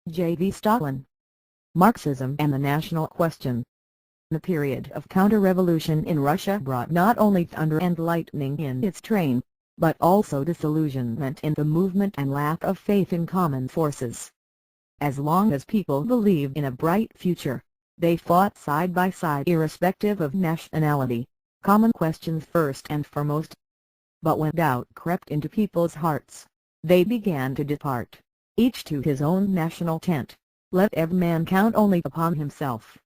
J.V. Stalin. Marxism and the National Question. The period of counter-revolution in Russia brought not only thunder and lightning in its train, but also disillusionment in the movement and lack of faith in common forces. As long as people believed in a bright future, they fought side by side irrespective of nationality, common questions first and foremost. But when doubt crept into people's hearts, they began to depart, each to his own national tent. Let every man count only upon himself.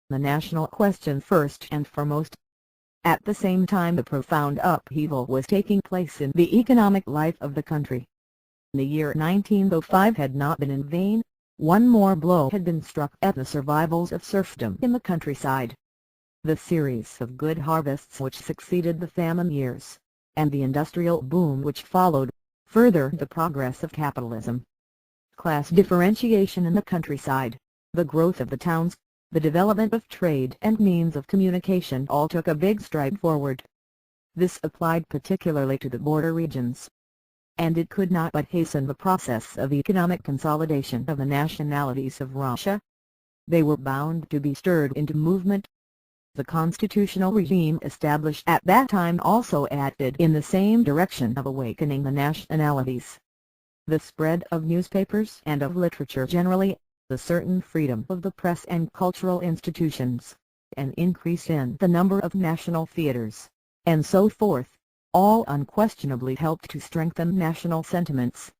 The national question first and foremost. At the same time, the profound upheaval was taking place in the economic life of the country. The year 1905 had not been in vain. One more blow had been struck at the survivals of serfdom in the countryside. The series of good harvests which succeeded the famine years, and the industrial boom which followed, furthered the progress of capitalism. Class differentiation in the countryside, the growth of the towns, the development of trade and means of communication all took a big stride forward. This applied particularly to the border regions. And it could not but hasten the process of economic consolidation of the nationalities of Russia. They were bound to be stirred into movement. The constitutional regime established at that time also acted in the same direction of awakening the nationalities. The spread of newspapers and of literature generally, the certain freedom of the press and cultural institutions, an increase in the number of national theaters, and so forth, all unquestionably helped to strengthen national sentiments.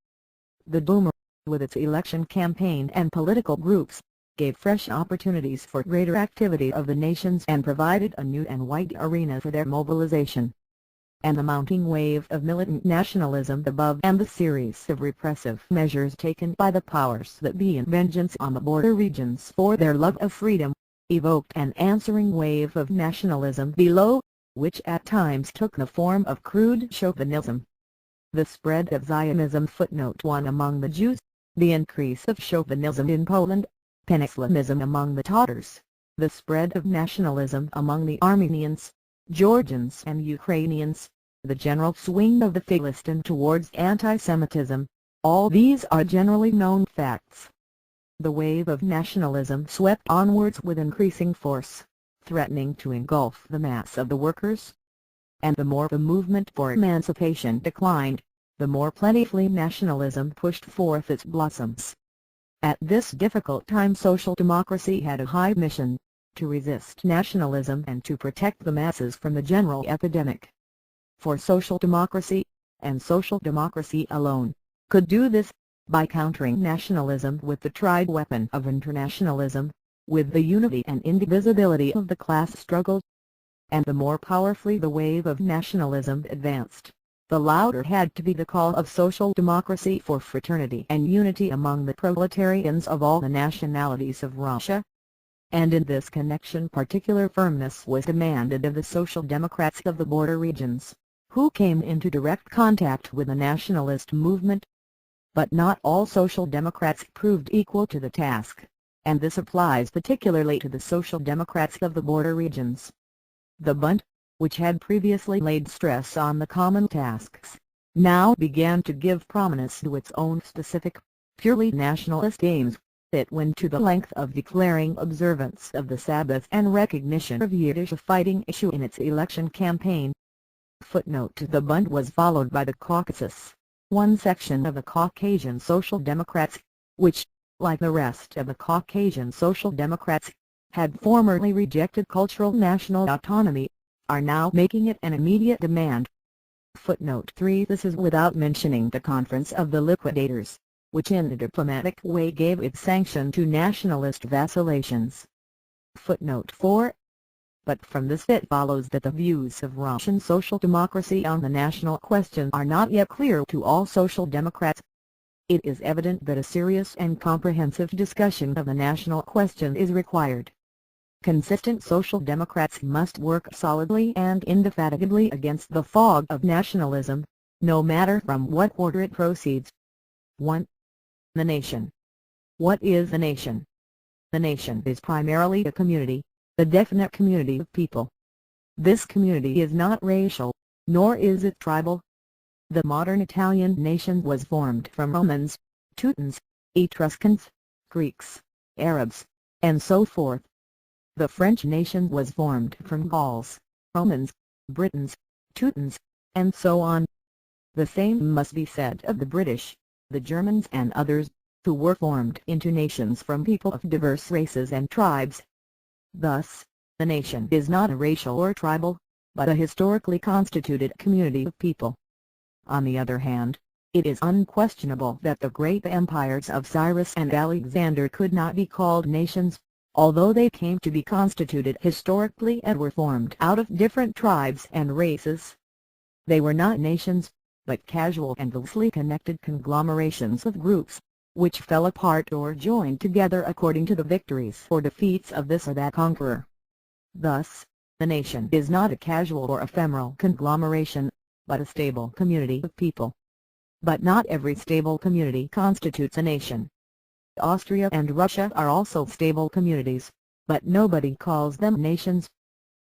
The Duma, with its election campaign and political groups, gave fresh opportunities for greater activity of the nations and provided a new and wide arena for their mobilization. And the mounting wave of militant nationalism above and the series of repressive measures taken by the powers that be in vengeance on the border regions for their love of freedom, evoked an answering wave of nationalism below, which at times took the form of crude chauvinism. The spread of Zionism. Footnote 1. Among the Jews, the increase of chauvinism in Poland, Pan-Islamism among the Tatars, the spread of nationalism among the Armenians, Georgians and Ukrainians, the general swing of the Philistine towards anti-Semitism, all these are generally known facts. The wave of nationalism swept onwards with increasing force, threatening to engulf the mass of the workers. And the more the movement for emancipation declined, the more plentifully nationalism pushed forth its blossoms. At this difficult time social democracy had a high mission, to resist nationalism and to protect the masses from the general epidemic. For social democracy, and social democracy alone, could do this, by countering nationalism with the tried weapon of internationalism, with the unity and indivisibility of the class struggle. And the more powerfully the wave of nationalism advanced, the louder had to be the call of social democracy for fraternity and unity among the proletarians of all the nationalities of Russia. And in this connection particular firmness was demanded of the Social Democrats of the border regions, who came into direct contact with the nationalist movement. But not all Social Democrats proved equal to the task, and this applies particularly to the Social Democrats of the border regions. The Bund, which had previously laid stress on the common tasks, now began to give prominence to its own specific, purely nationalist aims. It went to the length of declaring observance of the Sabbath and recognition of Yiddish a fighting issue in its election campaign. Footnote: the Bund was followed by the Caucasus, one section of the Caucasian Social Democrats, which, like the rest of the Caucasian Social Democrats, had formerly rejected cultural national autonomy, are now making it an immediate demand. Footnote 3. This is without mentioning the Conference of the Liquidators, which in a diplomatic way gave its sanction to nationalist vacillations. Footnote 4. But from this it follows that the views of Russian social democracy on the national question are not yet clear to all social democrats. It is evident that a serious and comprehensive discussion of the national question is required. Consistent social democrats must work solidly and indefatigably against the fog of nationalism, no matter from what quarter it proceeds. 1. The nation. What is the nation? The nation is primarily a community, a definite community of people. This community is not racial, nor is it tribal. The modern Italian nation was formed from Romans, Teutons, Etruscans, Greeks, Arabs, and so forth. The French nation was formed from Gauls, Romans, Britons, Teutons, and so on. The same must be said of the British, the Germans and others, who were formed into nations from people of diverse races and tribes. Thus, the nation is not a racial or tribal, but a historically constituted community of people. On the other hand, it is unquestionable that the great empires of Cyrus and Alexander could not be called nations, although they came to be constituted historically and were formed out of different tribes and races. They were not nations, but casual and loosely connected conglomerations of groups, which fell apart or joined together according to the victories or defeats of this or that conqueror. Thus, the nation is not a casual or ephemeral conglomeration, but a stable community of people. But not every stable community constitutes a nation. Austria and Russia are also stable communities, but nobody calls them nations.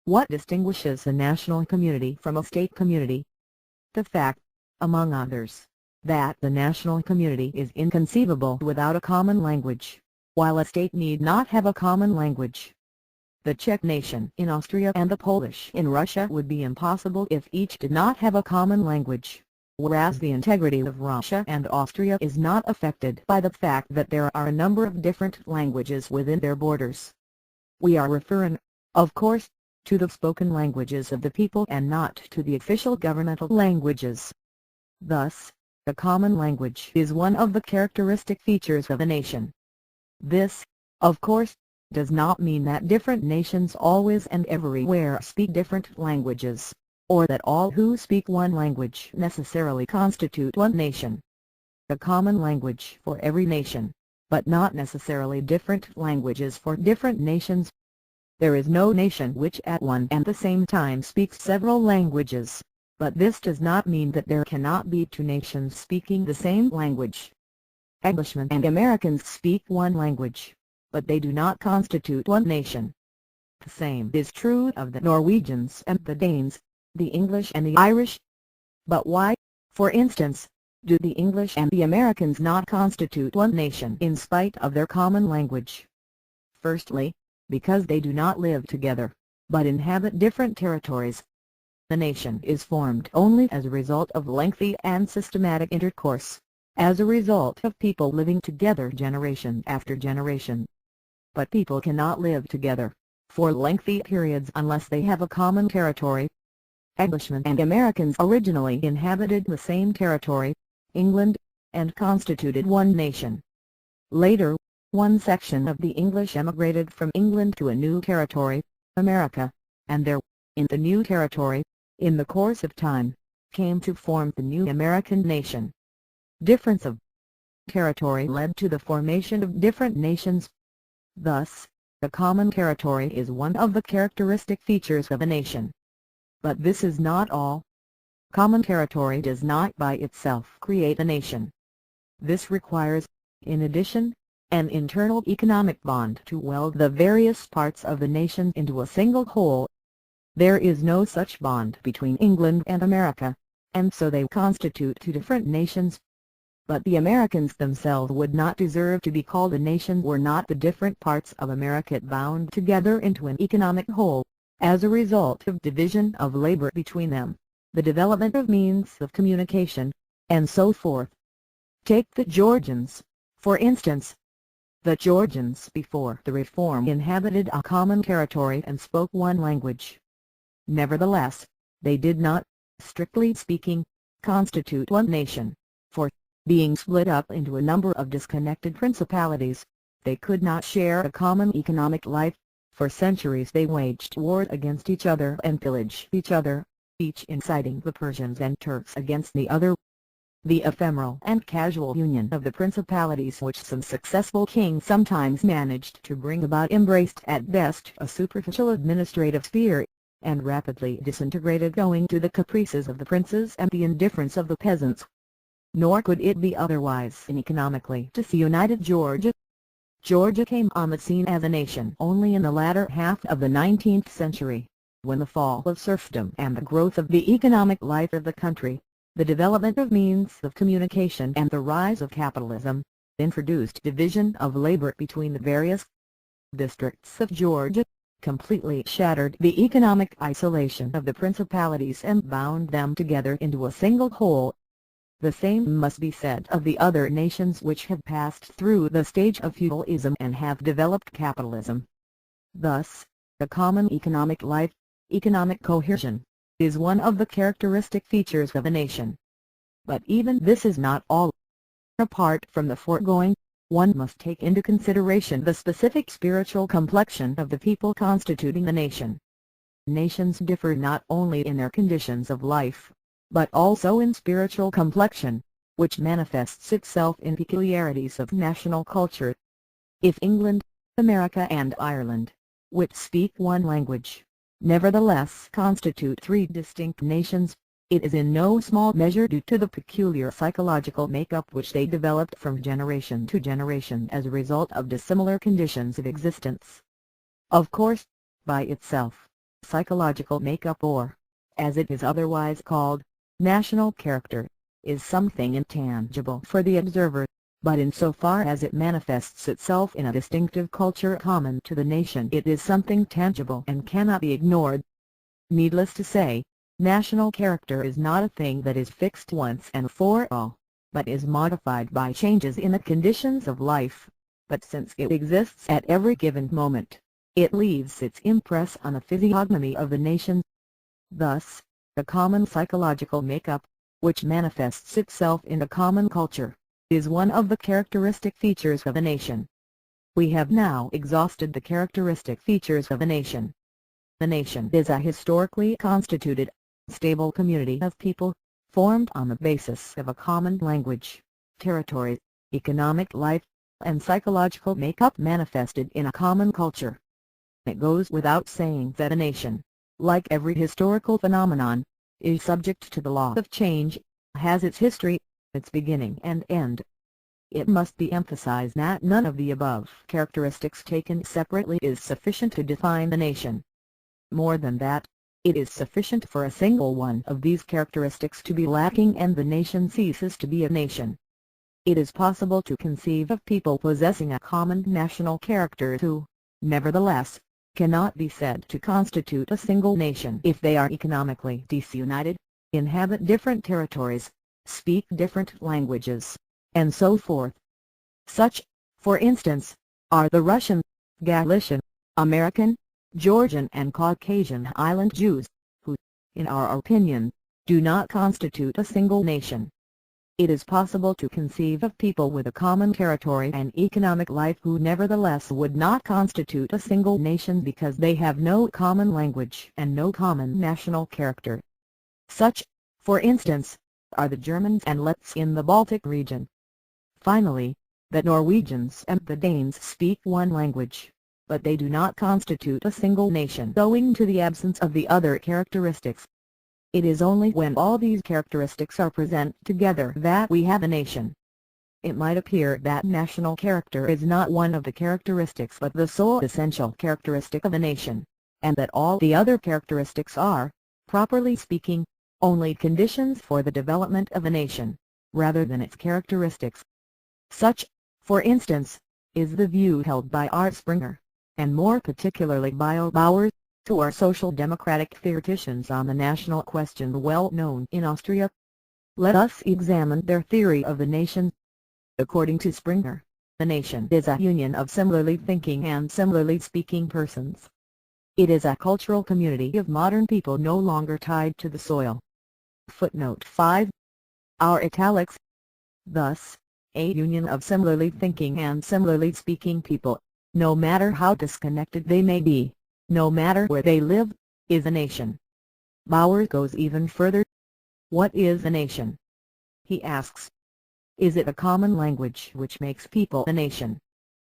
What distinguishes a national community from a state community? The fact, among others, that the national community is inconceivable without a common language, while a state need not have a common language. The Czech nation in Austria and the Polish in Russia would be impossible if each did not have a common language, whereas the integrity of Russia and Austria is not affected by the fact that there are a number of different languages within their borders. We are referring, of course, to the spoken languages of the people and not to the official governmental languages. Thus, a common language is one of the characteristic features of a nation. This, of course, does not mean that different nations always and everywhere speak different languages, or that all who speak one language necessarily constitute one nation. A common language for every nation, but not necessarily different languages for different nations. There is no nation which at one and the same time speaks several languages, but this does not mean that there cannot be two nations speaking the same language. Englishmen and Americans speak one language, but they do not constitute one nation. The same is true of the Norwegians and the Danes, the English and the Irish. But why, for instance, do the English and the Americans not constitute one nation in spite of their common language? Firstly, because they do not live together, but inhabit different territories. The nation is formed only as a result of lengthy and systematic intercourse, as a result of people living together generation after generation. But people cannot live together for lengthy periods unless they have a common territory. Englishmen and Americans originally inhabited the same territory, England, and constituted one nation. Later, one section of the English emigrated from England to a new territory, America, and there, in the new territory, in the course of time, came to form the new American nation. Difference of territory led to the formation of different nations. Thus, a common territory is one of the characteristic features of a nation. But this is not all. Common territory does not by itself create a nation. This requires, in addition, an internal economic bond to weld the various parts of the nation into a single whole. There is no such bond between England and America, and so they constitute two different nations. But the Americans themselves would not deserve to be called a nation were not the different parts of America bound together into an economic whole, as a result of division of labor between them, the development of means of communication, and so forth. Take the Georgians, for instance. The Georgians before the Reform inhabited a common territory and spoke one language. Nevertheless, they did not, strictly speaking, constitute one nation, for, being split up into a number of disconnected principalities, they could not share a common economic life. For centuries they waged war against each other and pillaged each other, each inciting the Persians and Turks against the other. The ephemeral and casual union of the principalities which some successful king sometimes managed to bring about embraced at best a superficial administrative sphere, and rapidly disintegrated owing to the caprices of the princes and the indifference of the peasants. Nor could it be otherwise in economically disunited Georgia. Georgia came on the scene as a nation only in the latter half of the 19th century, when the fall of serfdom and the growth of the economic life of the country, the development of means of communication and the rise of capitalism, introduced division of labor between the various districts of Georgia, completely shattered the economic isolation of the principalities and bound them together into a single whole. The same must be said of the other nations which have passed through the stage of feudalism and have developed capitalism. Thus, the common economic life, economic cohesion, is one of the characteristic features of a nation. But even this is not all. Apart from the foregoing, one must take into consideration the specific spiritual complexion of the people constituting the nation. Nations differ not only in their conditions of life, but also in spiritual complexion, which manifests itself in peculiarities of national culture. If England, America and Ireland, which speak one language, nevertheless constitute three distinct nations, it is in no small measure due to the peculiar psychological make-up which they developed from generation to generation as a result of dissimilar conditions of existence. Of course, by itself, psychological make-up or, as it is otherwise called, national character, is something intangible for the observer, but insofar as it manifests itself in a distinctive culture common to the nation it is something tangible and cannot be ignored. Needless to say, national character is not a thing that is fixed once and for all, but is modified by changes in the conditions of life. But since it exists at every given moment, it leaves its impress on the physiognomy of the nation. Thus, the common psychological make-up, which manifests itself in a common culture, is one of the characteristic features of a nation. We have now exhausted the characteristic features of a nation. The nation is a historically constituted, stable community of people, formed on the basis of a common language, territories, economic life, and psychological make-up manifested in a common culture. It goes without saying that a nation, like every historical phenomenon, is subject to the law of change, has its history, its beginning and end. It must be emphasized that none of the above characteristics taken separately is sufficient to define the nation. More than that, it is sufficient for a single one of these characteristics to be lacking and the nation ceases to be a nation. It is possible to conceive of people possessing a common national character who, nevertheless, cannot be said to constitute a single nation if they are economically disunited, inhabit different territories, speak different languages, and so forth. Such, for instance, are the Russian, Galician, American, Georgian and Caucasian island Jews, who, in our opinion, do not constitute a single nation. It is possible to conceive of people with a common territory and economic life who nevertheless would not constitute a single nation because they have no common language and no common national character. Such, for instance, are the Germans and Letts in the Baltic region. Finally, the Norwegians and the Danes speak one language, but they do not constitute a single nation owing to the absence of the other characteristics. It is only when all these characteristics are present together that we have a nation. It might appear that national character is not one of the characteristics but the sole essential characteristic of a nation, and that all the other characteristics are, properly speaking, only conditions for the development of a nation, rather than its characteristics. Such, for instance, is the view held by R. Springer, and more particularly by O. Bauer, who are social democratic theoreticians on the national question well known in Austria. Let us examine their theory of the nation. According to Springer, the nation is a union of similarly thinking and similarly speaking persons. It is a cultural community of modern people no longer tied to the soil. Footnote 5. Our italics. Thus, a union of similarly thinking and similarly speaking people, no matter how disconnected they may be, no matter where they live, is a nation. Bauer goes even further. What is a nation? He asks. Is it a common language which makes people a nation?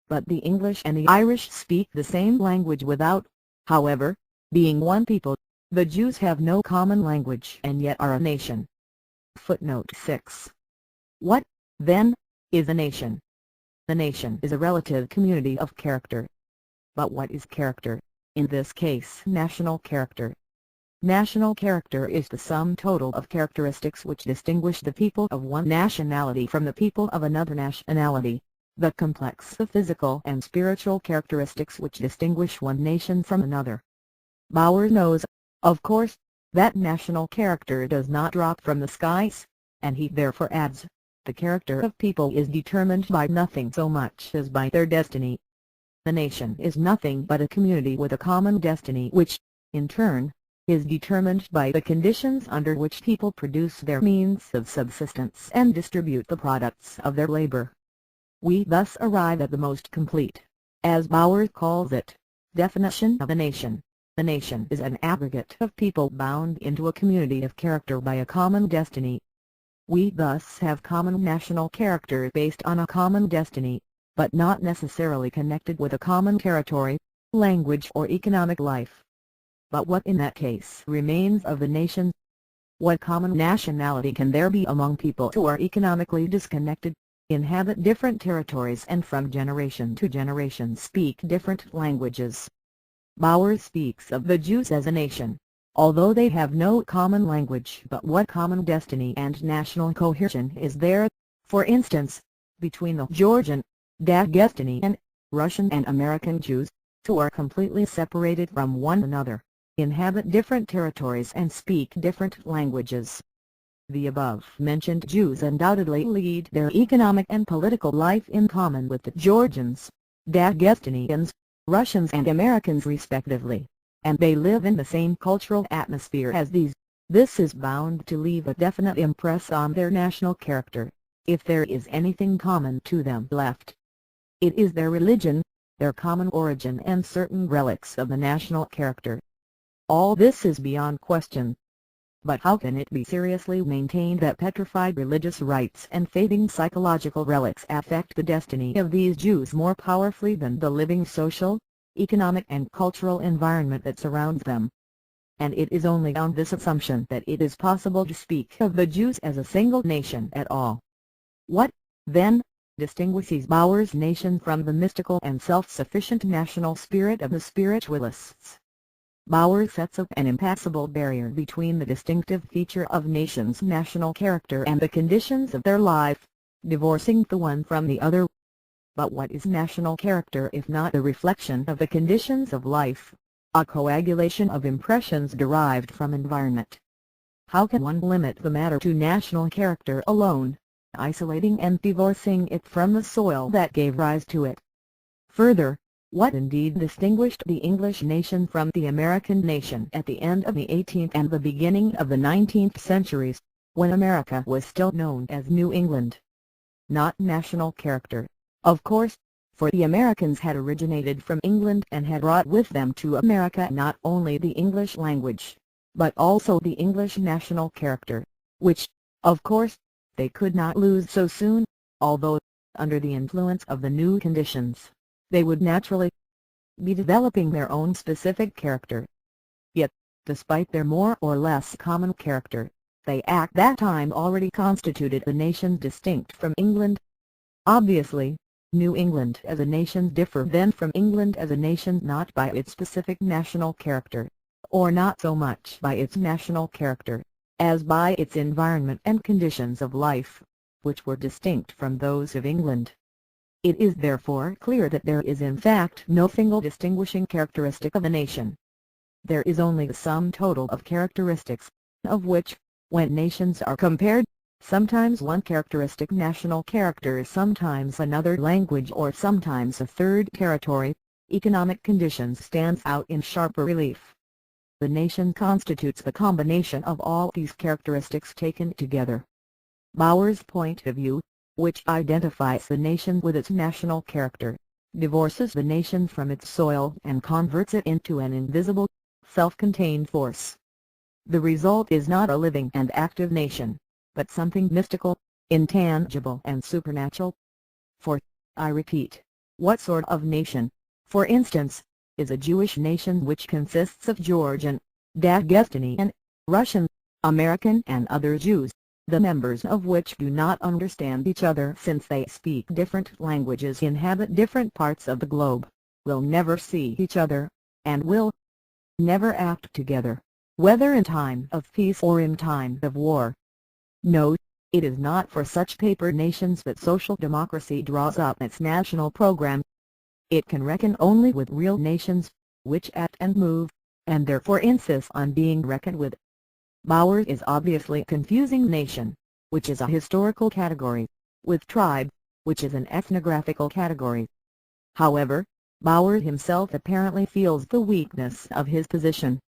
But the English and the Irish speak the same language without, however, being one people. The Jews have no common language and yet are a nation. Footnote 6. What, then, is a nation? The nation is a relative community of character. But what is character? In this case national character. National character is the sum total of characteristics which distinguish the people of one nationality from the people of another nationality, the complex of physical and spiritual characteristics which distinguish one nation from another. Bauer knows, of course, that national character does not drop from the skies, and he therefore adds, the character of people is determined by nothing so much as by their destiny. The nation is nothing but a community with a common destiny which, in turn, is determined by the conditions under which people produce their means of subsistence and distribute the products of their labor. We thus arrive at the most complete, as Bauer calls it, definition of a nation. The nation is an aggregate of people bound into a community of character by a common destiny. We thus have common national character based on a common destiny, but not necessarily connected with a common territory, language or economic life. But what in that case remains of the nation? What common nationality can there be among people who are economically disconnected, inhabit different territories and from generation to generation speak different languages? Bauer speaks of the Jews as a nation, although they have no common language. But what common destiny and national cohesion is there, for instance, between the Georgian, Dagestani Russian and American Jews, who are completely separated from one another, inhabit different territories and speak different languages? The above-mentioned Jews undoubtedly lead their economic and political life in common with the Georgians, Dagestanians, Russians and Americans respectively, and they live in the same cultural atmosphere as these. This is bound to leave a definite impress on their national character, if there is anything common to them left. It is their religion, their common origin and certain relics of the national character. All this is beyond question. But how can it be seriously maintained that petrified religious rites and fading psychological relics affect the destiny of these Jews more powerfully than the living social, economic and cultural environment that surrounds them? And it is only on this assumption that it is possible to speak of the Jews as a single nation at all. What, then, distinguishes Bauer's nation from the mystical and self-sufficient national spirit of the spiritualists? Bauer sets up an impassable barrier between the distinctive feature of nations' national character and the conditions of their life, divorcing the one from the other. But what is national character if not the reflection of the conditions of life, a coagulation of impressions derived from environment? How can one limit the matter to national character alone, isolating and divorcing it from the soil that gave rise to it? Further, what indeed distinguished the English nation from the American nation at the end of the 18th and the beginning of the 19th centuries, when America was still known as New England? Not national character, of course, for the Americans had originated from England and had brought with them to America not only the English language, but also the English national character, which, of course, they could not lose so soon, although, under the influence of the new conditions, they would naturally be developing their own specific character. Yet, despite their more or less common character, they at that time already constituted a nation distinct from England. Obviously, New England as a nation differed then from England as a nation not by its specific national character, or not so much by its national character, as by its environment and conditions of life, which were distinct from those of England. It is therefore clear that there is in fact no single distinguishing characteristic of a nation. There is only the sum total of characteristics, of which, when nations are compared, sometimes one characteristic national character, sometimes another language or sometimes a third territory, economic conditions stands out in sharper relief. The nation constitutes the combination of all these characteristics taken together. Bauer's point of view, which identifies the nation with its national character, divorces the nation from its soil and converts it into an invisible, self-contained force. The result is not a living and active nation, but something mystical, intangible and supernatural. For, I repeat, what sort of nation, for instance, is a Jewish nation which consists of Georgian, Dagestani Russian, American and other Jews, the members of which do not understand each other since they speak different languages, inhabit different parts of the globe, will never see each other, and will never act together? whether in time of peace or in time of war. Note, it is not for such paper nations that social democracy draws up its national program. It can reckon only with real nations, which act and move, and therefore insists on being reckoned with. Bauer is obviously confusing nation, which is a historical category, with tribe, which is an ethnographical category. However, Bauer himself apparently feels the weakness of his position.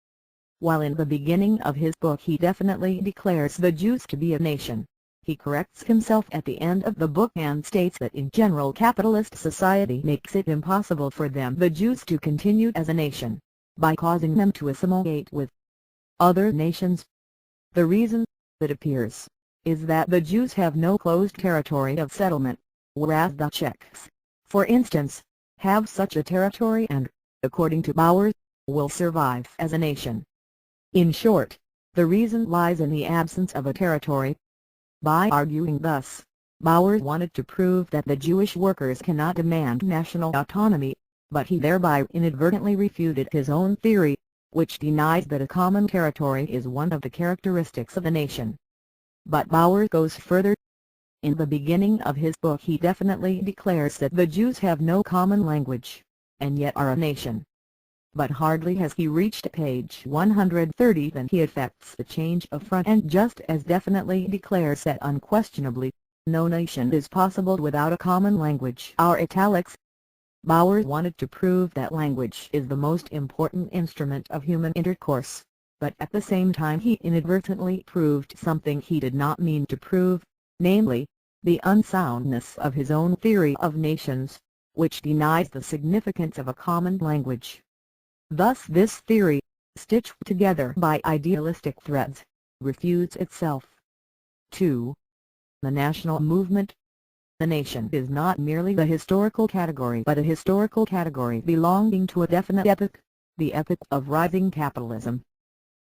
While in the beginning of his book he definitely declares the Jews to be a nation, he corrects himself at the end of the book and states that in general capitalist society makes it impossible for them, the Jews, to continue as a nation, by causing them to assimilate with other nations. The reason, it appears, is that the Jews have no closed territory of settlement, whereas the Czechs, for instance, have such a territory and, according to Bauer, will survive as a nation. In short, the reason lies in the absence of a territory. By arguing thus, Bauer wanted to prove that the Jewish workers cannot demand national autonomy, but he thereby inadvertently refuted his own theory, which denies that a common territory is one of the characteristics of the nation. But Bauer goes further. In the beginning of his book he definitely declares that the Jews have no common language, and yet are a nation. But hardly has he reached page 130 than he effects a change of front and just as definitely declares that unquestionably, no nation is possible without a common language. Our italics. Bauer wanted to prove that language is the most important instrument of human intercourse, but at the same time he inadvertently proved something he did not mean to prove, namely, the unsoundness of his own theory of nations, which denies the significance of a common language. Thus this theory, stitched together by idealistic threads, refutes itself. 2. The national movement. The nation is not merely the historical category but a historical category belonging to a definite epoch, the epoch of rising capitalism.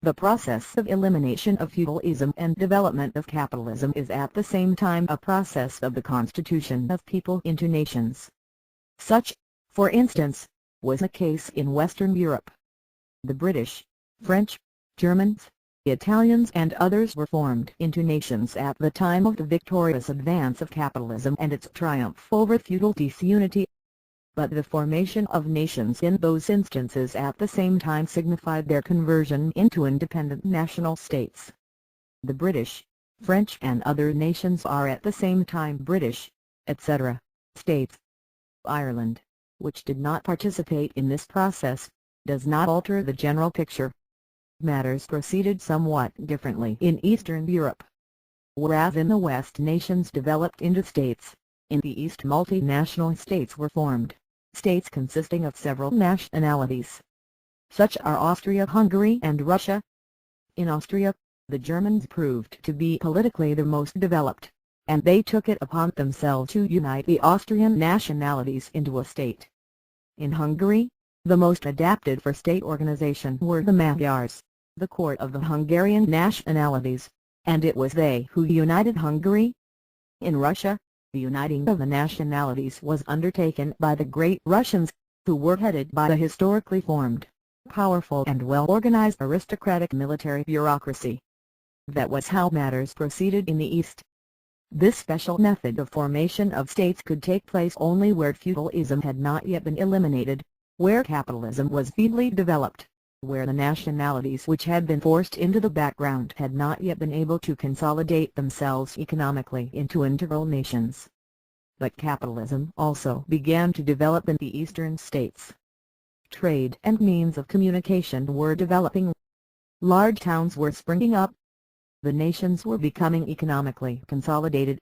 The process of elimination of feudalism and development of capitalism is at the same time a process of the constitution of people into nations. Such, for instance, was the case in Western Europe. The British, French, Germans, Italians and others were formed into nations at the time of the victorious advance of capitalism and its triumph over feudal disunity. But the formation of nations in those instances at the same time signified their conversion into independent national states. The British, French and other nations are at the same time British, etc., states. Ireland, which did not participate in this process, does not alter the general picture. Matters proceeded somewhat differently in Eastern Europe. Whereas in the West nations developed into states, in the East multinational states were formed, states consisting of several nationalities. Such are Austria-Hungary and Russia. In Austria, the Germans proved to be politically the most developed, and they took it upon themselves to unite the Austrian nationalities into a state. In Hungary, the most adapted for state organization were the Magyars, the court of the Hungarian nationalities, and it was they who united Hungary. In Russia, the uniting of the nationalities was undertaken by the Great Russians, who were headed by the historically formed, powerful and well-organized aristocratic military bureaucracy. That was how matters proceeded in the East. This special method of formation of states could take place only where feudalism had not yet been eliminated, where capitalism was feebly developed, where the nationalities which had been forced into the background had not yet been able to consolidate themselves economically into integral nations. But capitalism also began to develop in the eastern states. Trade and means of communication were developing. Large towns were springing up. The nations were becoming economically consolidated.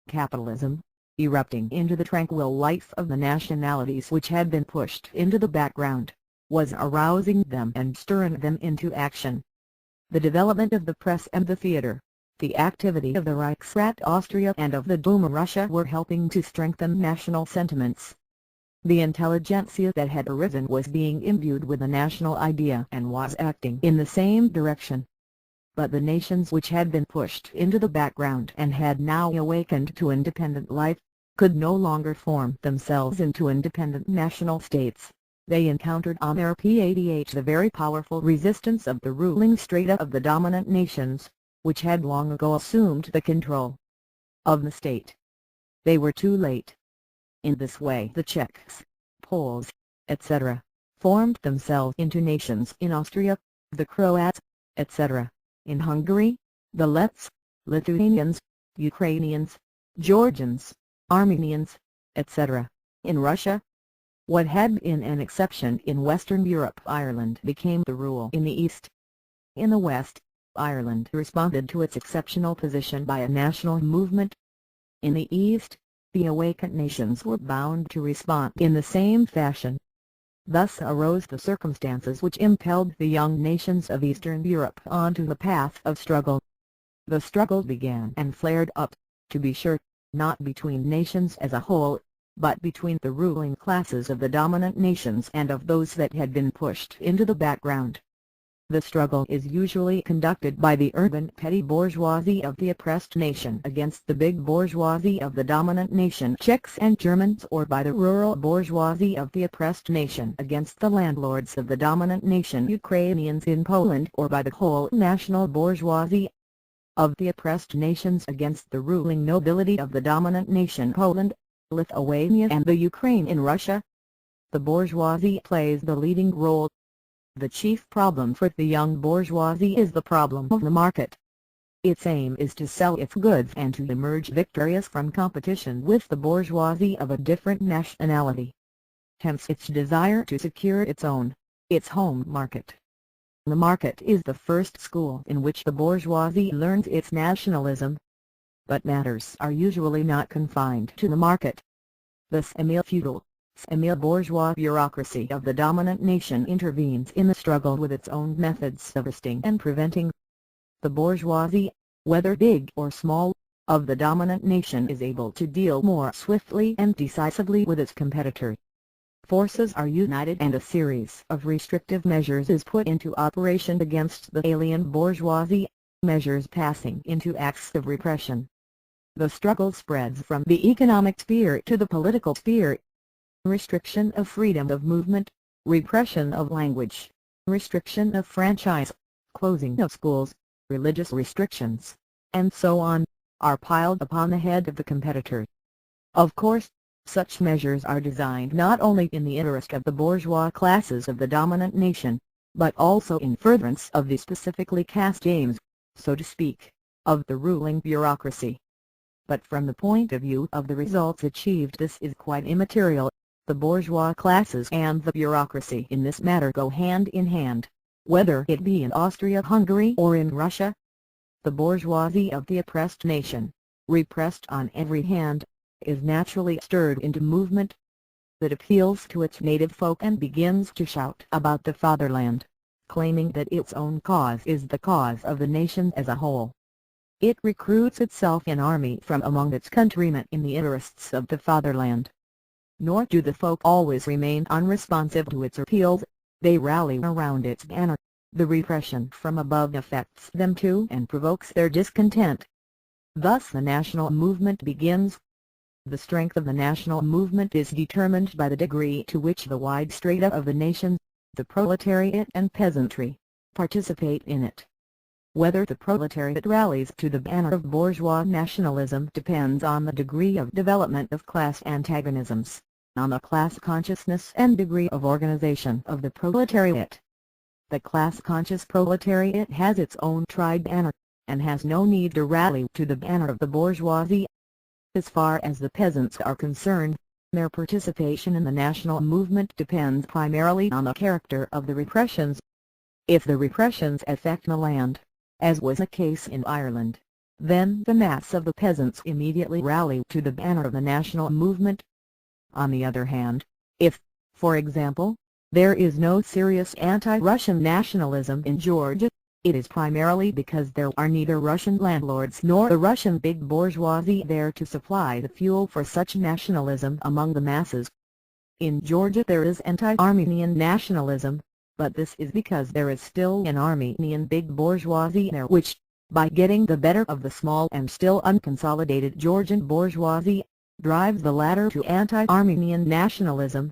Capitalism, erupting into the tranquil life of the nationalities which had been pushed into the background, was arousing them and stirring them into action. The development of the press and the theater, the activity of the Reichsrat Austria and of the Duma Russia were helping to strengthen national sentiments. The intelligentsia that had arisen was being imbued with the national idea and was acting in the same direction. But the nations which had been pushed into the background and had now awakened to independent life, could no longer form themselves into independent national states. they encountered on their path the very powerful resistance of the ruling strata of the dominant nations, which had long ago assumed the control of the state. They were too late. In this way the Czechs, Poles, etc., formed themselves into nations in Austria, the Croats, etc., in Hungary, the Lets, Lithuanians, Ukrainians, Georgians, Armenians, etc., in Russia. What had been an exception in Western Europe, Ireland became the rule in the East. In the West, Ireland responded to its exceptional position by a national movement. In the East, the awakened nations were bound to respond in the same fashion. Thus arose the circumstances which impelled the young nations of Eastern Europe onto the path of struggle. The struggle began and flared up, to be sure, not between nations as a whole, but between the ruling classes of the dominant nations and of those that had been pushed into the background. The struggle is usually conducted by the urban petty bourgeoisie of the oppressed nation against the big bourgeoisie of the dominant nation, Czechs and Germans, or by the rural bourgeoisie of the oppressed nation against the landlords of the dominant nation, Ukrainians in Poland, or by the whole national bourgeoisie of the oppressed nations against the ruling nobility of the dominant nation, Poland, Lithuania and the Ukraine in Russia. The bourgeoisie plays the leading role. The chief problem for the young bourgeoisie is the problem of the market. Its aim is to sell its goods and to emerge victorious from competition with the bourgeoisie of a different nationality. Hence its desire to secure its home market. The market is the first school in which the bourgeoisie learns its nationalism. But matters are usually not confined to the market. The semi-feudal, semi-bourgeois bureaucracy of the dominant nation intervenes in the struggle with its own methods of resisting and preventing. The bourgeoisie, whether big or small, of the dominant nation is able to deal more swiftly and decisively with its competitor. Forces are united and a series of restrictive measures is put into operation against the alien bourgeoisie, measures passing into acts of repression. The struggle spreads from the economic sphere to the political sphere. Restriction of freedom of movement, repression of language, restriction of franchise, closing of schools, religious restrictions, and so on, are piled upon the head of the competitor. Of course, such measures are designed not only in the interest of the bourgeois classes of the dominant nation, but also in furtherance of the specifically cast aims, so to speak, of the ruling bureaucracy. But from the point of view of the results achieved, this is quite immaterial. The bourgeois classes and the bureaucracy in this matter go hand in hand, whether it be in Austria-Hungary or in Russia. The bourgeoisie of the oppressed nation, repressed on every hand, is naturally stirred into movement. It appeals to its native folk and begins to shout about the fatherland, claiming that its own cause is the cause of the nation as a whole. It recruits itself an army from among its countrymen in the interests of the fatherland. Nor do the folk always remain unresponsive to its appeals. They rally around its banner. The repression from above affects them too and provokes their discontent. Thus the national movement begins. The strength of the national movement is determined by the degree to which the wide strata of the nation, the proletariat and peasantry, participate in it. Whether the proletariat rallies to the banner of bourgeois nationalism depends on the degree of development of class antagonisms, on the class consciousness and degree of organization of the proletariat. The class-conscious proletariat has its own tried banner, and has no need to rally to the banner of the bourgeoisie. As far as the peasants are concerned, their participation in the national movement depends primarily on the character of the repressions. If the repressions affect the land, as was the case in Ireland, then the mass of the peasants immediately rally to the banner of the national movement. On the other hand, if, for example, there is no serious anti-Russian nationalism in Georgia, it is primarily because there are neither Russian landlords nor the Russian big bourgeoisie there to supply the fuel for such nationalism among the masses. In Georgia there is anti-Armenian nationalism, but this is because there is still an Armenian big bourgeoisie there which, by getting the better of the small and still unconsolidated Georgian bourgeoisie, drives the latter to anti-Armenian nationalism.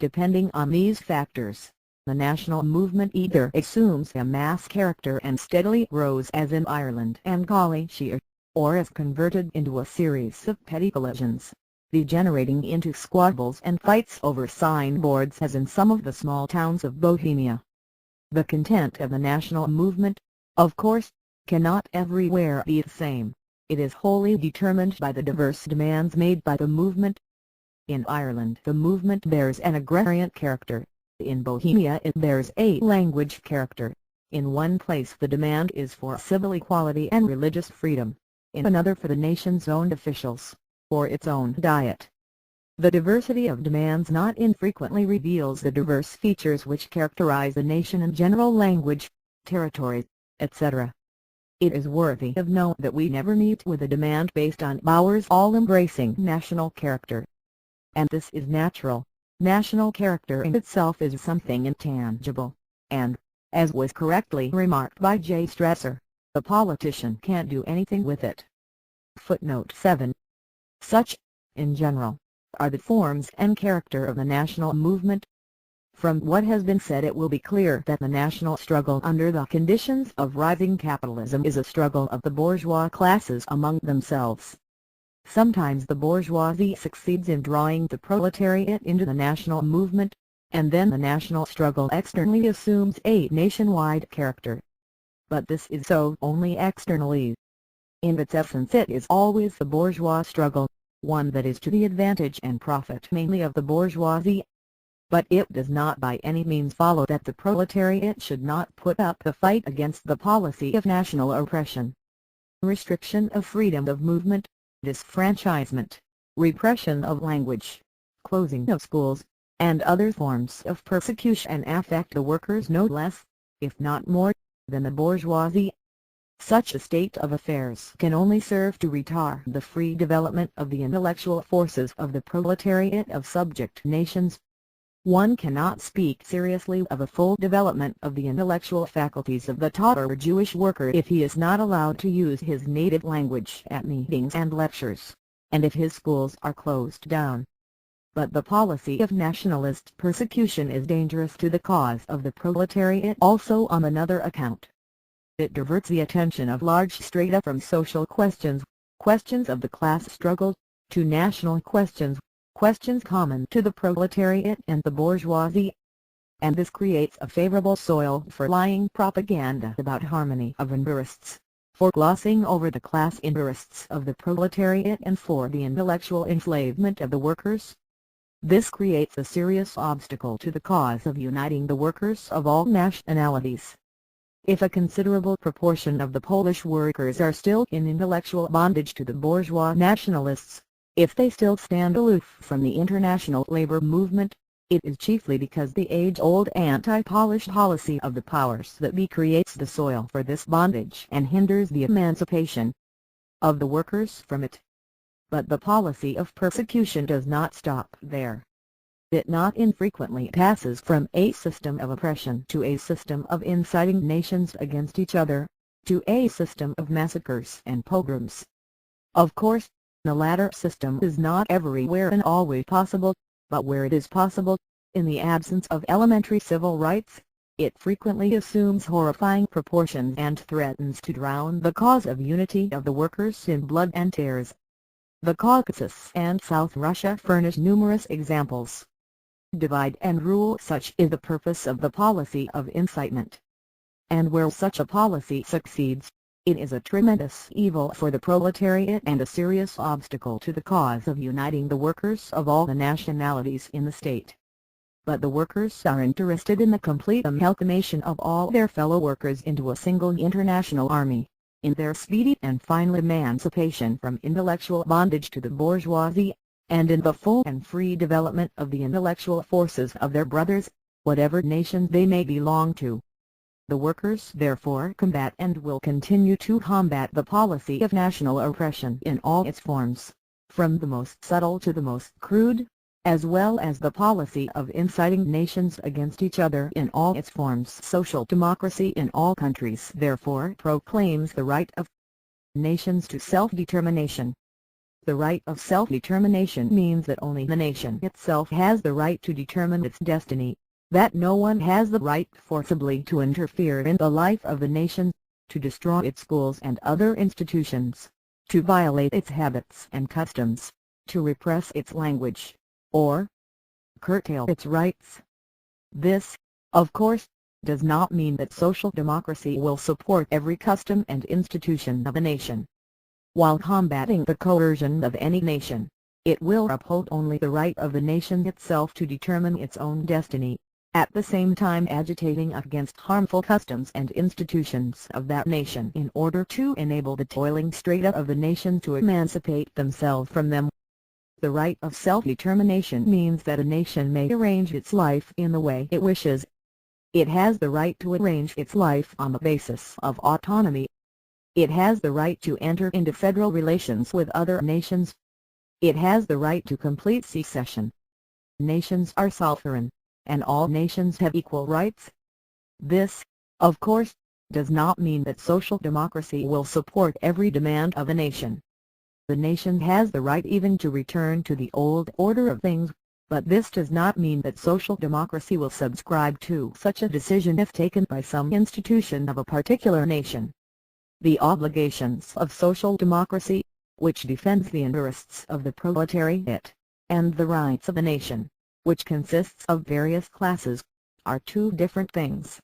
Depending on these factors, the national movement either assumes a mass character and steadily grows as in Ireland and Galicia, or is converted into a series of petty collisions, degenerating into squabbles and fights over signboards as in some of the small towns of Bohemia. The content of the national movement, of course, cannot everywhere be the same. It is wholly determined by the diverse demands made by the movement. In Ireland the movement bears an agrarian character, in Bohemia it bears a language character. In one place the demand is for civil equality and religious freedom, in another for the nation's own officials, for its own diet. The diversity of demands not infrequently reveals the diverse features which characterize the nation in general language, territories, etc. It is worthy of note that we never meet with a demand based on Bauer's all-embracing national character. And this is natural. National character in itself is something intangible, and, as was correctly remarked by J. Stresser, the politician can't do anything with it. Footnote 7. Such, in general, are the forms and character of the national movement. From what has been said it will be clear that the national struggle under the conditions of rising capitalism is a struggle of the bourgeois classes among themselves. Sometimes the bourgeoisie succeeds in drawing the proletariat into the national movement, and then the national struggle externally assumes a nationwide character. But this is so only externally. In its essence it is always the bourgeois struggle, one that is to the advantage and profit mainly of the bourgeoisie. But it does not by any means follow that the proletariat should not put up the fight against the policy of national oppression. Restriction of freedom of movement, disfranchisement, repression of language, closing of schools, and other forms of persecution affect the workers no less, if not more, than the bourgeoisie. Such a state of affairs can only serve to retard the free development of the intellectual forces of the proletariat of subject nations. One cannot speak seriously of a full development of the intellectual faculties of the Tatar Jewish worker if he is not allowed to use his native language at meetings and lectures, and if his schools are closed down. But the policy of nationalist persecution is dangerous to the cause of the proletariat also on another account. It diverts the attention of large strata from social questions, questions of the class struggle, to national questions, questions common to the proletariat and the bourgeoisie. And this creates a favorable soil for lying propaganda about harmony of interests, for glossing over the class interests of the proletariat and for the intellectual enslavement of the workers. This creates a serious obstacle to the cause of uniting the workers of all nationalities. If a considerable proportion of the Polish workers are still in intellectual bondage to the bourgeois nationalists, if they still stand aloof from the international labor movement, it is chiefly because the age-old anti-Polish policy of the powers that be creates the soil for this bondage and hinders the emancipation of the workers from it. But the policy of persecution does not stop there. It not infrequently passes from a system of oppression to a system of inciting nations against each other, to a system of massacres and pogroms. Of course, the latter system is not everywhere and always possible, but where it is possible, in the absence of elementary civil rights, it frequently assumes horrifying proportions and threatens to drown the cause of unity of the workers in blood and tears. The Caucasus and South Russia furnish numerous examples. Divide and rule, such is the purpose of the policy of incitement. And where such a policy succeeds, it is a tremendous evil for the proletariat and a serious obstacle to the cause of uniting the workers of all the nationalities in the state. But the workers are interested in the complete amalgamation of all their fellow workers into a single international army, in their speedy and final emancipation from intellectual bondage to the bourgeoisie, and in the full and free development of the intellectual forces of their brothers, whatever nations they may belong to. The workers therefore combat and will continue to combat the policy of national oppression in all its forms, from the most subtle to the most crude, as well as the policy of inciting nations against each other in all its forms. Social democracy in all countries therefore proclaims the right of nations to self-determination. The right of self-determination means that only the nation itself has the right to determine its destiny, that no one has the right forcibly to interfere in the life of the nation, to destroy its schools and other institutions, to violate its habits and customs, to repress its language, or curtail its rights. This, of course, does not mean that social democracy will support every custom and institution of a nation. While combating the coercion of any nation, it will uphold only the right of the nation itself to determine its own destiny, at the same time agitating against harmful customs and institutions of that nation in order to enable the toiling strata of the nation to emancipate themselves from them. The right of self-determination means that a nation may arrange its life in the way it wishes. It has the right to arrange its life on the basis of autonomy. It has the right to enter into federal relations with other nations. It has the right to complete secession. Nations are sovereign, and all nations have equal rights. This, of course, does not mean that social democracy will support every demand of a nation. The nation has the right even to return to the old order of things, but this does not mean that social democracy will subscribe to such a decision if taken by some institution of a particular nation. The obligations of social democracy, which defends the interests of the proletariat, and the rights of the nation, which consists of various classes, are two different things.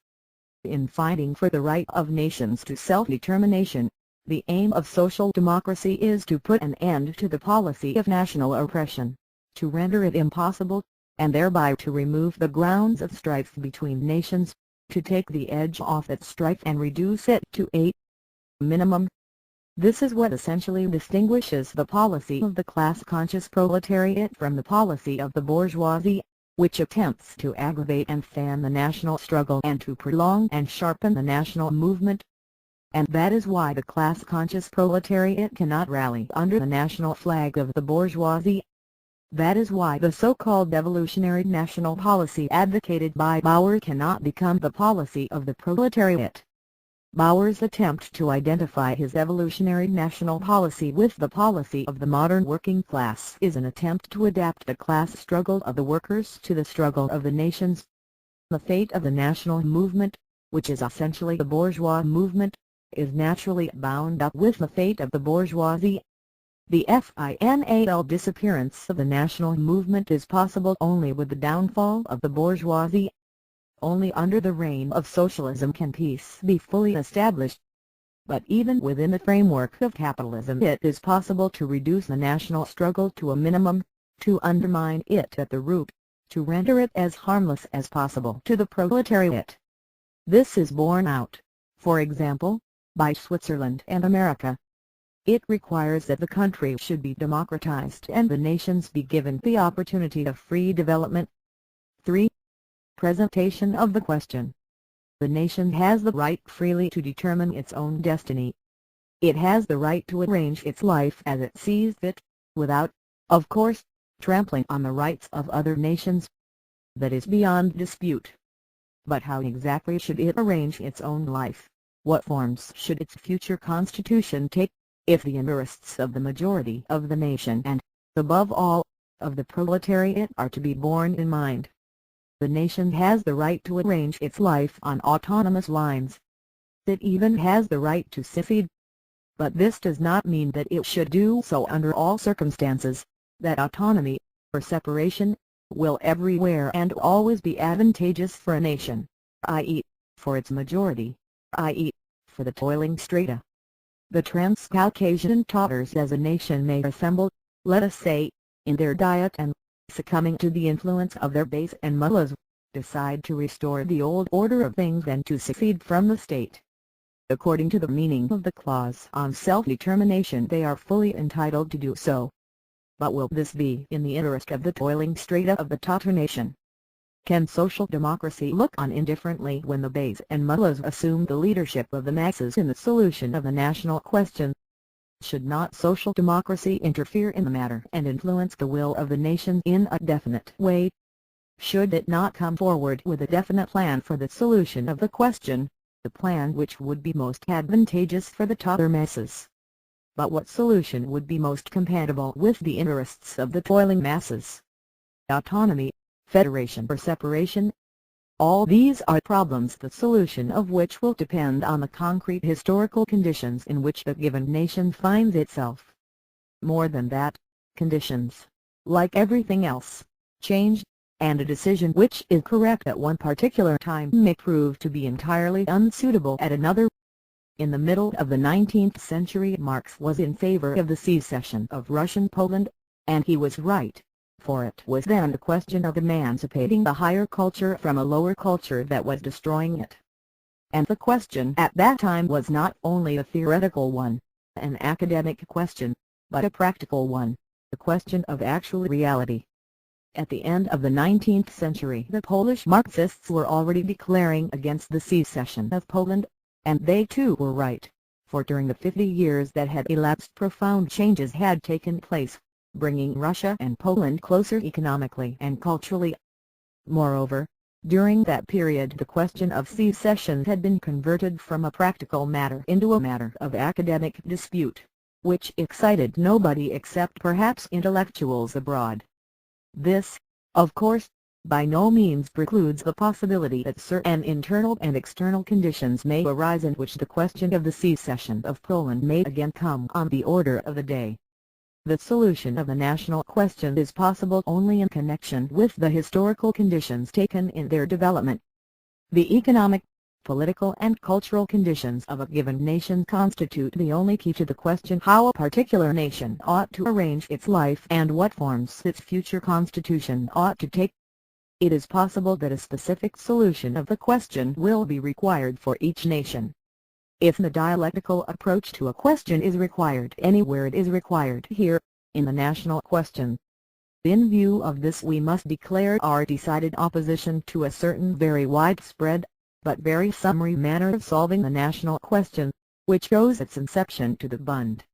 In fighting for the right of nations to self-determination, the aim of social democracy is to put an end to the policy of national oppression, to render it impossible, and thereby to remove the grounds of strife between nations, to take the edge off that strife and reduce it to a minimum. This is what essentially distinguishes the policy of the class-conscious proletariat from the policy of the bourgeoisie, which attempts to aggravate and fan the national struggle and to prolong and sharpen the national movement. And that is why the class-conscious proletariat cannot rally under the national flag of the bourgeoisie. That is why the so-called evolutionary national policy advocated by Bauer cannot become the policy of the proletariat. Bauer's attempt to identify his evolutionary national policy with the policy of the modern working class is an attempt to adapt the class struggle of the workers to the struggle of the nations. The fate of the national movement, which is essentially the bourgeois movement, is naturally bound up with the fate of the bourgeoisie. The final disappearance of the national movement is possible only with the downfall of the bourgeoisie. Only under the reign of socialism can peace be fully established. But even within the framework of capitalism it is possible to reduce the national struggle to a minimum, to undermine it at the root, to render it as harmless as possible to the proletariat. This is borne out, for example, by Switzerland and America. It requires that the country should be democratized and the nations be given the opportunity of free development. 3. Presentation of the question. The nation has the right freely to determine its own destiny. It has the right to arrange its life as it sees fit, without, of course, trampling on the rights of other nations. That is beyond dispute. But how exactly should it arrange its own life? What forms should its future constitution take, if the interests of the majority of the nation and, above all, of the proletariat are to be borne in mind? The nation has the right to arrange its life on autonomous lines. It even has the right to secede. But this does not mean that it should do so under all circumstances, that autonomy, or separation, will everywhere and always be advantageous for a nation, i.e., for its majority, i.e., for the toiling strata. The Transcaucasian Tatars as a nation may assemble, let us say, in their diet and, succumbing to the influence of their beys and mullahs, decide to restore the old order of things and to secede from the state. According to the meaning of the clause on self-determination they are fully entitled to do so. But will this be in the interest of the toiling strata of the Tatar nation? Can social democracy look on indifferently when the beys and mullahs assume the leadership of the masses in the solution of the national question? Should not social democracy interfere in the matter and influence the will of the nation in a definite way? Should it not come forward with a definite plan for the solution of the question, the plan which would be most advantageous for the Tatar masses? but what solution would be most compatible with the interests of the toiling masses? Autonomy, federation or separation? All these are problems the solution of which will depend on the concrete historical conditions in which the given nation finds itself. More than that, conditions, like everything else, change, and a decision which is correct at one particular time may prove to be entirely unsuitable at another. In the middle of the 19th century Marx was in favor of the secession of Russian Poland, and he was right, for it was then a question of emancipating the higher culture from a lower culture that was destroying it. And the question at that time was not only a theoretical one, an academic question, but a practical one, the question of actual reality. At the end of the 19th century the Polish Marxists were already declaring against the secession of Poland, and they too were right, for during the 50 years that had elapsed profound changes had taken place, bringing Russia and Poland closer economically and culturally. Moreover, during that period the question of secession had been converted from a practical matter into a matter of academic dispute, which excited nobody except perhaps intellectuals abroad. This, of course, by no means precludes the possibility that certain internal and external conditions may arise in which the question of the secession of Poland may again come on the order of the day. The solution of the national question is possible only in connection with the historical conditions taken in their development. The economic, political and cultural conditions of a given nation constitute the only key to the question how a particular nation ought to arrange its life and what forms its future constitution ought to take. It is possible that a specific solution of the question will be required for each nation. If the dialectical approach to a question is required anywhere it is required here, in the national question. In view of this we must declare our decided opposition to a certain very widespread, but very summary manner of solving the national question, which owes its inception to the Bund.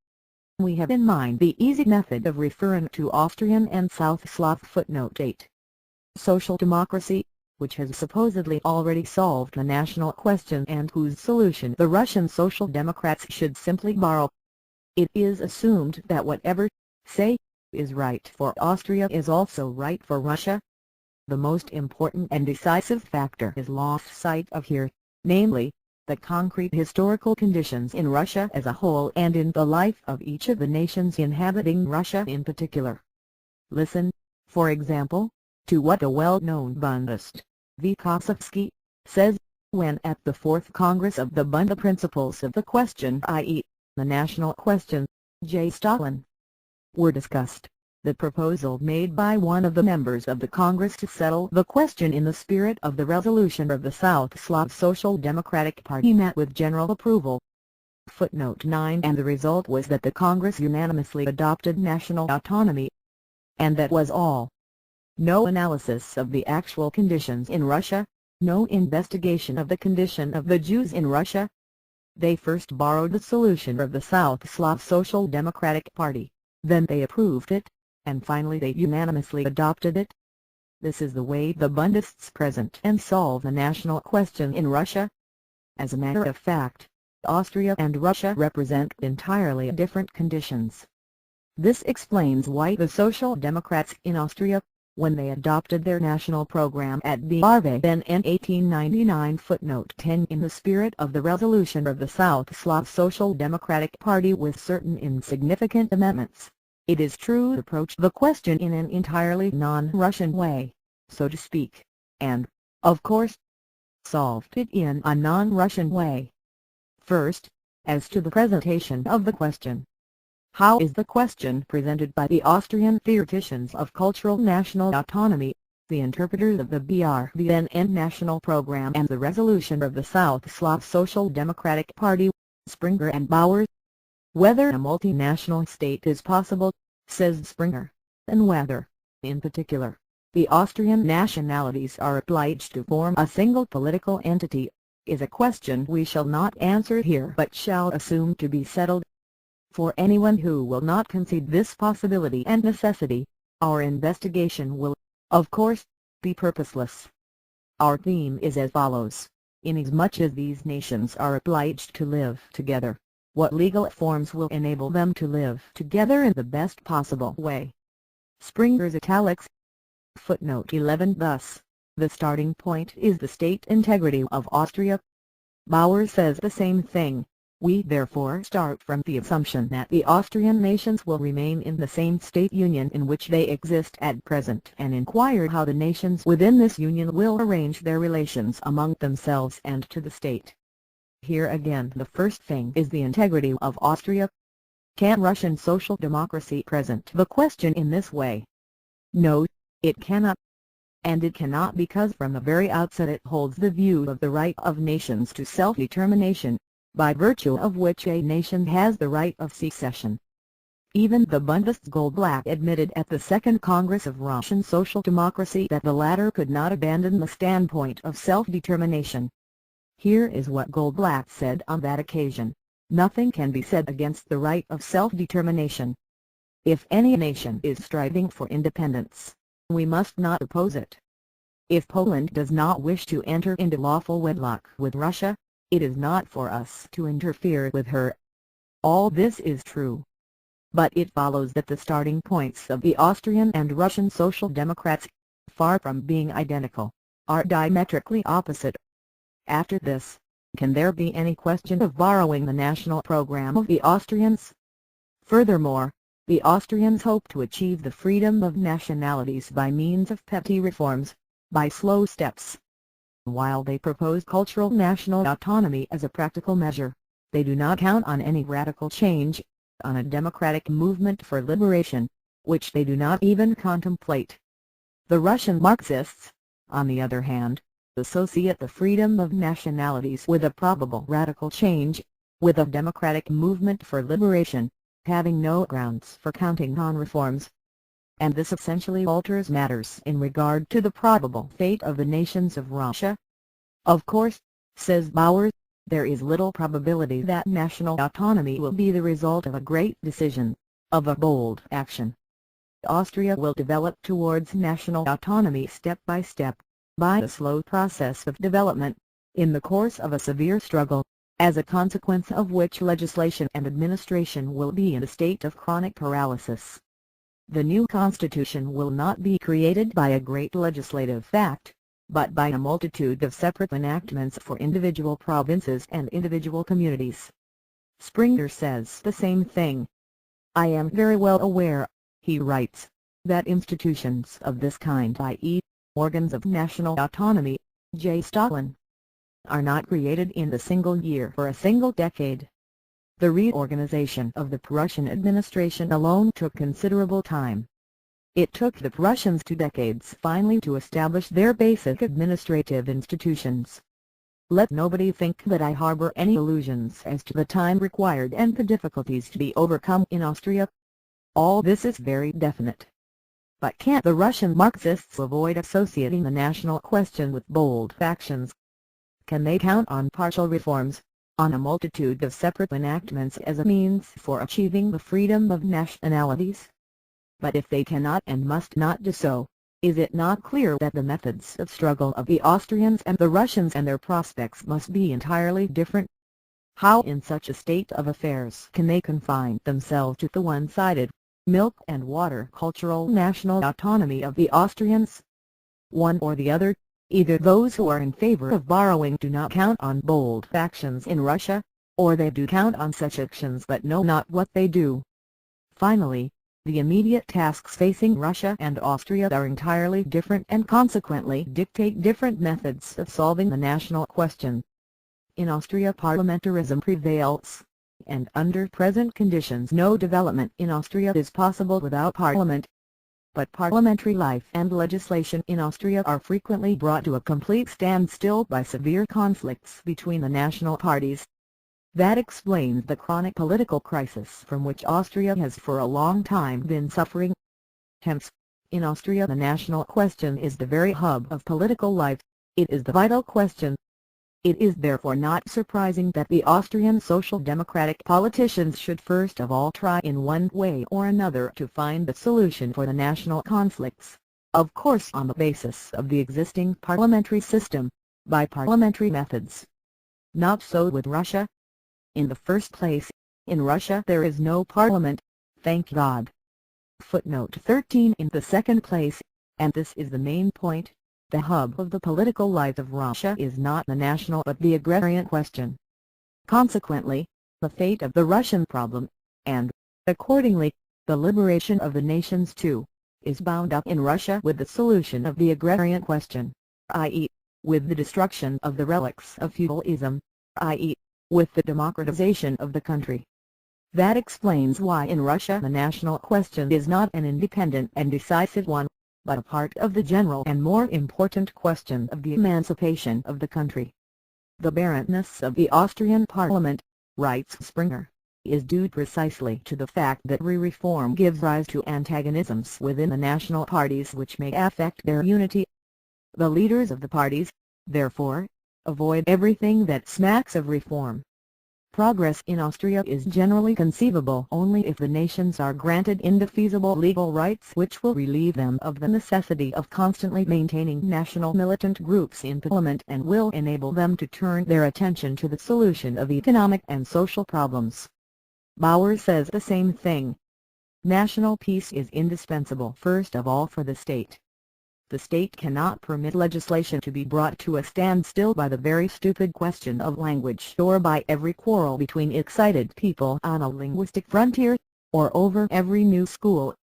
We have in mind the easy method of referring to Austrian and South Slav footnote 8. Social democracy, which has supposedly already solved the national question and whose solution the Russian Social Democrats should simply borrow. It is assumed that whatever, say, is right for Austria is also right for Russia. The most important and decisive factor is lost sight of here, namely, the concrete historical conditions in Russia as a whole and in the life of each of the nations inhabiting Russia in particular. Listen, for example, to what a well-known Bundist, V. Kosovsky, says, when at the Fourth Congress of the Bund the principles of the question, i.e., the national question, J. Stalin, were discussed. The proposal made by one of the members of the Congress to settle the question in the spirit of the resolution of the South Slav Social Democratic Party met with general approval. Footnote 9. And the result was that the Congress unanimously adopted national autonomy. And that was all. No analysis of the actual conditions in Russia, no investigation of the condition of the Jews in Russia. They first borrowed the solution of the South Slav Social Democratic Party, then they approved it, and finally they unanimously adopted it. This is the way the Bundists present and solve the national question in Russia. As a matter of fact, Austria and Russia represent entirely different conditions. This explains why the Social Democrats in Austria, when they adopted their national program at Barbie then in 1899 footnote 10 in the spirit of the resolution of the South Slav Social Democratic Party with certain insignificant amendments, it is true approached the question in an entirely non-Russian way, so to speak, and, of course, solved it in a non-Russian way. First, as to the presentation of the question. How is the question presented by the Austrian theoreticians of cultural national autonomy, the interpreters of the BRVN national program and the resolution of the South Slav Social Democratic Party, Springer and Bauer? Whether a multinational state is possible, says Springer, and whether, in particular, the Austrian nationalities are obliged to form a single political entity, is a question we shall not answer here but shall assume to be settled. For anyone who will not concede this possibility and necessity, our investigation will, of course, be purposeless. Our theme is as follows: inasmuch as these nations are obliged to live together, What legal forms will enable them to live together in the best possible way? Springer's italics. Footnote 11. Thus, the starting point is the state integrity of Austria. Bauer says the same thing. We therefore start from the assumption that the Austrian nations will remain in the same state union in which they exist at present, and inquire how the nations within this union will arrange their relations among themselves and to the state. Here again the first thing is the integrity of Austria. Can Russian social democracy present the question in this way? No, it cannot. And it cannot because from the very outset it holds the view of the right of nations to self-determination, by virtue of which a nation has the right of secession. Even the Bundist Goldblatt admitted at the Second Congress of Russian Social Democracy that the latter could not abandon the standpoint of self-determination. Here is what Goldblatt said on that occasion: "Nothing can be said against the right of self-determination. If any nation is striving for independence, we must not oppose it. If Poland does not wish to enter into lawful wedlock with Russia, it is not for us to interfere with her." All this is true. But it follows that the starting points of the Austrian and Russian Social Democrats, far from being identical, are diametrically opposite. After this, can there be any question of borrowing the national program of the Austrians? Furthermore, the Austrians hope to achieve the freedom of nationalities by means of petty reforms, by slow steps. While they propose cultural national autonomy as a practical measure, they do not count on any radical change, on a democratic movement for liberation, which they do not even contemplate. The Russian Marxists, on the other hand, associate the freedom of nationalities with a probable radical change, with a democratic movement for liberation, having no grounds for counting on reforms. And this essentially alters matters in regard to the probable fate of the nations of Russia. Of course, says Bauer, there is little probability that national autonomy will be the result of a great decision, of a bold action. Austria will develop towards national autonomy step by step, by a slow process of development, in the course of a severe struggle, as a consequence of which legislation and administration will be in a state of chronic paralysis. The new constitution will not be created by a great legislative act, but by a multitude of separate enactments for individual provinces and individual communities. Springer says the same thing. "I am very well aware," he writes, "that institutions of this kind, i.e., organs of national autonomy, J. Stalin, are not created in a single year or a single decade. The reorganization of the Prussian administration alone took considerable time. It took the Prussians 2 decades finally to establish their basic administrative institutions. Let nobody think that I harbor any illusions as to the time required and the difficulties to be overcome in Austria. All this is very definite. But can't the Russian Marxists avoid associating the national question with bold actions? Can they count on partial reforms, on a multitude of separate enactments as a means for achieving the freedom of nationalities? But if they cannot and must not do so, is it not clear that the methods of struggle of the Austrians and the Russians and their prospects must be entirely different? How in such a state of affairs can they confine themselves to the one-sided, milk and water cultural national autonomy of the Austrians? One or the other. Either those who are in favor of borrowing do not count on bold actions in Russia, or they do count on such actions but know not what they do. Finally, the immediate tasks facing Russia and Austria are entirely different and consequently dictate different methods of solving the national question. In Austria parliamentarism prevails, and under present conditions no development in Austria is possible without parliament. But parliamentary life and legislation in Austria are frequently brought to a complete standstill by severe conflicts between the national parties. That explains the chronic political crisis from which Austria has for a long time been suffering. Hence, in Austria the national question is the very hub of political life, it is the vital question. It is therefore not surprising that the Austrian social democratic politicians should first of all try in one way or another to find a solution for the national conflicts, of course on the basis of the existing parliamentary system, by parliamentary methods. Not so with Russia. In the first place, In Russia there is no parliament, thank God. Footnote 13. In the second place, and this is the main point, the hub of the political life of Russia is not the national but the agrarian question. Consequently, the fate of the Russian problem, and, accordingly, the liberation of the nations too, is bound up in Russia with the solution of the agrarian question, i.e., with the destruction of the relics of feudalism, i.e., with the democratization of the country. That explains why in Russia the national question is not an independent and decisive one, but a part of the general and more important question of the emancipation of the country. The barrenness of the Austrian parliament, writes Springer, is due precisely to the fact that reform gives rise to antagonisms within the national parties which may affect their unity. The leaders of the parties, therefore, avoid everything that smacks of reform. Progress in Austria is generally conceivable only if the nations are granted indefeasible legal rights which will relieve them of the necessity of constantly maintaining national militant groups in parliament and will enable them to turn their attention to the solution of economic and social problems. Bauer says the same thing. National peace is indispensable first of all for the state. The state cannot permit legislation to be brought to a standstill by the very stupid question of language or by every quarrel between excited people on a linguistic frontier, or over every new school.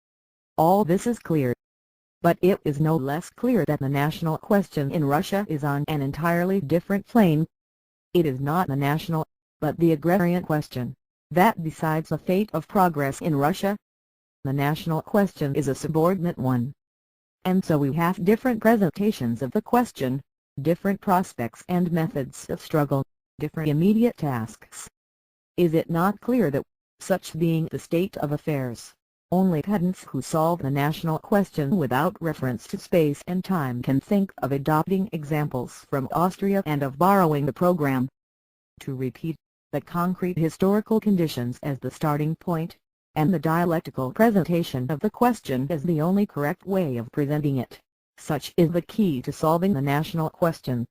All this is clear. But it is no less clear that the national question in Russia is on an entirely different plane. It is not the national, but the agrarian question, that decides the fate of progress in Russia. The national question is a subordinate one. And so we have different presentations of the question, different prospects and methods of struggle, different immediate tasks. Is it not clear that, such being the state of affairs, only pedants who solve the national question without reference to space and time can think of adopting examples from Austria and of borrowing the program? To repeat, the concrete historical conditions as the starting point, and the dialectical presentation of the question as the only correct way of presenting it. Such is the key to solving the national question.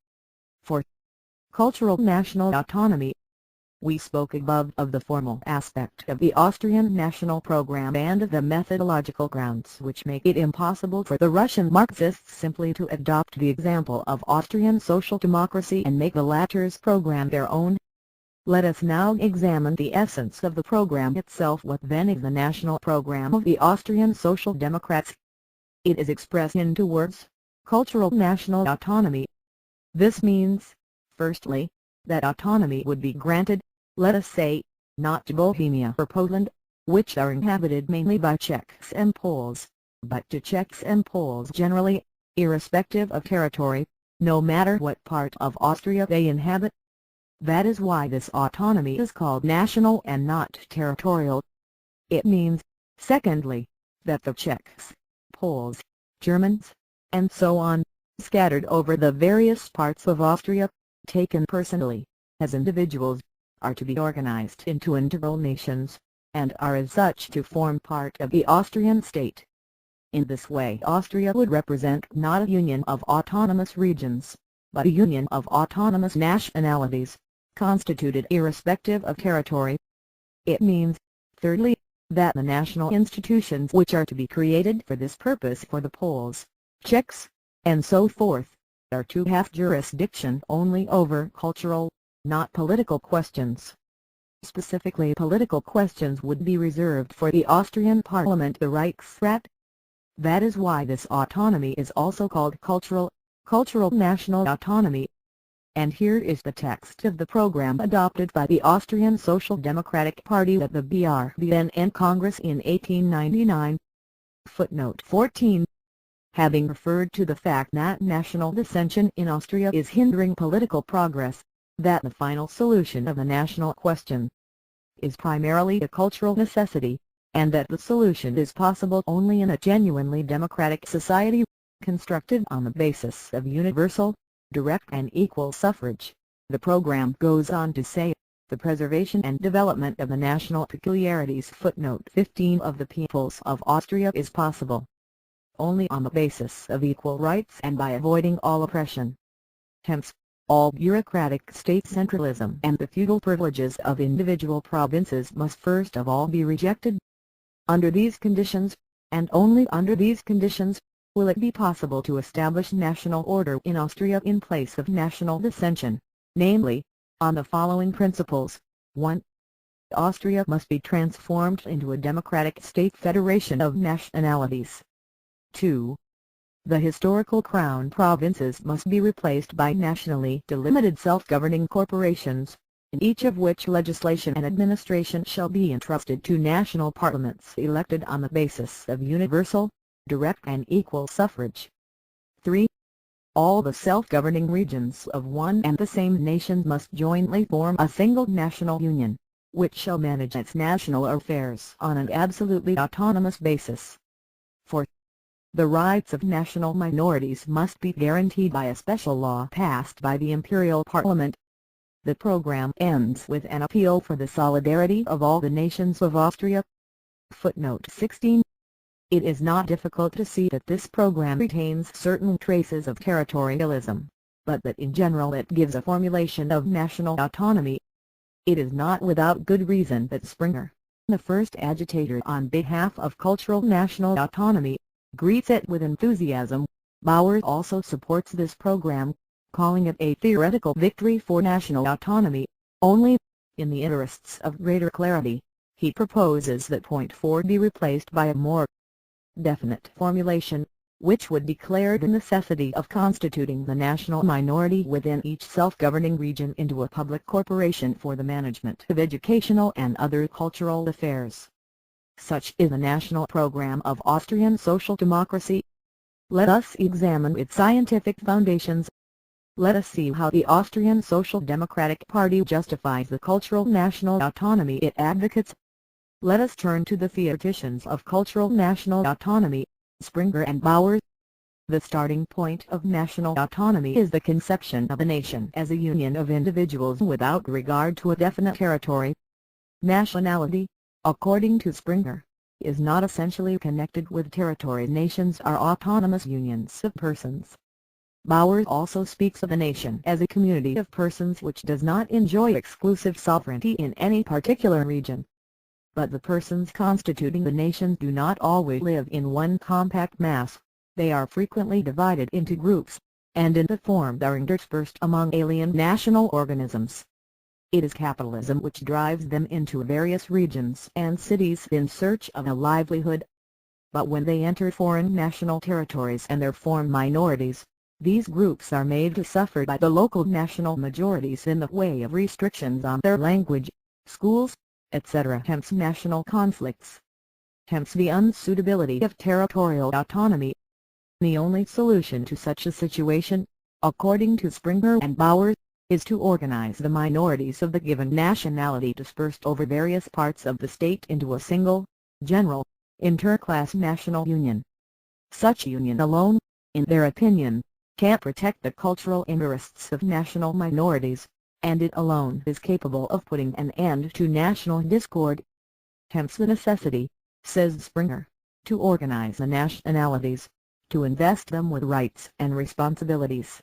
4. Cultural national autonomy. We spoke above of the formal aspect of the Austrian national program and of the methodological grounds which make it impossible for the Russian Marxists simply to adopt the example of Austrian social democracy and make the latter's program their own. Let us now examine the essence of the program itself. What then is the national program of the Austrian Social Democrats? It is expressed in two words: cultural national autonomy. This means, firstly, that autonomy would be granted, let us say, not to Bohemia or Poland, which are inhabited mainly by Czechs and Poles, but to Czechs and Poles generally, irrespective of territory, no matter what part of Austria they inhabit. That is why this autonomy is called national and not territorial. It means, secondly, that the Czechs, Poles, Germans, and so on, scattered over the various parts of Austria, taken personally, as individuals, are to be organized into integral nations, and are as such to form part of the Austrian state. In this way Austria would represent not a union of autonomous regions, but a union of autonomous nationalities, constituted irrespective of territory. It means, thirdly, that the national institutions which are to be created for this purpose for the Poles, Czechs, and so forth, are to have jurisdiction only over cultural, not political questions. Specifically, political questions would be reserved for the Austrian Parliament, the Reichsrat. That is why this autonomy is also called cultural national autonomy. And here is the text of the program adopted by the Austrian Social Democratic Party at the BRBN Congress in 1899. Footnote 14. Having referred to the fact that national dissension in Austria is hindering political progress, that the final solution of the national question is primarily a cultural necessity, and that the solution is possible only in a genuinely democratic society, constructed on the basis of universal, direct and equal suffrage, the program goes on to say, the preservation and development of the national peculiarities. Footnote 15. Of the peoples of Austria is possible only on the basis of equal rights and by avoiding all oppression. Hence, All bureaucratic state centralism and the feudal privileges of individual provinces must first of all be rejected. Under these conditions, and only under these conditions, will it be possible to establish national order in Austria in place of national dissension, namely, on the following principles. 1. Austria must be transformed into a democratic state federation of nationalities. 2. The historical crown provinces must be replaced by nationally delimited self-governing corporations, in each of which legislation and administration shall be entrusted to national parliaments elected on the basis of universal, direct and equal suffrage. 3. All the self-governing regions of one and the same nation must jointly form a single national union, which shall manage its national affairs on an absolutely autonomous basis. 4. The rights of national minorities must be guaranteed by a special law passed by the Imperial Parliament. The program ends with an appeal for the solidarity of all the nations of Austria. Footnote 16. It is not difficult to see that this program retains certain traces of territorialism, but that in general it gives a formulation of national autonomy. It is not without good reason that Springer, the first agitator on behalf of cultural national autonomy, greets it with enthusiasm. Bauer also supports this program, calling it a theoretical victory for national autonomy. Only, in the interests of greater clarity, he proposes that point 4 be replaced by a more definite formulation, which would declare the necessity of constituting the national minority within each self-governing region into a public corporation for the management of educational and other cultural affairs. Such is the national program of Austrian social democracy. Let us examine its scientific foundations. Let us see how the Austrian Social Democratic Party justifies the cultural national autonomy it advocates. Let us turn to the theoreticians of cultural national autonomy, Springer and Bauer. The starting point of national autonomy is the conception of a nation as a union of individuals without regard to a definite territory. Nationality, according to Springer, is not essentially connected with territory. Nations are autonomous unions of persons. Bauer also speaks of a nation as a community of persons which does not enjoy exclusive sovereignty in any particular region. But the persons constituting the nation do not always live in one compact mass. They are frequently divided into groups, and in the form are interspersed among alien national organisms. It is capitalism which drives them into various regions and cities in search of a livelihood. But when they enter foreign national territories and there form minorities, these groups are made to suffer by the local national majorities in the way of restrictions on their language, schools, etc. Hence national conflicts. Hence the unsuitability of territorial autonomy. The only solution to such a situation, according to Springer and Bauer, is to organize the minorities of the given nationality dispersed over various parts of the state into a single, general, interclass national union. Such union alone, in their opinion, can protect the cultural interests of national minorities, and it alone is capable of putting an end to national discord. Hence the necessity, says Springer, to organize the nationalities, to invest them with rights and responsibilities.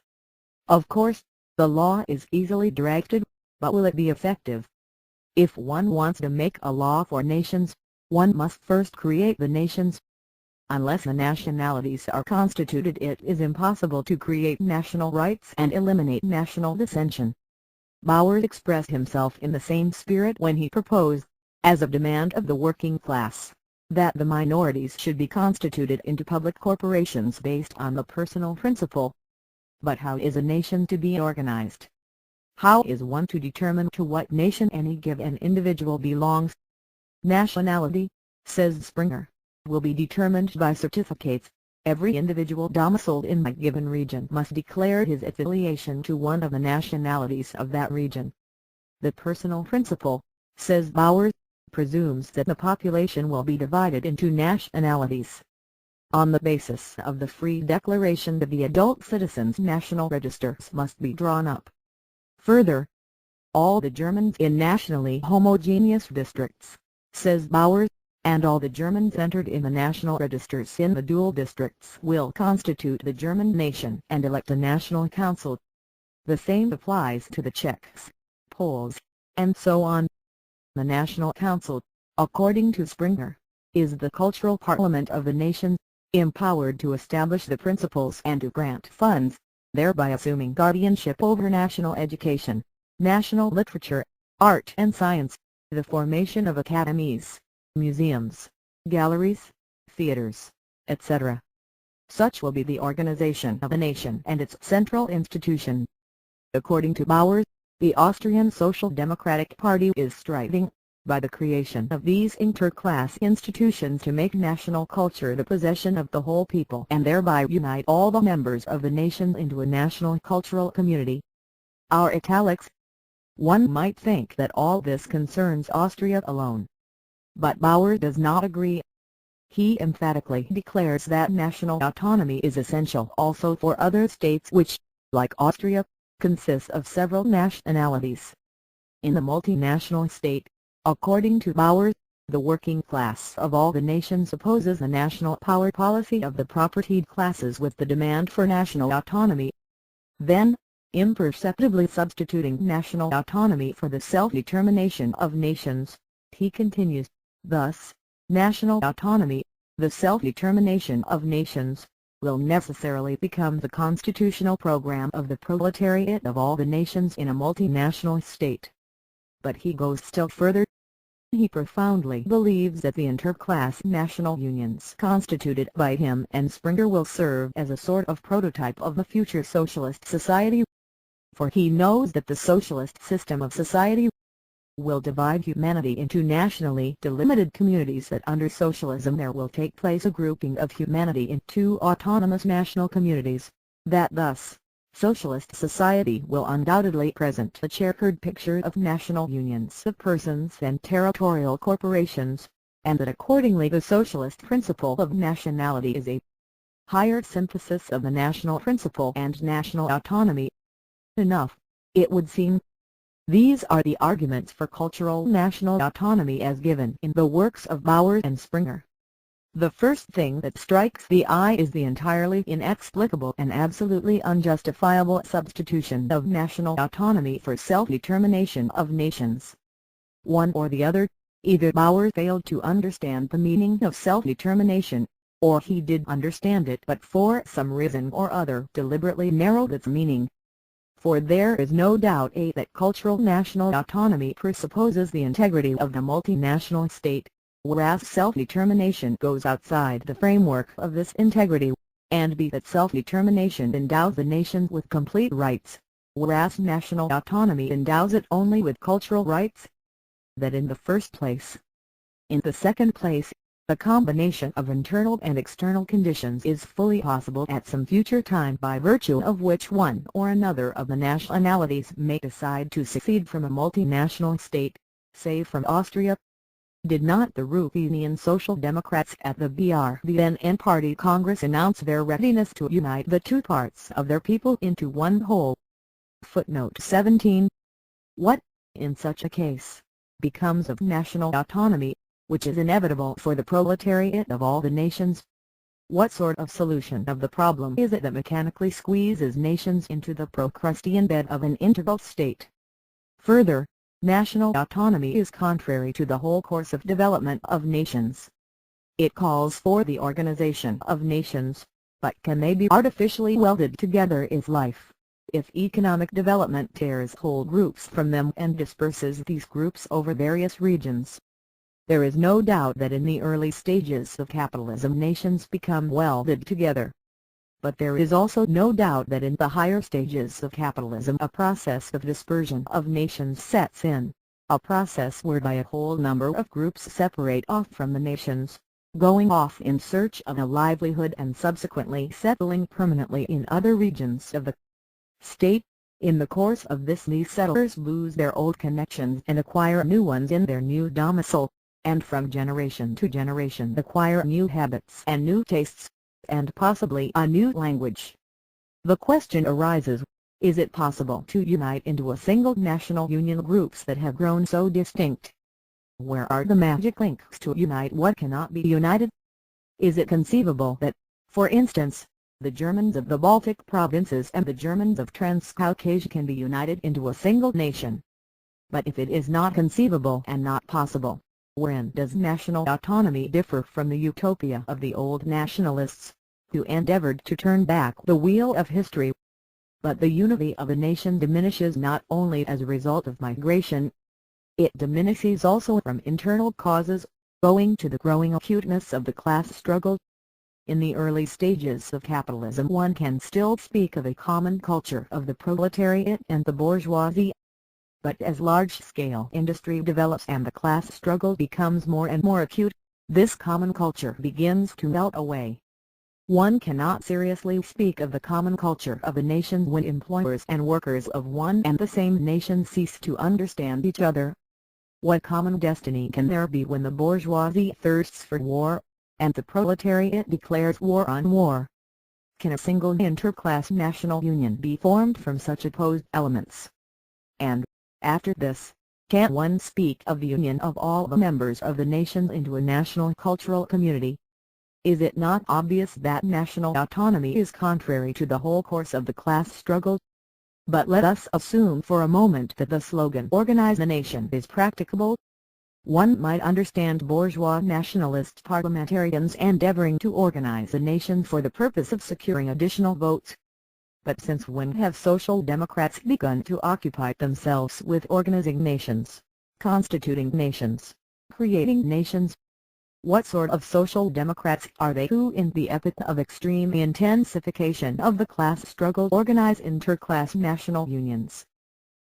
Of course, the law is easily drafted, but will it be effective? If one wants to make a law for nations, one must first create the nations. Unless the nationalities are constituted, it is impossible to create national rights and eliminate national dissension. Bauer expressed himself in the same spirit when he proposed, as a demand of the working class, that the minorities should be constituted into public corporations based on the personal principle. But how is a nation to be organized? How is one to determine to what nation any given individual belongs? Nationality, says Springer, will be determined by certificates. Every individual domiciled in a given region must declare his affiliation to one of the nationalities of that region. The personal principle, says Bauer, presumes that the population will be divided into nationalities. On the basis of the free declaration of the adult citizens, national registers must be drawn up. Further, all the Germans in nationally homogeneous districts, says Bauer, and all the Germans entered in the national registers in the dual districts will constitute the German nation and elect a national council. The same applies to the Czechs, Poles, and so on. The National Council, according to Springer, is the cultural parliament of the nation, empowered to establish the principles and to grant funds, thereby assuming guardianship over national education, national literature, art and science, the formation of academies, museums, galleries, theaters, etc. Such will be the organization of a nation and its central institution. According to Bauer, the Austrian Social Democratic Party is striving, by the creation of these interclass institutions, to make national culture the possession of the whole people and thereby unite all the members of the nation into a national cultural community. Our italics. One might think that all this concerns Austria alone. But Bauer does not agree. He emphatically declares that national autonomy is essential also for other states which, like Austria, consist of several nationalities. In the multinational state, according to Bauer, the working class of all the nations opposes the national power policy of the propertied classes with the demand for national autonomy. Then, imperceptibly substituting national autonomy for the self-determination of nations, he continues, thus, national autonomy, the self-determination of nations, will necessarily become the constitutional program of the proletariat of all the nations in a multinational state. But he goes still further. He profoundly believes that the interclass national unions constituted by him and Springer will serve as a sort of prototype of the future socialist society. For he knows that the socialist system of society will divide humanity into nationally delimited communities, that under socialism there will take place a grouping of humanity into autonomous national communities, that thus, socialist society will undoubtedly present a checkered picture of national unions of persons and territorial corporations, and that accordingly the socialist principle of nationality is a higher synthesis of the national principle and national autonomy. Enough, it would seem. These are the arguments for cultural national autonomy as given in the works of Bauer and Springer. The first thing that strikes the eye is the entirely inexplicable and absolutely unjustifiable substitution of national autonomy for self-determination of nations. One or the other, either Bauer failed to understand the meaning of self-determination, or he did understand it but for some reason or other deliberately narrowed its meaning. For there is no doubt that cultural national autonomy presupposes the integrity of the multinational state, whereas self-determination goes outside the framework of this integrity, and b. that self-determination endows the nation with complete rights, whereas national autonomy endows it only with cultural rights. That in the first place. In the second place, a combination of internal and external conditions is fully possible at some future time, by virtue of which one or another of the nationalities may decide to secede from a multinational state, say from Austria. Did not the Ruthenian Social Democrats at the BRVN Party Congress announce their readiness to unite the two parts of their people into one whole? Footnote 17. What, in such a case, becomes of national autonomy, which is inevitable for the proletariat of all the nations? What sort of solution of the problem is it that mechanically squeezes nations into the Procrustean bed of an integral state? Further, national autonomy is contrary to the whole course of development of nations. It calls for the organization of nations, but can they be artificially welded together if economic development tears whole groups from them and disperses these groups over various regions? There is no doubt that in the early stages of capitalism nations become welded together. But there is also no doubt that in the higher stages of capitalism a process of dispersion of nations sets in, a process whereby a whole number of groups separate off from the nations, going off in search of a livelihood and subsequently settling permanently in other regions of the state. In the course of this these settlers lose their old connections and acquire new ones in their new domicile, and from generation to generation acquire new habits and new tastes, and possibly a new language. The question arises, is it possible to unite into a single national union groups that have grown so distinct? Where are the magic links to unite what cannot be united? Is it conceivable that, for instance, the Germans of the Baltic provinces and the Germans of Transcaucasia can be united into a single nation. But if it is not conceivable and not possible, wherein does national autonomy differ from the utopia of the old nationalists, who endeavored to turn back the wheel of history? But the unity of a nation diminishes not only as a result of migration. It diminishes also from internal causes, owing to the growing acuteness of the class struggle. In the early stages of capitalism one can still speak of a common culture of the proletariat and the bourgeoisie. But as large-scale industry develops and the class struggle becomes more and more acute, this common culture begins to melt away. One cannot seriously speak of the common culture of a nation when employers and workers of one and the same nation cease to understand each other. What common destiny can there be when the bourgeoisie thirsts for war, and the proletariat declares war on war? Can a single interclass national union be formed from such opposed elements? And, after this, can one speak of the union of all the members of the nation into a national cultural community? Is it not obvious that national autonomy is contrary to the whole course of the class struggle? But let us assume for a moment that the slogan "Organize the nation" is practicable. One might understand bourgeois nationalist parliamentarians endeavoring to organize a nation for the purpose of securing additional votes. But since when have social democrats begun to occupy themselves with organizing nations, constituting nations, creating nations? What sort of social democrats are they who in the epoch of extreme intensification of the class struggle organize interclass national unions?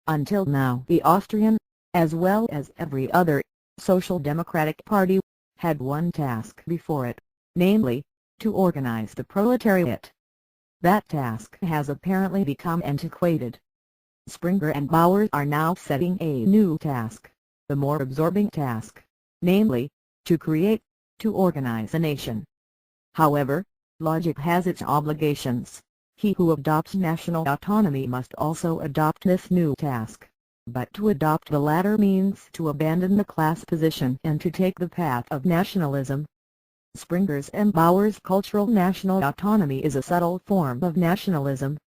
Until now the Austrian, as well as every other, social democratic party, had one task before it, namely, to organize the proletariat. That task has apparently become antiquated. Springer and Bauer are now setting a new task, the more absorbing task, namely, to organize a nation. However, logic has its obligations. He who adopts national autonomy must also adopt this new task. But to adopt the latter means to abandon the class position and to take the path of nationalism. Springer's and Bauer's cultural national autonomy is a subtle form of nationalism.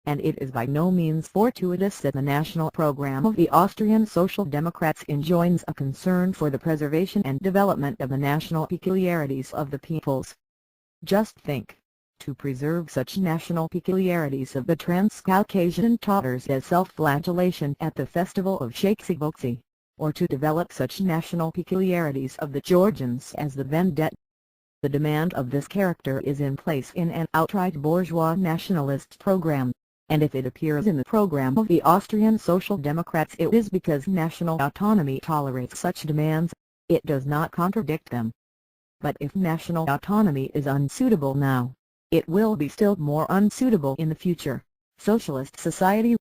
And it is by no means fortuitous that the national program of the Austrian Social Democrats enjoins a concern for the preservation and development of the national peculiarities of the peoples. Just think, to preserve such national peculiarities of the Transcaucasian Tatars as self-flagellation at the festival of Shaksy-Boksy, or to develop such national peculiarities of the Georgians as the vendetta. The demand of this character is in place in an outright bourgeois nationalist program, and if it appears in the program of the Austrian Social Democrats it is because national autonomy tolerates such demands, it does not contradict them. But if national autonomy is unsuitable now, it will be still more unsuitable in the future. Socialist society.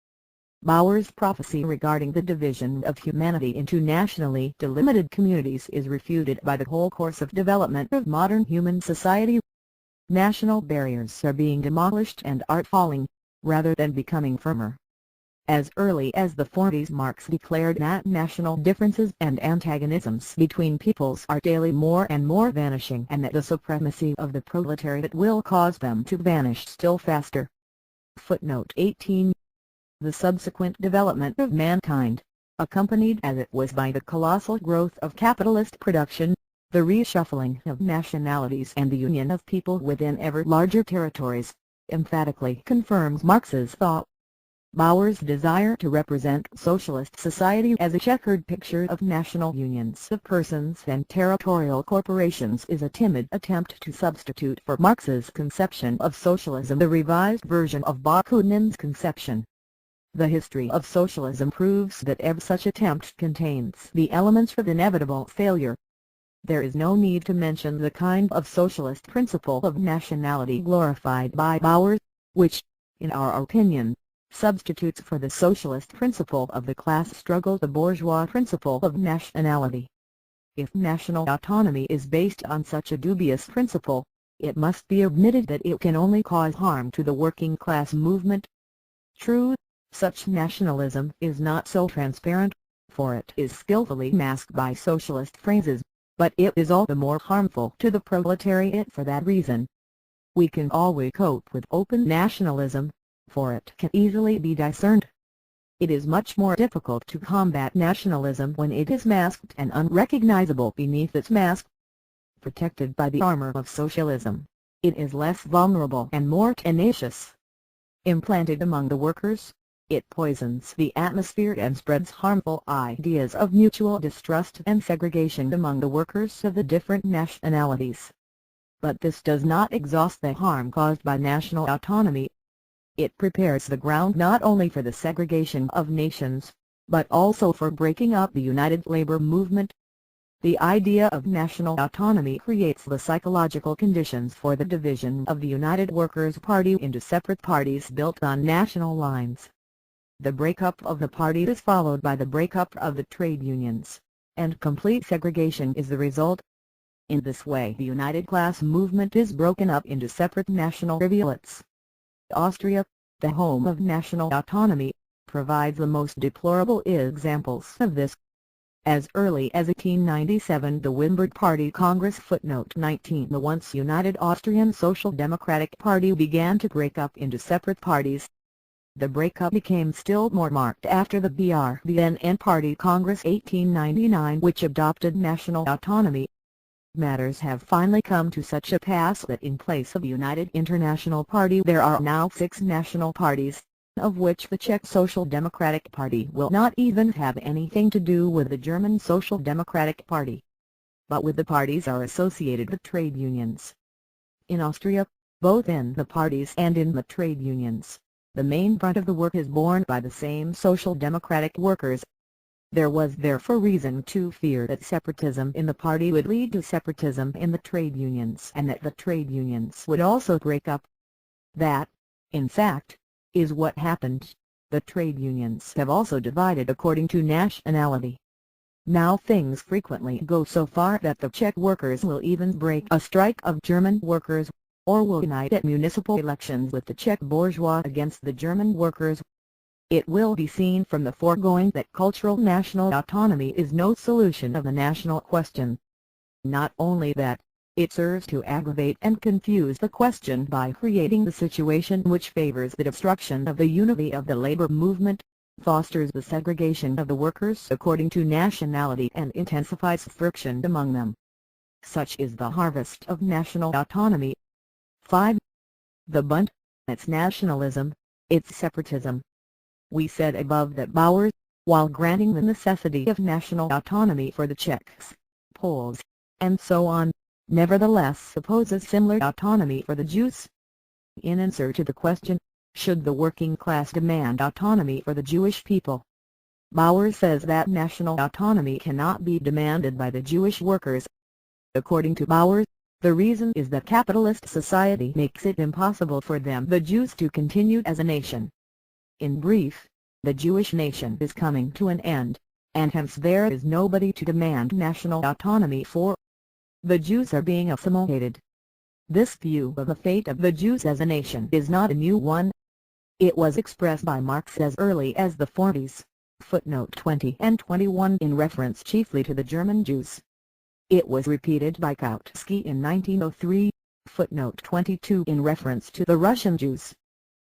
Bauer's prophecy regarding the division of humanity into nationally delimited communities is refuted by the whole course of development of modern human society. National barriers are being demolished and are falling, rather than becoming firmer. As early as the 40s Marx declared that national differences and antagonisms between peoples are daily more and more vanishing and that the supremacy of the proletariat will cause them to vanish still faster. Footnote 18. The subsequent development of mankind, accompanied as it was by the colossal growth of capitalist production, the reshuffling of nationalities and the union of people within ever larger territories, emphatically confirms Marx's thought. Bauer's desire to represent socialist society as a checkered picture of national unions of persons and territorial corporations is a timid attempt to substitute for Marx's conception of socialism the revised version of Bakunin's conception. The history of socialism proves that every such attempt contains the elements of inevitable failure. There is no need to mention the kind of socialist principle of nationality glorified by Bauer, which, in our opinion, substitutes for the socialist principle of the class struggle the bourgeois principle of nationality. If national autonomy is based on such a dubious principle, it must be admitted that it can only cause harm to the working class movement. True, such nationalism is not so transparent, for it is skillfully masked by socialist phrases, but it is all the more harmful to the proletariat for that reason. we can always cope with open nationalism, for it can easily be discerned. It is much more difficult to combat nationalism when it is masked and unrecognizable beneath its mask. Protected by the armor of socialism, it is less vulnerable and more tenacious. Implanted among the workers, it poisons the atmosphere and spreads harmful ideas of mutual distrust and segregation among the workers of the different nationalities. But this does not exhaust the harm caused by national autonomy. It prepares the ground not only for the segregation of nations, but also for breaking up the united labor movement. The idea of national autonomy creates the psychological conditions for the division of the United Workers' Party into separate parties built on national lines. The breakup of the party is followed by the breakup of the trade unions, and complete segregation is the result. In this way the united class movement is broken up into separate national rivulets. Austria, the home of national autonomy, provides the most deplorable examples of this. As early as 1897 the Wittenberg Party Congress footnote 19 the once united Austrian Social Democratic Party began to break up into separate parties. The breakup became still more marked after the BRBN Party Congress 1899 which adopted national autonomy. Matters have finally come to such a pass that in place of United International Party there are now 6 national parties, of which the Czech Social Democratic Party will not even have anything to do with the German Social Democratic Party. But with the parties are associated the trade unions. In Austria, both in the parties and in the trade unions, the main brunt of the work is borne by the same social democratic workers. There was therefore reason to fear that separatism in the party would lead to separatism in the trade unions and that the trade unions would also break up. That, in fact, is what happened. The trade unions have also divided according to nationality. Now things frequently go so far that the Czech workers will even break a strike of German workers, or will unite at municipal elections with the Czech bourgeois against the German workers. It will be seen from the foregoing that cultural national autonomy is no solution of the national question. Not only that, it serves to aggravate and confuse the question by creating the situation which favors the destruction of the unity of the labor movement, fosters the segregation of the workers according to nationality and intensifies friction among them. Such is the harvest of national autonomy. 5. The bunt, its nationalism, its separatism. We said above that Bauer, while granting the necessity of national autonomy for the Czechs, Poles, and so on, nevertheless supposes similar autonomy for the Jews. In answer to the question, should the working class demand autonomy for the Jewish people? Bauer says that national autonomy cannot be demanded by the Jewish workers. According to Bauer, the reason is that capitalist society makes it impossible for them the Jews to continue as a nation. In brief, the Jewish nation is coming to an end, and hence there is nobody to demand national autonomy for. The Jews are being assimilated. This view of the fate of the Jews as a nation is not a new one. It was expressed by Marx as early as the 40s, footnote 20 and 21 in reference chiefly to the German Jews. It was repeated by Kautsky in 1903, footnote 22 in reference to the Russian Jews.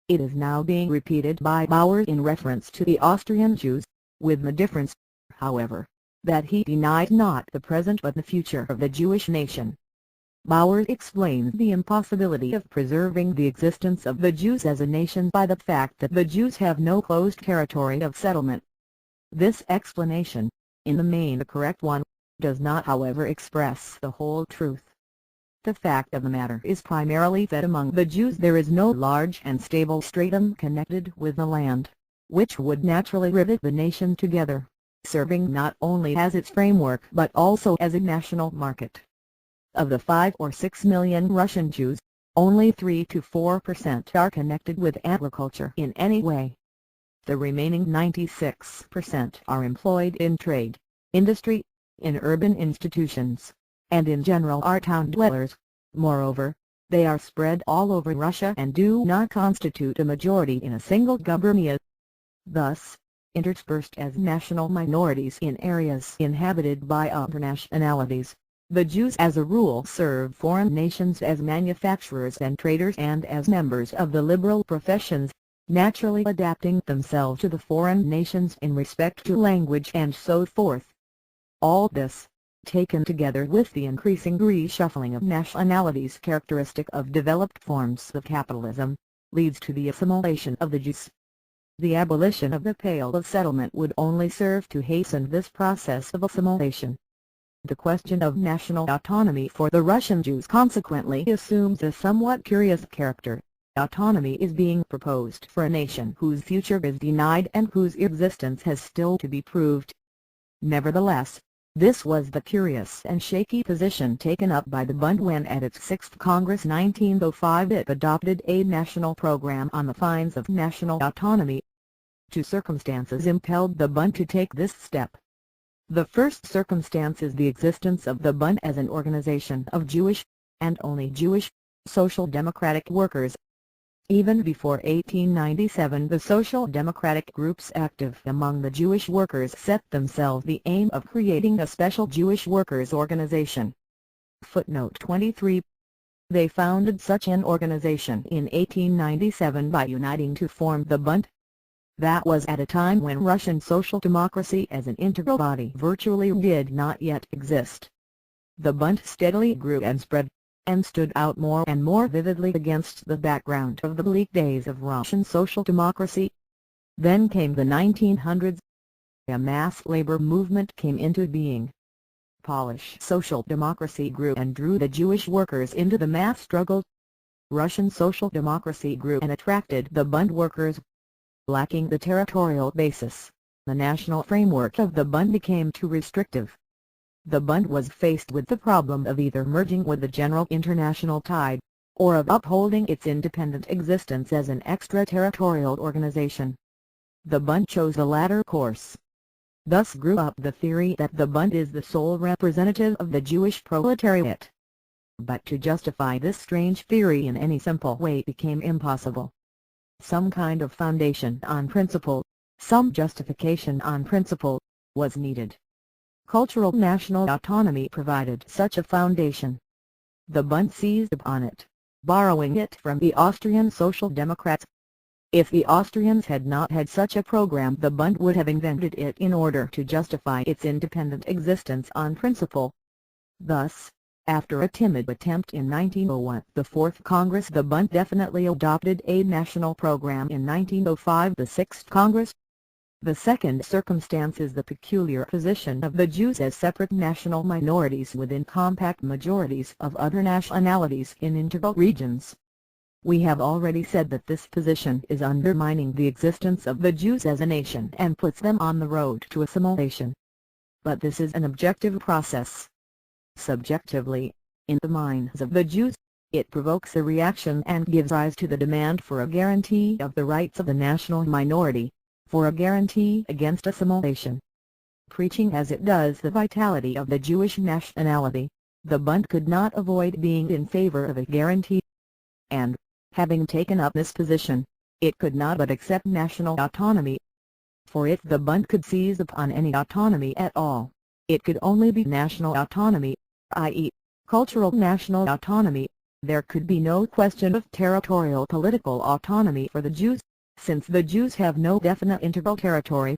It is now being repeated by Bauer in reference to the Austrian Jews, with the difference, however, that he denied not the present but the future of the Jewish nation. Bauer explains the impossibility of preserving the existence of the Jews as a nation by the fact that the Jews have no closed territory of settlement. This explanation, in the main a correct one, does not however express the whole truth. The fact of the matter is primarily that among the Jews there is no large and stable stratum connected with the land, which would naturally rivet the nation together, serving not only as its framework but also as a national market. Of the 5 or 6 million Russian Jews, only 3 to 4% are connected with agriculture in any way. The remaining 96% are employed in trade, industry, in urban institutions, and in general are town dwellers. Moreover, they are spread all over Russia and do not constitute a majority in a single gubernia. Thus, interspersed as national minorities in areas inhabited by other nationalities, The Jews as a rule served foreign nations as manufacturers and traders and as members of the liberal professions, naturally adapting themselves to the foreign nations in respect to language and so forth. All this, taken together with the increasing reshuffling of nationalities characteristic of developed forms of capitalism, leads to the assimilation of the Jews. The abolition of the Pale of Settlement would only serve to hasten this process of assimilation. The question of national autonomy for the Russian Jews consequently assumes a somewhat curious character. Autonomy is being proposed for a nation whose future is denied and whose existence has still to be proved. Nevertheless, this was the curious and shaky position taken up by the Bund when at its 6th Congress 1905 it adopted a national program on the fines of national autonomy. Two circumstances impelled the Bund to take this step. The first circumstance is the existence of the Bund as an organization of Jewish, and only Jewish, social democratic workers. Even before 1897 the social democratic groups active among the Jewish workers set themselves the aim of creating a special Jewish workers' organization. Footnote 23. They founded such an organization in 1897 by uniting to form the Bund. That was at a time when Russian social democracy as an integral body virtually did not yet exist. The Bund steadily grew and spread, and stood out more and more vividly against the background of the bleak days of Russian social democracy. Then came the 1900s. A mass labor movement came into being. Polish social democracy grew and drew the Jewish workers into the mass struggle. Russian social democracy grew and attracted the Bund workers. Lacking the territorial basis, the national framework of the Bund became too restrictive. The Bund was faced with the problem of either merging with the general international tide, or of upholding its independent existence as an extraterritorial organization. The Bund chose the latter course. Thus grew up the theory that the Bund is the sole representative of the Jewish proletariat. But to justify this strange theory in any simple way became impossible. Some kind of foundation on principle, some justification on principle, was needed. Cultural national autonomy provided such a foundation. The Bund seized upon it, borrowing it from the Austrian Social Democrats. If the Austrians had not had such a program, the Bund would have invented it in order to justify its independent existence on principle. Thus, after a timid attempt in 1901, the 4th Congress, the Bund definitely adopted a national program in 1905, the 6th Congress. The second circumstance is the peculiar position of the Jews as separate national minorities within compact majorities of other nationalities in integral regions. We have already said that this position is undermining the existence of the Jews as a nation and puts them on the road to assimilation. But this is an objective process. Subjectively, in the minds of the Jews, it provokes a reaction and gives rise to the demand for a guarantee of the rights of the national minority, for a guarantee against assimilation. Preaching as it does the vitality of the Jewish nationality, the Bund could not avoid being in favor of a guarantee. And, having taken up this position, it could not but accept national autonomy. For if the Bund could seize upon any autonomy at all, it could only be national autonomy, i.e., cultural national autonomy. There could be no question of territorial political autonomy for the Jews, since the Jews have no definite integral territory.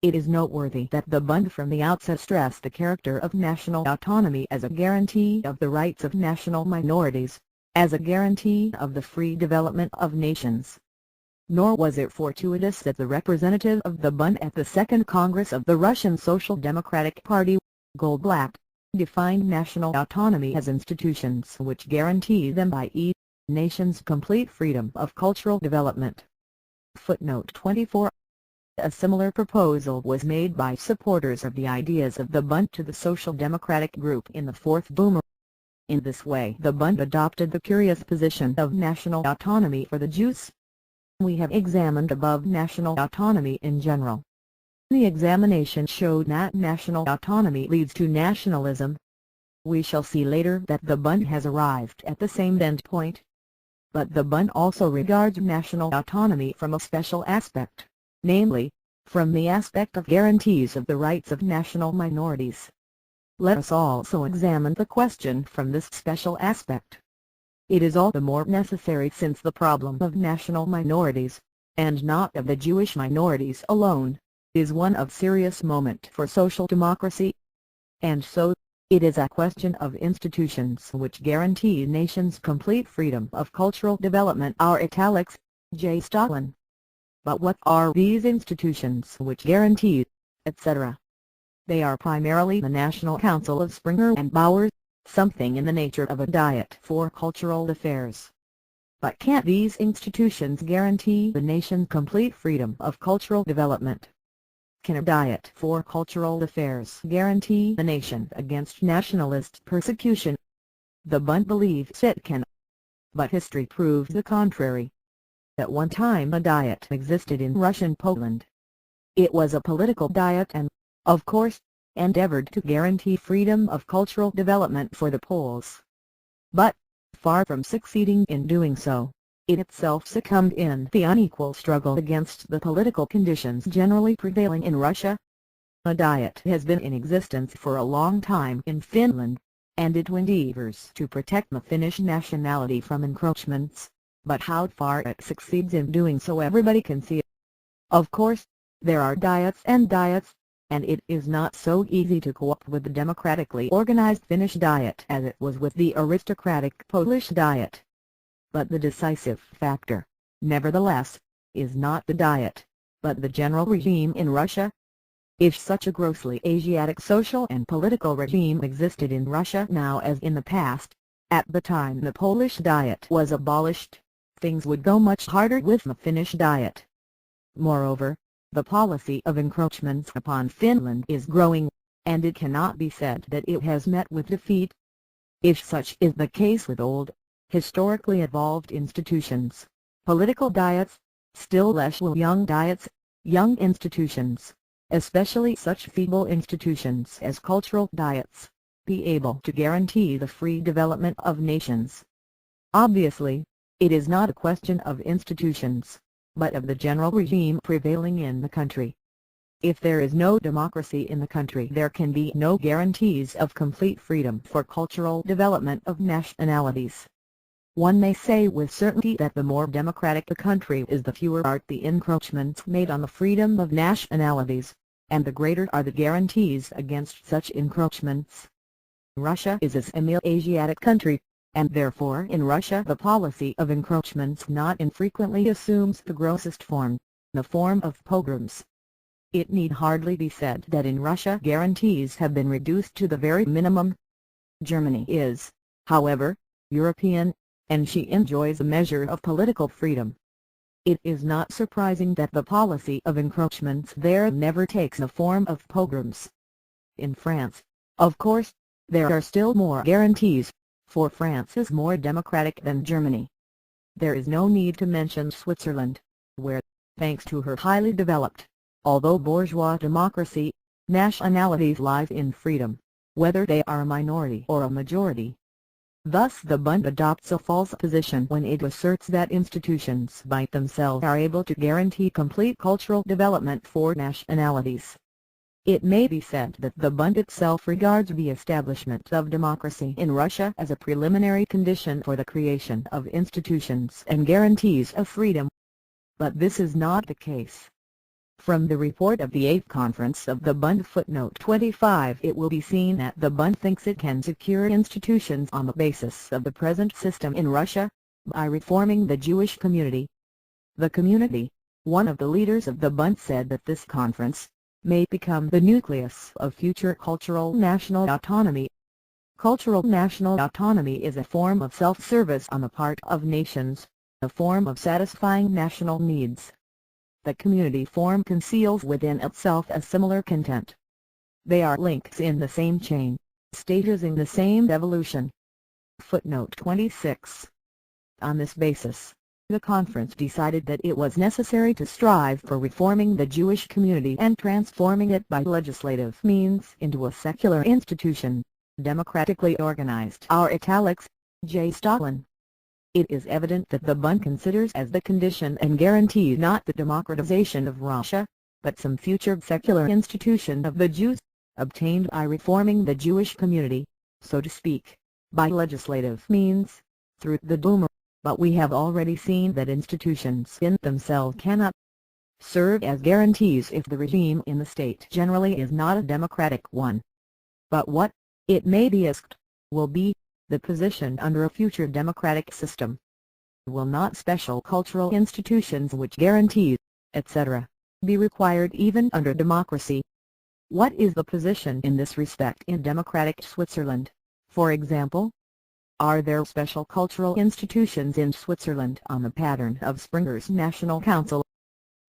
It is noteworthy that the Bund from the outset stressed the character of national autonomy as a guarantee of the rights of national minorities, as a guarantee of the free development of nations. Nor was it fortuitous that the representative of the Bund at the Second Congress of the Russian Social Democratic Party, Goldblatt, defined national autonomy as institutions which guarantee them i.e., nations complete freedom of cultural development. Footnote 24. A similar proposal was made by supporters of the ideas of the Bund to the Social Democratic group in the Fourth Duma. In this way the Bund adopted the curious position of national autonomy for the Jews. We have examined above national autonomy in general. The examination showed that national autonomy leads to nationalism. We shall see later that the Bund has arrived at the same end point. But the Bund also regards national autonomy from a special aspect, namely, from the aspect of guarantees of the rights of national minorities. let us also examine the question from this special aspect. It is all the more necessary since the problem of national minorities, and not of the Jewish minorities alone, is one of serious moment for social democracy. And so, it is a question of institutions which guarantee nations complete freedom of cultural development. Our italics, J. Stalin. But what are these institutions which guarantee, etc.? They are primarily the National Council of Springer and Bauer, something in the nature of a Diet for Cultural Affairs. But can't these institutions guarantee the nation complete freedom of cultural development? Can a Diet for Cultural Affairs guarantee the nation against nationalist persecution? The Bund believes it can. But history proves the contrary. At one time a Diet existed in Russian Poland. It was a political Diet and, of course, endeavored to guarantee freedom of cultural development for the Poles. But, far from succeeding in doing so, it itself succumbed in the unequal struggle against the political conditions generally prevailing in Russia. A Diet has been in existence for a long time in Finland, and it endeavors to protect the Finnish nationality from encroachments, but how far it succeeds in doing so everybody can see. Of course, there are Diets and Diets, and it is not so easy to cope with the democratically organized Finnish Diet as it was with the aristocratic Polish Diet. But the decisive factor, nevertheless, is not the Diet, but the general regime in Russia. If such a grossly Asiatic social and political regime existed in Russia now as in the past, at the time the Polish Diet was abolished, things would go much harder with the Finnish Diet. Moreover, the policy of encroachments upon Finland is growing, and it cannot be said that it has met with defeat. If such is the case with old, historically evolved institutions, political Diets, still less will young Diets, young institutions, especially such feeble institutions as cultural Diets, be able to guarantee the free development of nations. Obviously, it is not a question of institutions, but of the general regime prevailing in the country. If there is no democracy in the country there can be no guarantees of complete freedom for cultural development of nationalities. One may say with certainty that the more democratic the country is the fewer are the encroachments made on the freedom of nationalities, and the greater are the guarantees against such encroachments. Russia is a semi-Asiatic country, and therefore in Russia the policy of encroachments not infrequently assumes the grossest form, the form of pogroms. It need hardly be said that in Russia guarantees have been reduced to the very minimum. Germany is, however, European, and she enjoys a measure of political freedom. It is not surprising that the policy of encroachments there never takes the form of pogroms. In France, of course, there are still more guarantees, for France is more democratic than Germany. There is no need to mention Switzerland, where, thanks to her highly developed, although bourgeois democracy, nationalities live in freedom, whether they are a minority or a majority. Thus the Bund adopts a false position when it asserts that institutions by themselves are able to guarantee complete cultural development for nationalities. It may be said that the Bund itself regards the establishment of democracy in Russia as a preliminary condition for the creation of institutions and guarantees of freedom. But this is not the case. From the report of the 8th Conference of the Bund footnote 25 it will be seen that the Bund thinks it can secure institutions on the basis of the present system in Russia, by reforming the Jewish community. The community, one of the leaders of the Bund said that this conference, may become the nucleus of future cultural national autonomy. Cultural national autonomy is a form of self-service on the part of nations, a form of satisfying national needs. The community form conceals within itself a similar content. They are links in the same chain, stages in the same evolution. Footnote 26. On this basis, the conference decided that it was necessary to strive for reforming the Jewish community and transforming it by legislative means into a secular institution, democratically organized. Our italics, J. Stalin. It is evident that the Bund considers as the condition and guarantee not the democratization of Russia, but some future secular institution of the Jews. obtained by reforming the Jewish community, so to speak, by legislative means, through the Duma, but we have already seen that institutions in themselves cannot serve as guarantees if the regime in the state generally is not a democratic one. But what, it may be asked, will be the position under a future democratic system? Will not special cultural institutions which guarantee, etc., be required even under democracy? What is the position in this respect in democratic Switzerland, for example? Are there special cultural institutions in Switzerland on the pattern of Springer's National Council?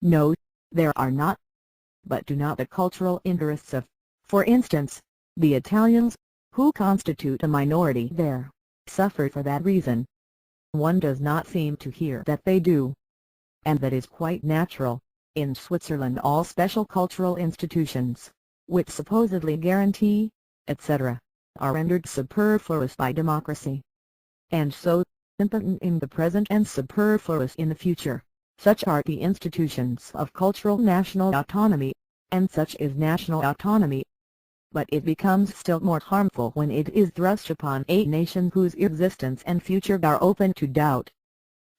No, there are not. But do not the cultural interests of, for instance, the Italians, who constitute a minority there, suffer for that reason? One does not seem to hear that they do. And that is quite natural. In Switzerland all special cultural institutions, which supposedly guarantee, etc., are rendered superfluous by democracy. And so, impotent in the present and superfluous in the future, such are the institutions of cultural national autonomy, and such is national autonomy. But it becomes still more harmful when it is thrust upon a nation whose existence and future are open to doubt.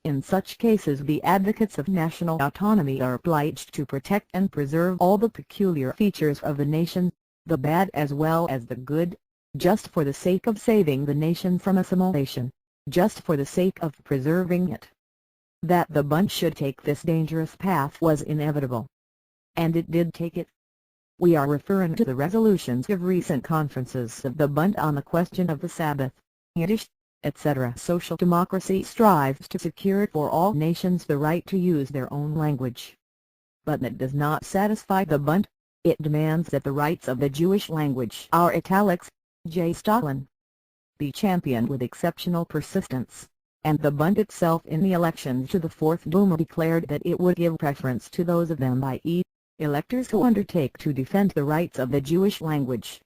In such cases the advocates of national autonomy are obliged to protect and preserve all the peculiar features of the nation, the bad as well as the good, just for the sake of saving the nation from assimilation, just for the sake of preserving it. That the Bund should take this dangerous path was inevitable. And it did take it. We are referring to the resolutions of recent conferences of the Bund on the question of the Sabbath, Yiddish, etc. Social democracy strives to secure for all nations the right to use their own language. But that does not satisfy the Bund. It demands that the rights of the Jewish language, our italics, J. Stalin, be championed with exceptional persistence, and the Bund itself in the elections to the Fourth Duma declared that it would give preference to those of them i.e., electors who undertake to defend the rights of the Jewish language.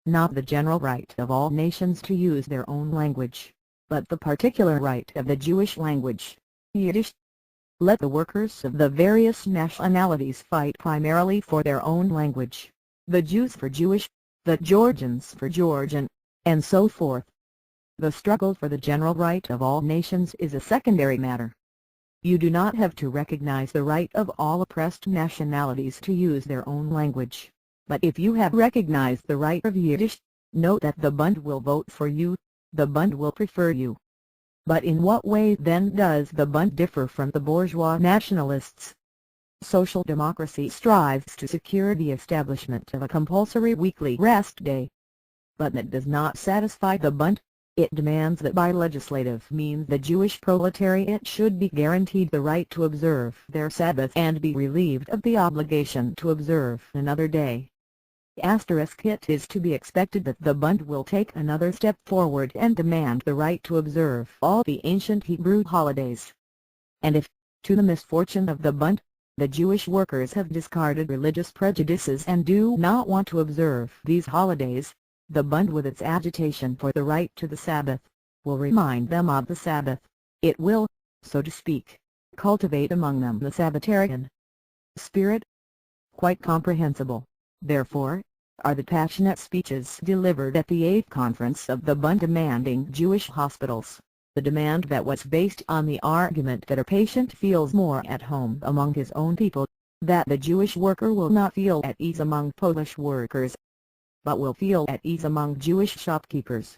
Not the general right of all nations to use their own language, but the particular right of the Jewish language, Yiddish. Let the workers of the various nationalities fight primarily for their own language, the Jews for Jewish, the Georgians for Georgian, and so forth. The struggle for the general right of all nations is a secondary matter. You do not have to recognize the right of all oppressed nationalities to use their own language. But if you have recognized the right of Yiddish, note that the Bund will vote for you, the Bund will prefer you. But in what way then does the Bund differ from the bourgeois nationalists? Social democracy strives to secure the establishment of a compulsory weekly rest day. But that does not satisfy the Bund. It demands that by legislative means the Jewish proletariat should be guaranteed the right to observe their Sabbath and be relieved of the obligation to observe another day. It is to be expected that the Bund will take another step forward and demand the right to observe all the ancient Hebrew holidays. And if, to the misfortune of the Bund, the Jewish workers have discarded religious prejudices and do not want to observe these holidays, the Bund with its agitation for the right to the Sabbath, will remind them of the Sabbath. It will, so to speak, cultivate among them the Sabbatarian spirit. Quite comprehensible, therefore, are the passionate speeches delivered at the 8th Conference of the Bund demanding Jewish hospitals, the demand that was based on the argument that a patient feels more at home among his own people, that the Jewish worker will not feel at ease among Polish workers, but will feel at ease among Jewish shopkeepers.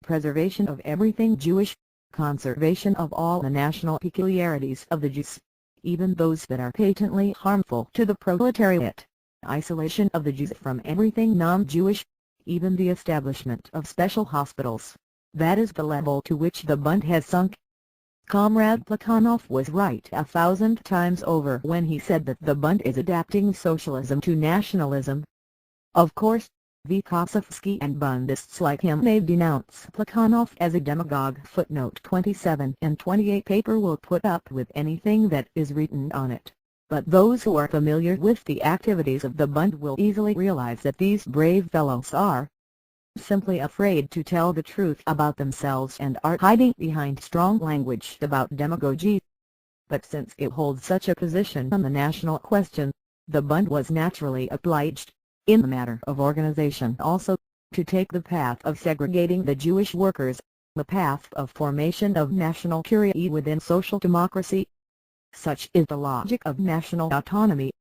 Preservation of everything Jewish, conservation of all the national peculiarities of the Jews, even those that are patently harmful to the proletariat, isolation of the Jews from everything non-Jewish, even the establishment of special hospitals. That is the level to which the Bund has sunk. Comrade Plekhanov was right 1,000 times over when he said that the Bund is adapting socialism to nationalism. Of course, Vygotsky and Bundists like him may denounce Plekhanov as a demagogue. Footnote 27 and 28 paper will put up with anything that is written on it. But those who are familiar with the activities of the Bund will easily realize that these brave fellows are simply afraid to tell the truth about themselves and are hiding behind strong language about demagogy. But since it holds such a position on the national question, the Bund was naturally obliged, in the matter of organization also, to take the path of segregating the Jewish workers, the path of formation of national Curia within social democracy. Such is the logic of national autonomy.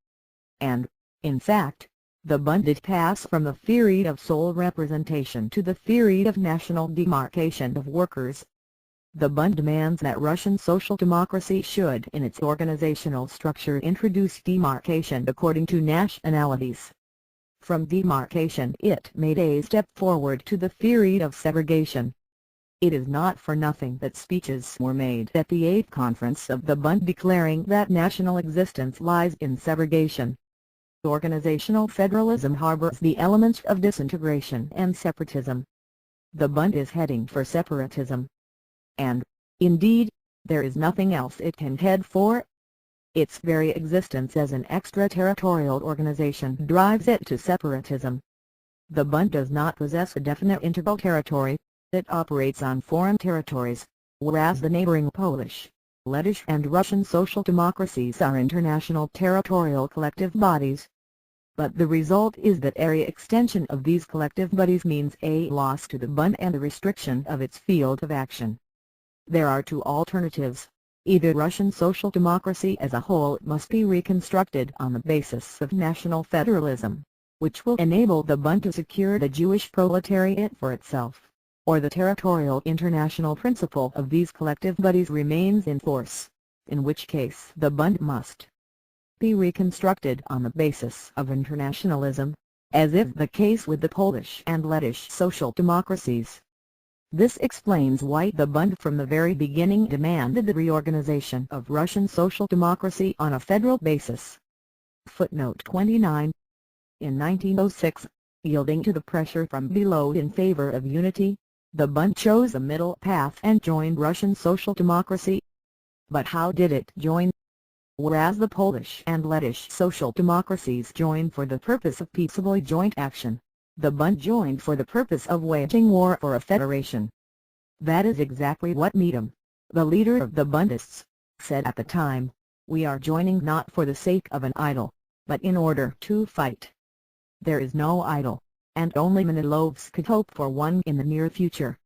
And, in fact, the Bund did pass from the theory of sole representation to the theory of national demarcation of workers. The Bund demands that Russian social democracy should in its organizational structure introduce demarcation according to nationalities. From demarcation it made a step forward to the theory of segregation. It is not for nothing that speeches were made at the 8th Conference of the Bund declaring that national existence lies in segregation. Organizational federalism harbors the elements of disintegration and separatism. The Bund is heading for separatism. And, indeed, there is nothing else it can head for. Its very existence as an extraterritorial organization drives it to separatism. The Bund does not possess a definite integral territory, it operates on foreign territories, whereas the neighboring Polish, Lettish and Russian social democracies are international territorial collective bodies. But the result is that area extension of these collective bodies means a loss to the Bund and a restriction of its field of action. There are two alternatives. Either Russian social democracy as a whole must be reconstructed on the basis of national federalism, which will enable the Bund to secure the Jewish proletariat for itself, or the territorial international principle of these collective bodies remains in force, in which case the Bund must be reconstructed on the basis of internationalism, as is the case with the Polish and Lettish social democracies. This explains why the Bund from the very beginning demanded the reorganization of Russian social democracy on a federal basis. Footnote 29. In 1906, yielding to the pressure from below in favor of unity, the Bund chose a middle path and joined Russian social democracy. But how did it join? Whereas the Polish and Lettish social democracies joined for the purpose of peaceable joint action, the Bund joined for the purpose of waging war for a federation. That is exactly what Needham, the leader of the Bundists, said at the time: "We are joining not for the sake of an idol, but in order to fight." There is no idol, and only Manilovs could hope for one in the near future.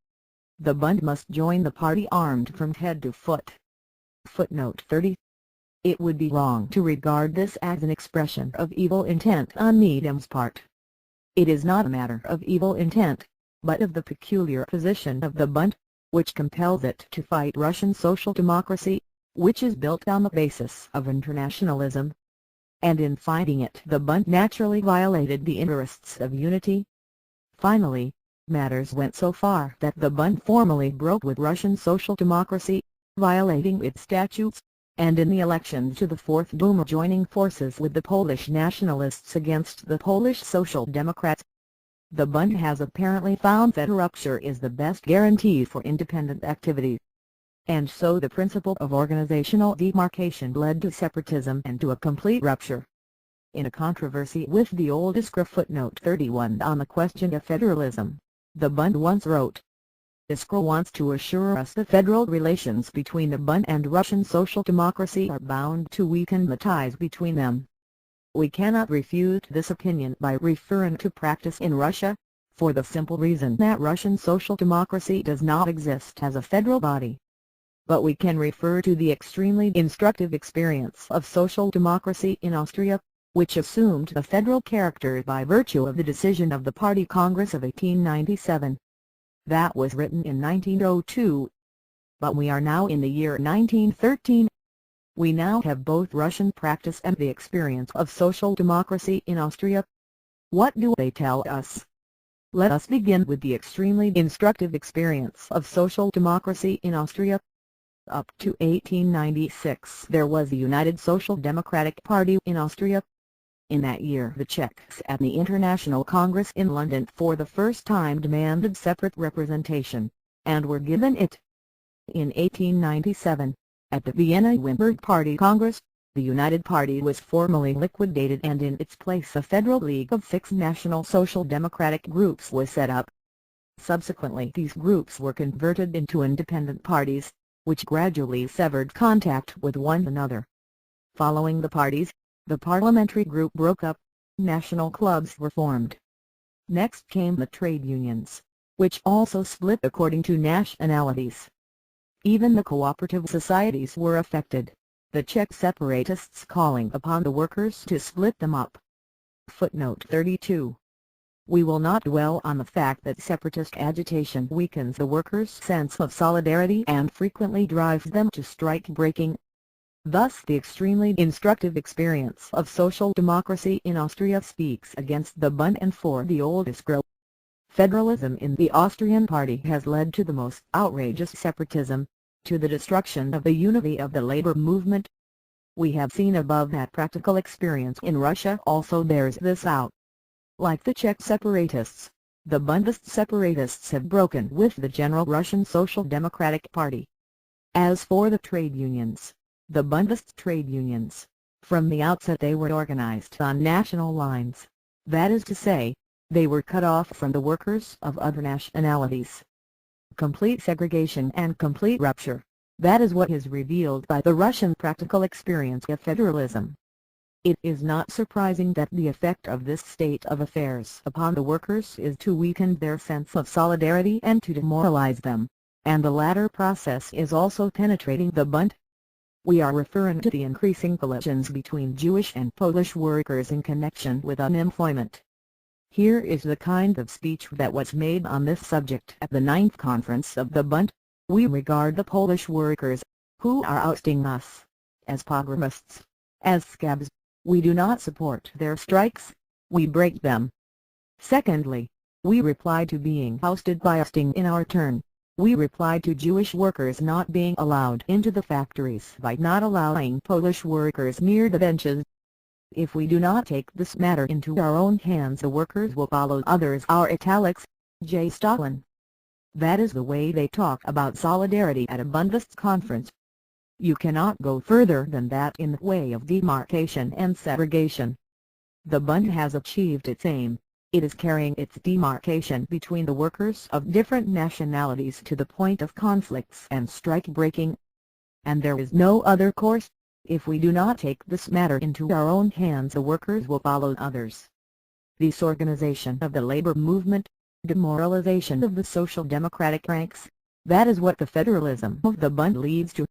The Bund must join the party armed from head to foot. Footnote 30. It would be wrong to regard this as an expression of evil intent on Needham's part. It is not a matter of evil intent, but of the peculiar position of the Bund, which compels it to fight Russian social democracy, which is built on the basis of internationalism. And in fighting it the Bund naturally violated the interests of unity. Finally, matters went so far that the Bund formally broke with Russian social democracy, violating its statutes, and in the elections to the Fourth Duma joining forces with the Polish nationalists against the Polish Social Democrats. The Bund has apparently found that a rupture is the best guarantee for independent activity. And so the principle of organizational demarcation led to separatism and to a complete rupture. In a controversy with the old Iskra footnote 31 on the question of federalism, the Bund once wrote, "Iskra wants to assure us that federal relations between the Bund and Russian social democracy are bound to weaken the ties between them. We cannot refute this opinion by referring to practice in Russia, for the simple reason that Russian social democracy does not exist as a federal body. But we can refer to the extremely instructive experience of social democracy in Austria, which assumed the federal character by virtue of the decision of the Party Congress of 1897. That was written in 1902. But we are now in the year 1913. We now have both Russian practice and the experience of social democracy in Austria. What do they tell us? Let us begin with the extremely instructive experience of social democracy in Austria. Up to 1896 there was the United Social Democratic Party in Austria. In that year the Czechs at the International Congress in London for the first time demanded separate representation, and were given it. In 1897, at the Vienna Wimberg Party Congress, the United Party was formally liquidated and in its place a Federal League of 6 national social democratic groups was set up. Subsequently these groups were converted into independent parties, which gradually severed contact with one another. Following the parties, the parliamentary group broke up. national clubs were formed. Next came the trade unions, which also split according to nationalities. Even the cooperative societies were affected, the Czech separatists calling upon the workers to split them up. Footnote 32. We will not dwell on the fact that separatist agitation weakens the workers' sense of solidarity and frequently drives them to strike-breaking. Thus the extremely instructive experience of social democracy in Austria speaks against the Bund and for the old escrow. Federalism in the Austrian party has led to the most outrageous separatism, to the destruction of the unity of the labor movement. We have seen above that practical experience in Russia also bears this out. Like the Czech separatists, the Bundist separatists have broken with the general Russian Social Democratic Party. As for the trade unions, the Bundist trade unions, from the outset they were organized on national lines, that is to say, they were cut off from the workers of other nationalities. Complete segregation and complete rupture, that is what is revealed by the Russian practical experience of federalism. It is not surprising that the effect of this state of affairs upon the workers is to weaken their sense of solidarity and to demoralize them, and the latter process is also penetrating the Bund. We are referring to the increasing collisions between Jewish and Polish workers in connection with unemployment. Here is the kind of speech that was made on this subject at the 9th Conference of the Bund. We regard the Polish workers, who are ousting us, as pogromists, as scabs. We do not support their strikes, we break them. Secondly, we reply to being ousted by ousting in our turn. We reply to Jewish workers not being allowed into the factories by not allowing Polish workers near the benches. If we do not take this matter into our own hands, the workers will follow others. Our italics, J. Stalin. That is the way they talk about solidarity at a Bundist conference. You cannot go further than that in the way of demarcation and segregation. The Bund has achieved its aim. It is carrying its demarcation between the workers of different nationalities to the point of conflicts and strike-breaking. And there is no other course. If we do not take this matter into our own hands, the workers will follow others. Disorganization of the labor movement, demoralization of the social democratic ranks, that is what the federalism of the Bund leads to.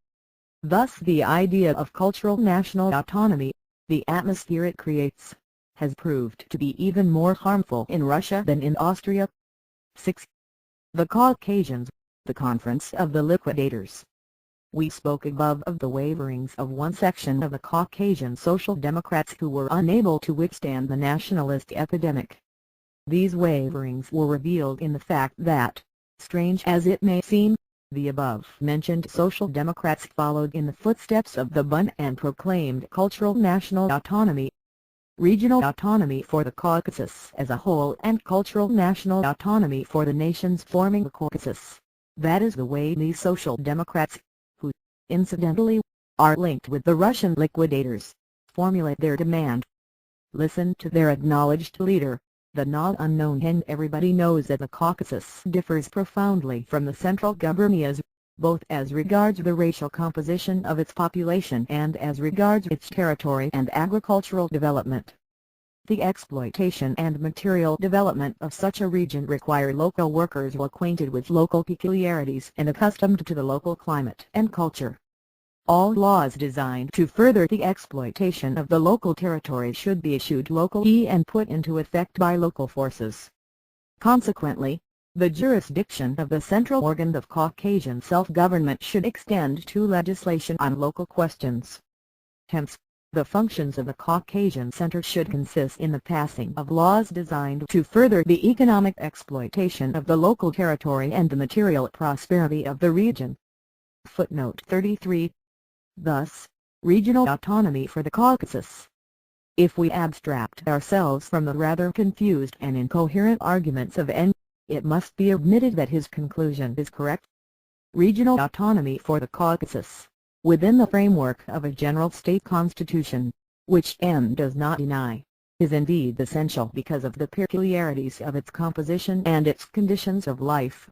Thus the idea of cultural national autonomy, the atmosphere it creates, has proved to be even more harmful in Russia than in Austria. 6. The Caucasians, the Conference of the Liquidators. We spoke above of the waverings of one section of the Caucasian Social Democrats who were unable to withstand the nationalist epidemic. These waverings were revealed in the fact that, strange as it may seem, the above-mentioned Social Democrats followed in the footsteps of the Bund and proclaimed cultural national autonomy, regional autonomy for the Caucasus as a whole and cultural national autonomy for the nations forming the Caucasus. That is the way these Social Democrats, who, incidentally, are linked with the Russian liquidators, formulate their demand. Listen to their acknowledged leader, the not unknown, and everybody knows that the Caucasus differs profoundly from the Central Guberniyas, both as regards the racial composition of its population and as regards its territory and agricultural development. The exploitation and material development of such a region require local workers well acquainted with local peculiarities and accustomed to the local climate and culture. All laws designed to further the exploitation of the local territory should be issued locally and put into effect by local forces. Consequently, the jurisdiction of the central organ of Caucasian self-government should extend to legislation on local questions. Hence, the functions of the Caucasian Center should consist in the passing of laws designed to further the economic exploitation of the local territory and the material prosperity of the region. Footnote 33. Thus, regional autonomy for the Caucasus. If we abstract ourselves from the rather confused and incoherent arguments of N., it must be admitted that his conclusion is correct. Regional autonomy for the Caucasus, within the framework of a general state constitution, which N does not deny, is indeed essential because of the peculiarities of its composition and its conditions of life.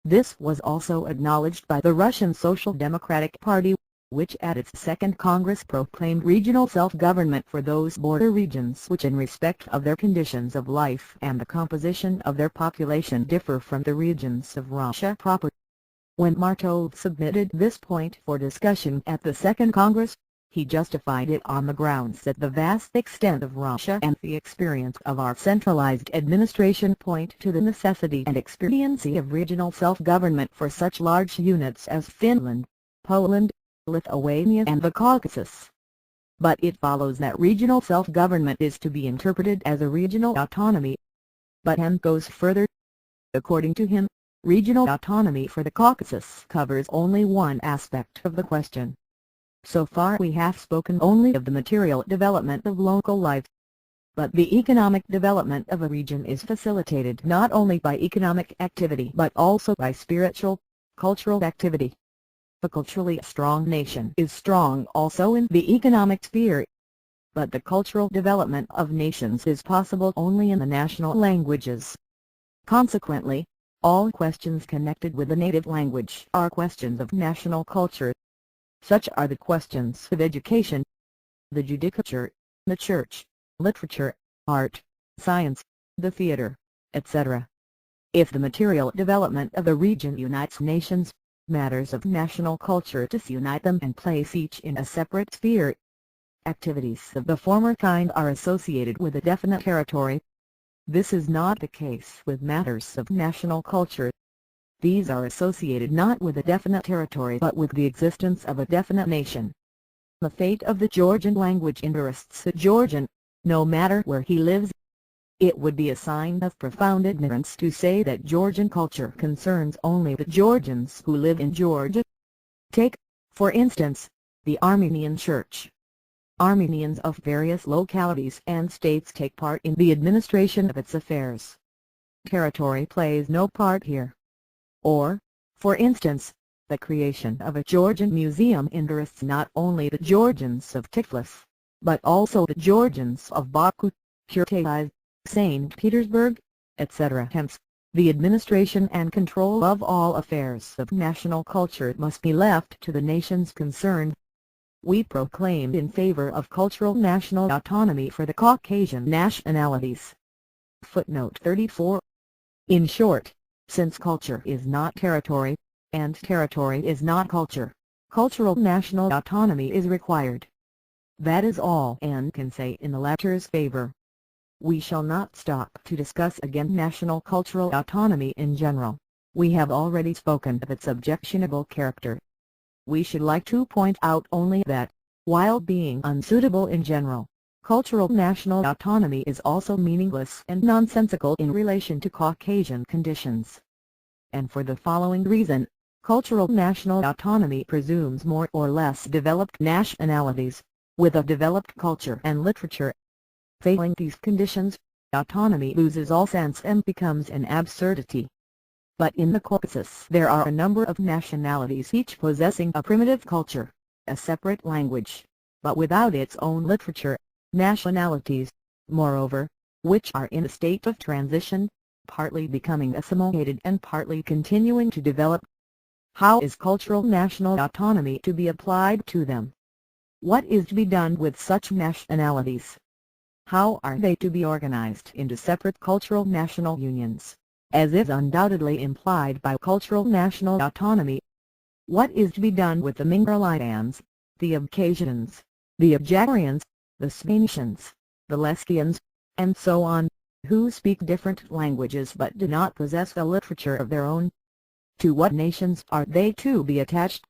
This was also acknowledged by the Russian Social Democratic Party, which at its second Congress proclaimed regional self-government for those border regions which in respect of their conditions of life and the composition of their population differ from the regions of Russia proper. When Martov submitted this point for discussion at the Second Congress, he justified it on the grounds that the vast extent of Russia and the experience of our centralized administration point to the necessity and expediency of regional self-government for such large units as Finland, Poland, Lithuania and the Caucasus. But it follows that regional self-government is to be interpreted as a regional autonomy. But Hen goes further. According to him, regional autonomy for the Caucasus covers only one aspect of the question. So far we have spoken only of the material development of local life. But the economic development of a region is facilitated not only by economic activity but also by spiritual, cultural activity. A culturally strong nation is strong also in the economic sphere. But the cultural development of nations is possible only in the national languages. Consequently, all questions connected with the native language are questions of national culture. Such are the questions of education, the judicature, the church, literature, art, science, the theater, etc. If the material development of a region unites nations, matters of national culture disunite them and place each in a separate sphere. Activities of the former kind are associated with a definite territory. This is not the case with matters of national culture. These are associated not with a definite territory but with the existence of a definite nation. The fate of the Georgian language interests the Georgian, no matter where he lives. It would be a sign of profound ignorance to say that Georgian culture concerns only the Georgians who live in Georgia. Take, for instance, the Armenian Church. Armenians of various localities and states take part in the administration of its affairs. Territory plays no part here. Or, for instance, the creation of a Georgian museum interests not only the Georgians of Tiflis, but also the Georgians of Baku, Kirtai, St. Petersburg, etc. Hence, the administration and control of all affairs of national culture must be left to the nations concerned. We proclaimed in favor of cultural national autonomy for the Caucasian nationalities. Footnote 34. In short, since culture is not territory, and territory is not culture, cultural national autonomy is required. That is all N can say in the latter's favor. We shall not stop to discuss again national cultural autonomy in general. We have already spoken of its objectionable character. We should like to point out only that, while being unsuitable in general, cultural national autonomy is also meaningless and nonsensical in relation to Caucasian conditions. And for the following reason, cultural national autonomy presumes more or less developed nationalities, with a developed culture and literature. Failing these conditions, autonomy loses all sense and becomes an absurdity. But in the Caucasus there are a number of nationalities each possessing a primitive culture, a separate language, but without its own literature, nationalities, moreover, which are in a state of transition, partly becoming assimilated and partly continuing to develop. How is cultural national autonomy to be applied to them? What is to be done with such nationalities? How are they to be organized into separate cultural national unions, as is undoubtedly implied by cultural national autonomy? What is to be done with the Mingalians, the Abkhazians, the Abjarians, the Svanetians, the Leskians, and so on, who speak different languages but do not possess a literature of their own? To what nations are they to be attached?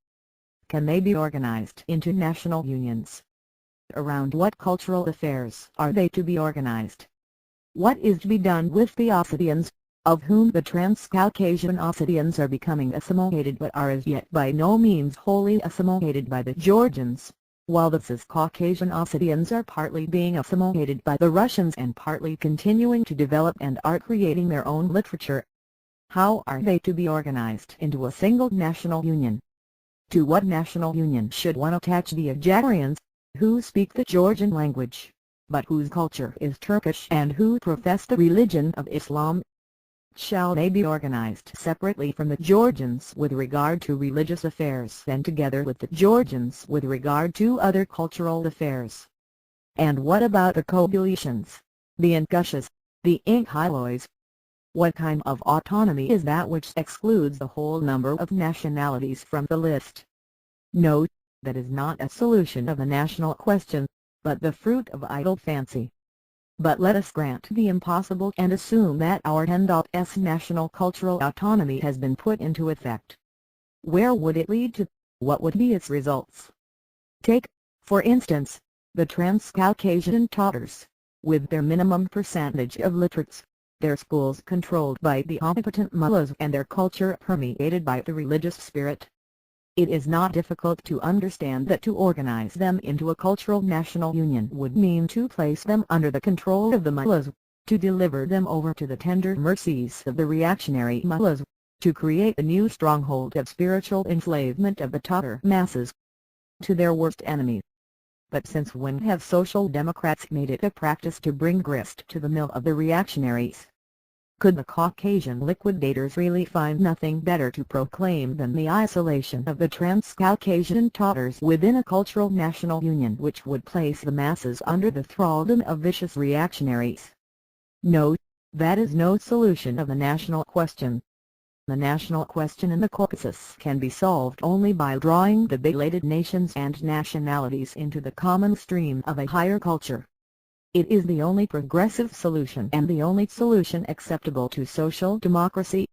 Can they be organized into national unions? Around what cultural affairs are they to be organized? What is to be done with the Ossetians, of whom the Transcaucasian Ossetians are becoming assimilated but are as yet by no means wholly assimilated by the Georgians, while the Ciscaucasian Ossetians are partly being assimilated by the Russians and partly continuing to develop and are creating their own literature? How are they to be organized into a single national union? To what national union should one attach the Abjarians, who speak the Georgian language, but whose culture is Turkish and who profess the religion of Islam? shall they be organized separately from the Georgians with regard to religious affairs and together with the Georgians with regard to other cultural affairs? And what about the Kogulitians, the Ingushas, the Inkhilois? What kind of autonomy is that which excludes the whole number of nationalities from the list? Note, that is not a solution of the national question, but the fruit of idle fancy. But let us grant the impossible and assume that our 10's national cultural autonomy has been put into effect. Where would it lead to? What would be its results? Take, for instance, the Transcaucasian Tatars, with their minimum percentage of literates, their schools controlled by the omnipotent mullahs and their culture permeated by the religious spirit. It is not difficult to understand that to organize them into a cultural national union would mean to place them under the control of the mullahs, to deliver them over to the tender mercies of the reactionary mullahs, to create a new stronghold of spiritual enslavement of the Tatar masses, to their worst enemy. But since when have Social Democrats made it a practice to bring grist to the mill of the reactionaries? Could the Caucasian liquidators really find nothing better to proclaim than the isolation of the Transcaucasian Tatars within a cultural national union which would place the masses under the thraldom of vicious reactionaries? Note, that is no solution of the national question. The national question in the Caucasus can be solved only by drawing the belated nations and nationalities into the common stream of a higher culture. It is the only progressive solution and the only solution acceptable to social democracy.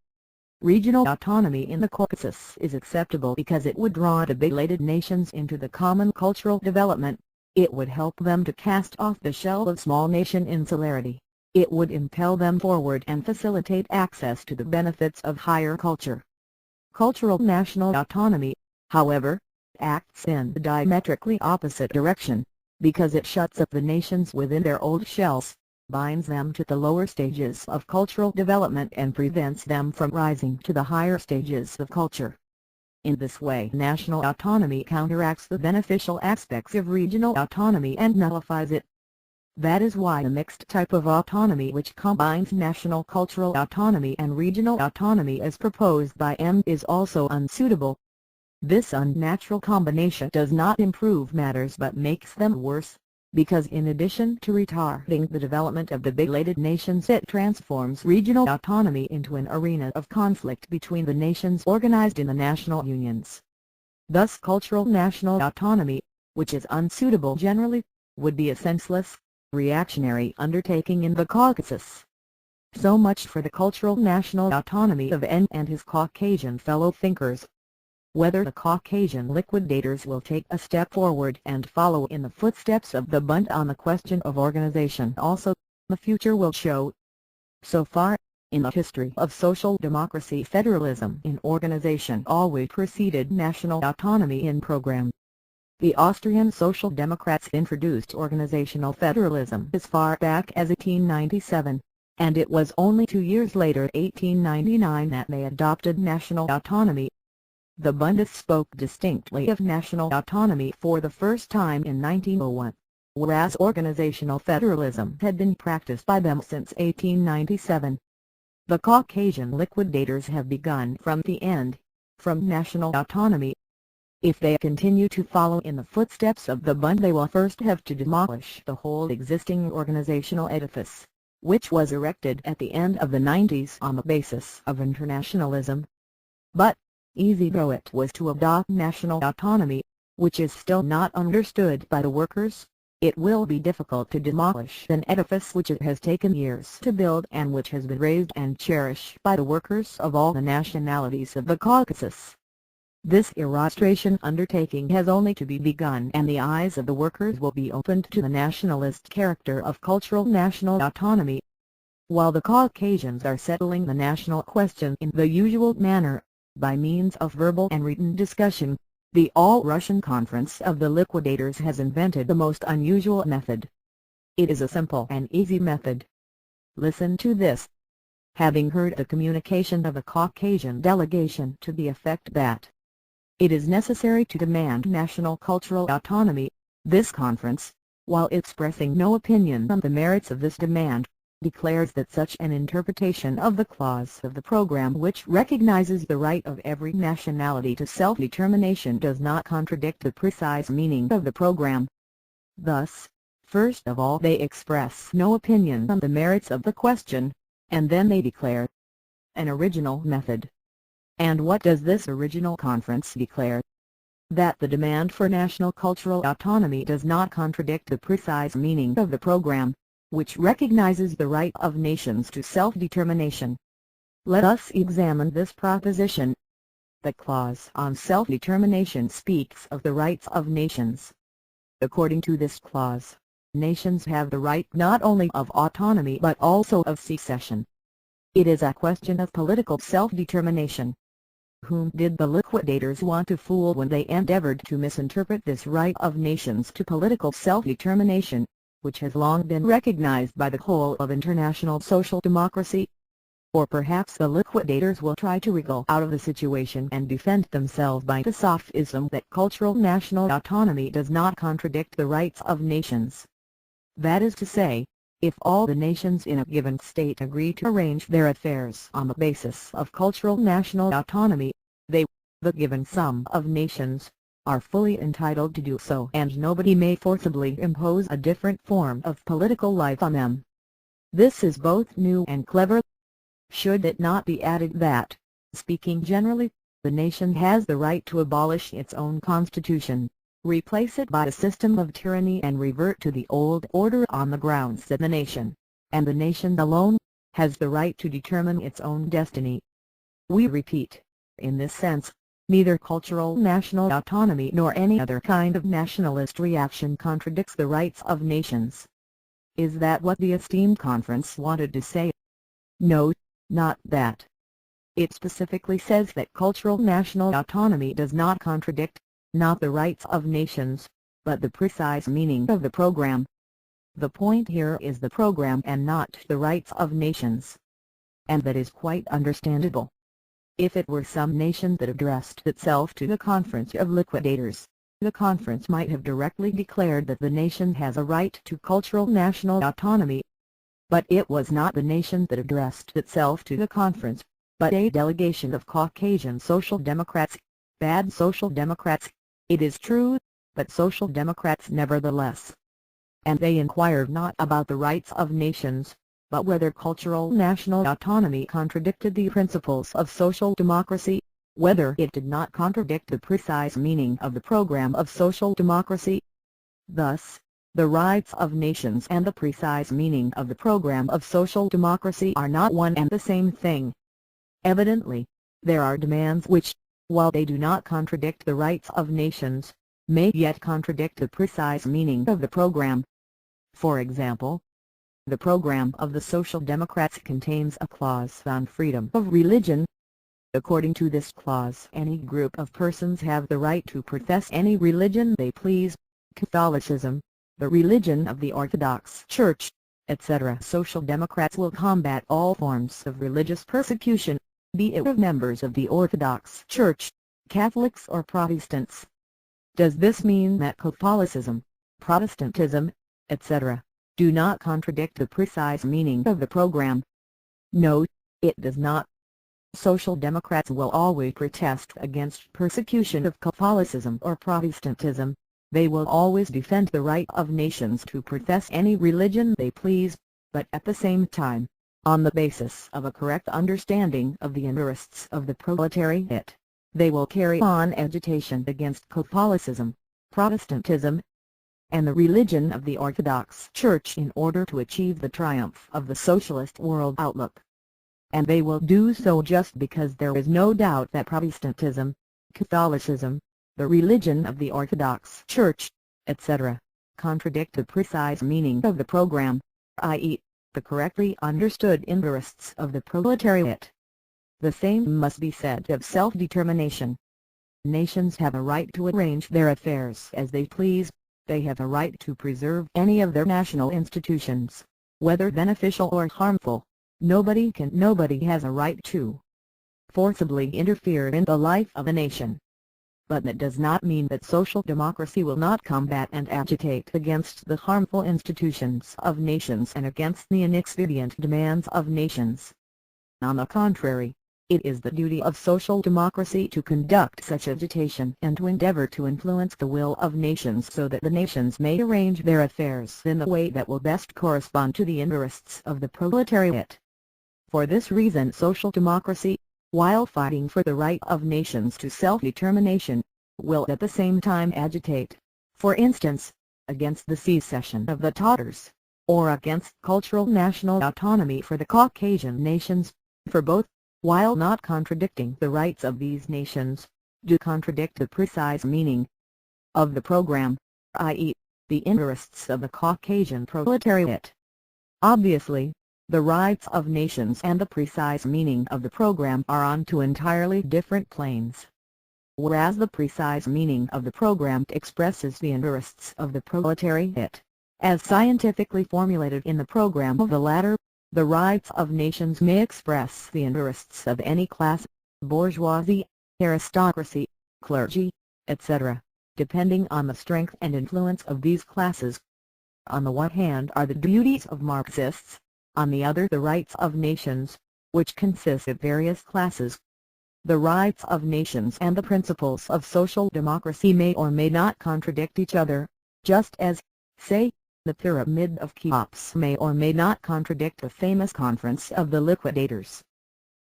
Regional autonomy in the Caucasus is acceptable because it would draw the belated nations into the common cultural development, it would help them to cast off the shell of small nation insularity, it would impel them forward and facilitate access to the benefits of higher culture. Cultural national autonomy, however, acts in the diametrically opposite direction, because it shuts up the nations within their old shells, binds them to the lower stages of cultural development and prevents them from rising to the higher stages of culture. In this way national autonomy counteracts the beneficial aspects of regional autonomy and nullifies it. That is why the mixed type of autonomy which combines national cultural autonomy and regional autonomy as proposed by M is also unsuitable. This unnatural combination does not improve matters but makes them worse, because in addition to retarding the development of the belated nations it transforms regional autonomy into an arena of conflict between the nations organized in the national unions. Thus cultural national autonomy, which is unsuitable generally, would be a senseless, reactionary undertaking in the Caucasus. So much for the cultural national autonomy of N and his Caucasian fellow thinkers. Whether the Caucasian liquidators will take a step forward and follow in the footsteps of the Bund on the question of organization also, the future will show. So far, in the history of social democracy, federalism in organization always preceded national autonomy in program. The Austrian Social Democrats introduced organizational federalism as far back as 1897, and it was only 2 years later, 1899, that they adopted national autonomy. The Bundists spoke distinctly of national autonomy for the first time in 1901, whereas organizational federalism had been practiced by them since 1897. The Caucasian liquidators have begun from the end, from national autonomy. If they continue to follow in the footsteps of the Bund they will first have to demolish the whole existing organizational edifice, which was erected at the end of the 90s on the basis of internationalism. But, easy though it was to adopt national autonomy, which is still not understood by the workers, it will be difficult to demolish an edifice which it has taken years to build and which has been raised and cherished by the workers of all the nationalities of the Caucasus. This illustration undertaking has only to be begun and the eyes of the workers will be opened to the nationalist character of cultural national autonomy. While the Caucasians are settling the national question in the usual manner, by means of verbal and written discussion, the All-Russian Conference of the Liquidators has invented the most unusual method. It is a simple and easy method. Listen to this. Having heard the communication of the Caucasian delegation to the effect that it is necessary to demand national cultural autonomy, this conference, while expressing no opinion on the merits of this demand, declares that such an interpretation of the clause of the program which recognizes the right of every nationality to self-determination does not contradict the precise meaning of the program. Thus, first of all they express no opinion on the merits of the question, and then they declare an original method. And what does this original conference declare? That the demand for national cultural autonomy does not contradict the precise meaning of the program, which recognizes the right of nations to self-determination. Let us examine this proposition. The clause on self-determination speaks of the rights of nations. According to this clause, nations have the right not only of autonomy but also of secession. It is a question of political self-determination. Whom did the liquidators want to fool when they endeavored to misinterpret this right of nations to political self-determination, which has long been recognized by the whole of international social democracy? Or perhaps the liquidators will try to wriggle out of the situation and defend themselves by the sophism that cultural national autonomy does not contradict the rights of nations. That is to say, if all the nations in a given state agree to arrange their affairs on the basis of cultural national autonomy, they, the given sum of nations, are fully entitled to do so, and nobody may forcibly impose a different form of political life on them. This is both new and clever. Should it not be added that, speaking generally, the nation has the right to abolish its own constitution, replace it by a system of tyranny and revert to the old order on the grounds that the nation, and the nation alone, has the right to determine its own destiny? We repeat, in this sense, neither cultural national autonomy nor any other kind of nationalist reaction contradicts the rights of nations. Is that what the esteemed conference wanted to say? No, not that. It specifically says that cultural national autonomy does not contradict, not the rights of nations, but the precise meaning of the program. The point here is the program and not the rights of nations. And that is quite understandable. If it were some nation that addressed itself to the conference of liquidators, the conference might have directly declared that the nation has a right to cultural national autonomy. But it was not the nation that addressed itself to the conference, but a delegation of Caucasian Social Democrats, bad Social Democrats, it is true, but Social Democrats nevertheless. And they inquired not about the rights of nations, but whether cultural national autonomy contradicted the principles of social democracy, whether it did not contradict the precise meaning of the program of social democracy. Thus, the rights of nations and the precise meaning of the program of social democracy are not one and the same thing. Evidently, there are demands which, while they do not contradict the rights of nations, may yet contradict the precise meaning of the program. For example, the program of the Social Democrats contains a clause on freedom of religion. According to this clause, any group of persons have the right to profess any religion they please, Catholicism, the religion of the Orthodox Church, etc. Social Democrats will combat all forms of religious persecution, be it of members of the Orthodox Church, Catholics or Protestants. Does this mean that Catholicism, Protestantism, etc., do not contradict the precise meaning of the program? No, it does not. Social Democrats will always protest against persecution of Catholicism or Protestantism. They will always defend the right of nations to profess any religion they please, but at the same time, on the basis of a correct understanding of the interests of the proletariat, they will carry on agitation against Catholicism, Protestantism, and the religion of the Orthodox Church in order to achieve the triumph of the socialist world outlook. And they will do so just because there is no doubt that Protestantism, Catholicism, the religion of the Orthodox Church, etc., contradict the precise meaning of the program, i.e., the correctly understood interests of the proletariat. The same must be said of self-determination. Nations have a right to arrange their affairs as they please. They have a right to preserve any of their national institutions, whether beneficial or harmful. Nobody has a right to forcibly interfere in the life of a nation. but that does not mean that social democracy will not combat and agitate against the harmful institutions of nations and against the inexpedient demands of nations. On the contrary, it is the duty of social democracy to conduct such agitation and to endeavor to influence the will of nations so that the nations may arrange their affairs in the way that will best correspond to the interests of the proletariat. For this reason social democracy, while fighting for the right of nations to self-determination, will at the same time agitate, for instance, against the secession of the Tatars, or against cultural national autonomy for the Caucasian nations, for both, while not contradicting the rights of these nations, do contradict the precise meaning of the program, i.e., the interests of the Caucasian proletariat. Obviously, the rights of nations and the precise meaning of the program are on two entirely different planes. Whereas the precise meaning of the program expresses the interests of the proletariat, as scientifically formulated in the program of the latter, the rights of nations may express the interests of any class, bourgeoisie, aristocracy, clergy, etc., depending on the strength and influence of these classes. On the one hand are the duties of Marxists, on the other the rights of nations, which consist of various classes. The rights of nations and the principles of social democracy may or may not contradict each other, just as, say, the pyramid of Cheops may or may not contradict the famous conference of the liquidators.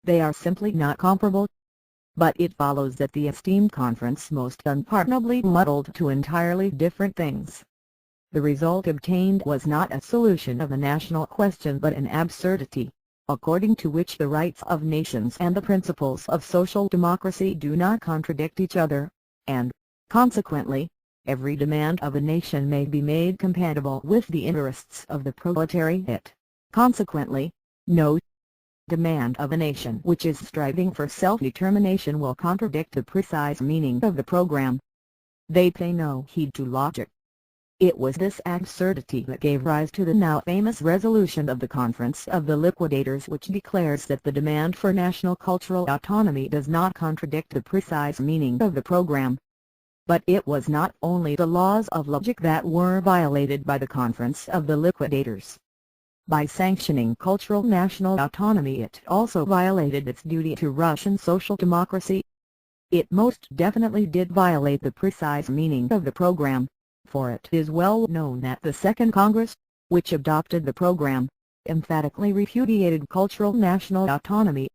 They are simply not comparable. But it follows that the esteemed conference most unpardonably muddled two entirely different things. The result obtained was not a solution of the national question but an absurdity, according to which the rights of nations and the principles of social democracy do not contradict each other, and, consequently, every demand of a nation may be made compatible with the interests of the proletariat. Consequently, no demand of a nation which is striving for self-determination will contradict the precise meaning of the program. They pay no heed to logic. It was this absurdity that gave rise to the now famous resolution of the Conference of the Liquidators, which declares that the demand for national cultural autonomy does not contradict the precise meaning of the program. But it was not only the laws of logic that were violated by the Conference of the Liquidators. By sanctioning cultural national autonomy it also violated its duty to Russian social democracy. It most definitely did violate the precise meaning of the program, for it is well known that the Second Congress, which adopted the program, emphatically repudiated cultural national autonomy.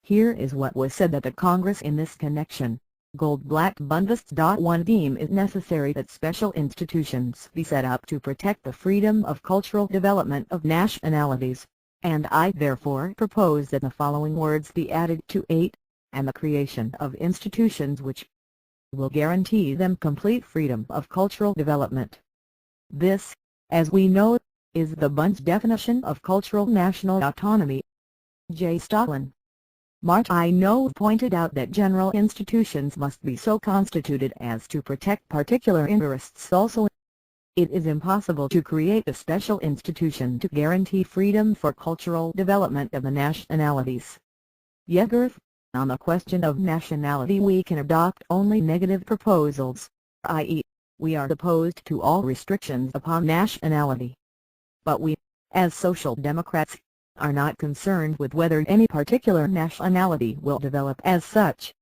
Here is what was said at the Congress in this connection. Goldblatt Bundes. 1 Deem it necessary that special institutions be set up to protect the freedom of cultural development of nationalities, and I therefore propose that the following words be added to 8, and the creation of institutions which will guarantee them complete freedom of cultural development. This, as we know, is the Bund's definition of cultural national autonomy. J. Stalin. Marx. I know pointed out that general institutions must be so constituted as to protect particular interests also. It is impossible to create a special institution to guarantee freedom for cultural development of the nationalities. Yeager. On the question of nationality we can adopt only negative proposals, i.e., we are opposed to all restrictions upon nationality. But we, as social democrats, are not concerned with whether any particular nationality will develop as such.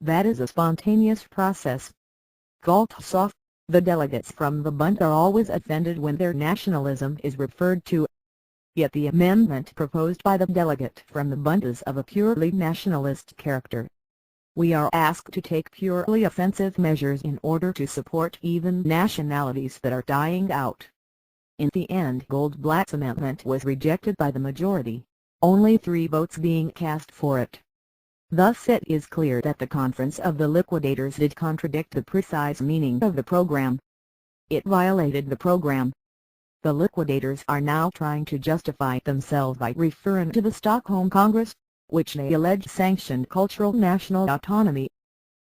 That is a spontaneous process. Goltzoff. The delegates from the Bund are always offended when their nationalism is referred to. Yet the amendment proposed by the delegate from the Bund is of a purely nationalist character. We are asked to take purely offensive measures in order to support even nationalities that are dying out. In the end Goldblatt's amendment was rejected by the majority, only 3 votes being cast for it. Thus it is clear that the Conference of the Liquidators did contradict the precise meaning of the program. It violated the program. The liquidators are now trying to justify themselves by referring to the Stockholm Congress, which they allege sanctioned cultural national autonomy.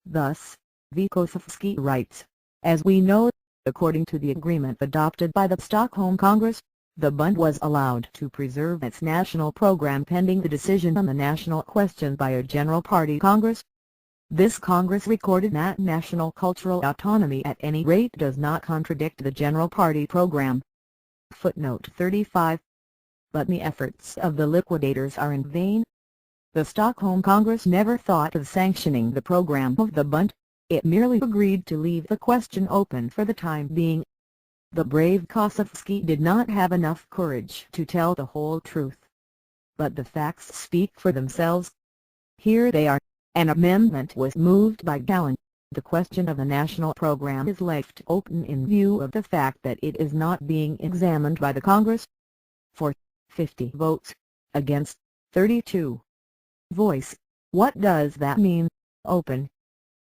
Thus, Vygotsky writes, as we know, according to the agreement adopted by the Stockholm Congress, the Bund was allowed to preserve its national program pending the decision on the national question by a General Party Congress. This Congress recorded that national cultural autonomy at any rate does not contradict the general party program. Footnote 35. But the efforts of the liquidators are in vain. The Stockholm Congress never thought of sanctioning the program of the Bund, it merely agreed to leave the question open for the time being. The brave Kossovsky did not have enough courage to tell the whole truth. But the facts speak for themselves. Here they are. An amendment was moved by Stalin. The question of the national program is left open in view of the fact that it is not being examined by the Congress. For 50 votes, against 32. Voice. What does that mean? Open.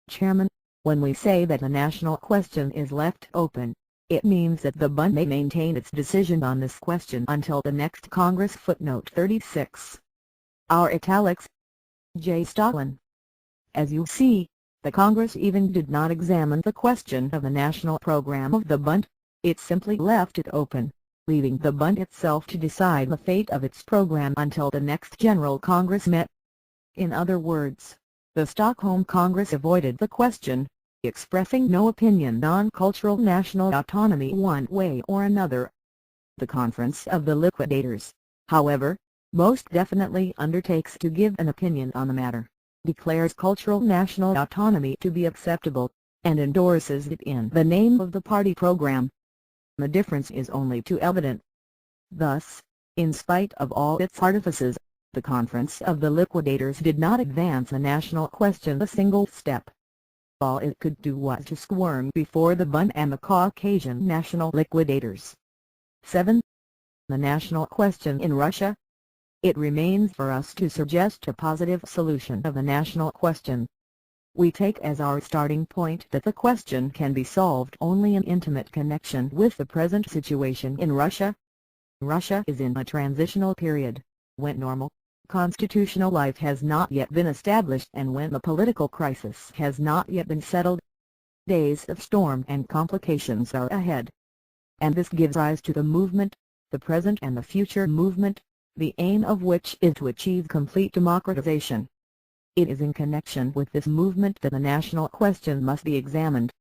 Chairman, when we say that the national question is left open, it means that the Bund may maintain its decision on this question until the next Congress. Footnote 36. Our italics. J. Stalin. As you see, the Congress even did not examine the question of the national program of the Bund, it simply left it open, leaving the Bund itself to decide the fate of its program until the next General Congress met. In other words, the Stockholm Congress avoided the question, expressing no opinion on cultural national autonomy one way or another. The Conference of the Liquidators, however, most definitely undertakes to give an opinion on the matter, declares cultural national autonomy to be acceptable, and endorses it in the name of the party program. The difference is only too evident. Thus, in spite of all its artifices, the Conference of the Liquidators did not advance the national question a single step. All it could do was to squirm before the Bund and the Caucasian national liquidators. 7. The national question in Russia. It remains for us to suggest a positive solution of the national question. We take as our starting point that the question can be solved only in intimate connection with the present situation in Russia. Russia is in a transitional period, when normal, constitutional life has not yet been established and when the political crisis has not yet been settled. Days of storm and complications are ahead. And this gives rise to the movement, the present and the future movement, the aim of which is to achieve complete democratization. It is in connection with this movement that the national question must be examined.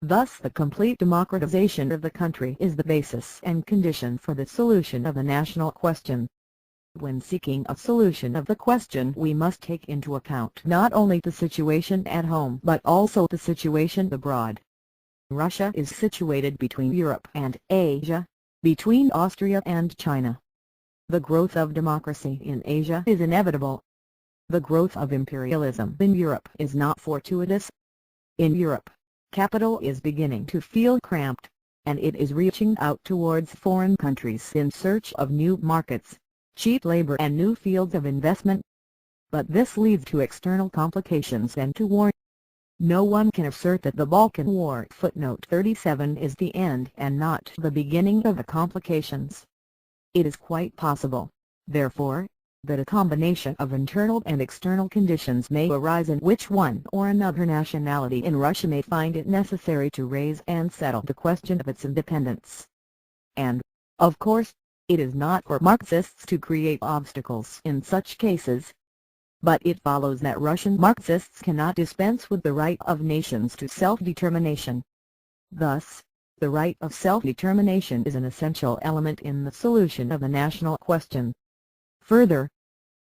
Thus the complete democratization of the country is the basis and condition for the solution of the national question. When seeking a solution of the question we must take into account not only the situation at home but also the situation abroad. Russia is situated between Europe and Asia, between Austria and China. The growth of democracy in Asia is inevitable. The growth of imperialism in Europe is not fortuitous. In Europe, capital is beginning to feel cramped, and it is reaching out towards foreign countries in search of new markets, cheap labor and new fields of investment. But this leads to external complications and to war. No one can assert that the Balkan War footnote 37 is the end and not the beginning of the complications. It is quite possible, therefore, that a combination of internal and external conditions may arise in which one or another nationality in Russia may find it necessary to raise and settle the question of its independence. And, of course, it is not for Marxists to create obstacles in such cases. But it follows that Russian Marxists cannot dispense with the right of nations to self-determination. Thus, the right of self-determination is an essential element in the solution of the national question. Further,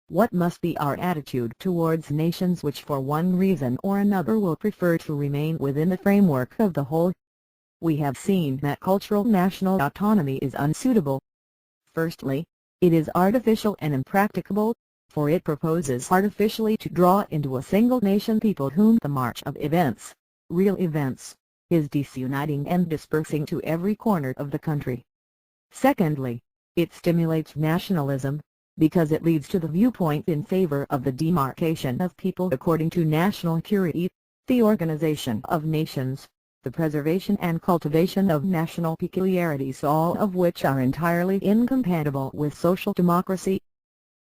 what must be our attitude towards nations which for one reason or another will prefer to remain within the framework of the whole? We have seen that cultural national autonomy is unsuitable. Firstly, it is artificial and impracticable, for it proposes artificially to draw into a single nation people whom the march of events, real events, is disuniting and dispersing to every corner of the country. Secondly, it stimulates nationalism, because it leads to the viewpoint in favor of the demarcation of people according to national purity, the organization of nations, the preservation and cultivation of national peculiarities, all of which are entirely incompatible with social democracy.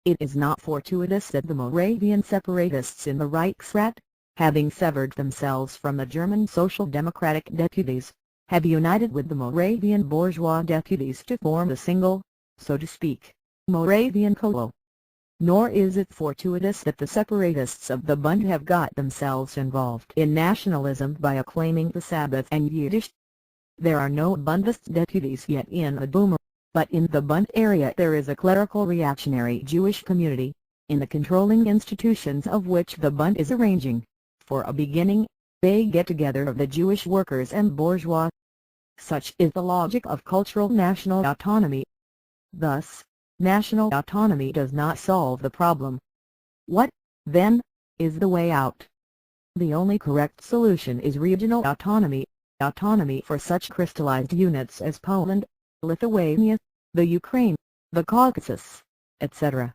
It is not fortuitous that the Moravian separatists in the Reichsrat, having severed themselves from the German Social Democratic deputies, have united with the Moravian bourgeois deputies to form a single, so to speak, Moravian Kolo. Nor is it fortuitous that the separatists of the Bund have got themselves involved in nationalism by acclaiming the Sabbath and Yiddish. There are no Bundist deputies yet in the Duma, but in the Bund area there is a clerical reactionary Jewish community, in the controlling institutions of which the Bund is arranging, for a beginning, a get-together of the Jewish workers and bourgeois. Such is the logic of cultural national autonomy. Thus, national autonomy does not solve the problem. What, then, is the way out? The only correct solution is regional autonomy, autonomy for such crystallized units as Poland, Lithuania, the Ukraine, the Caucasus, etc.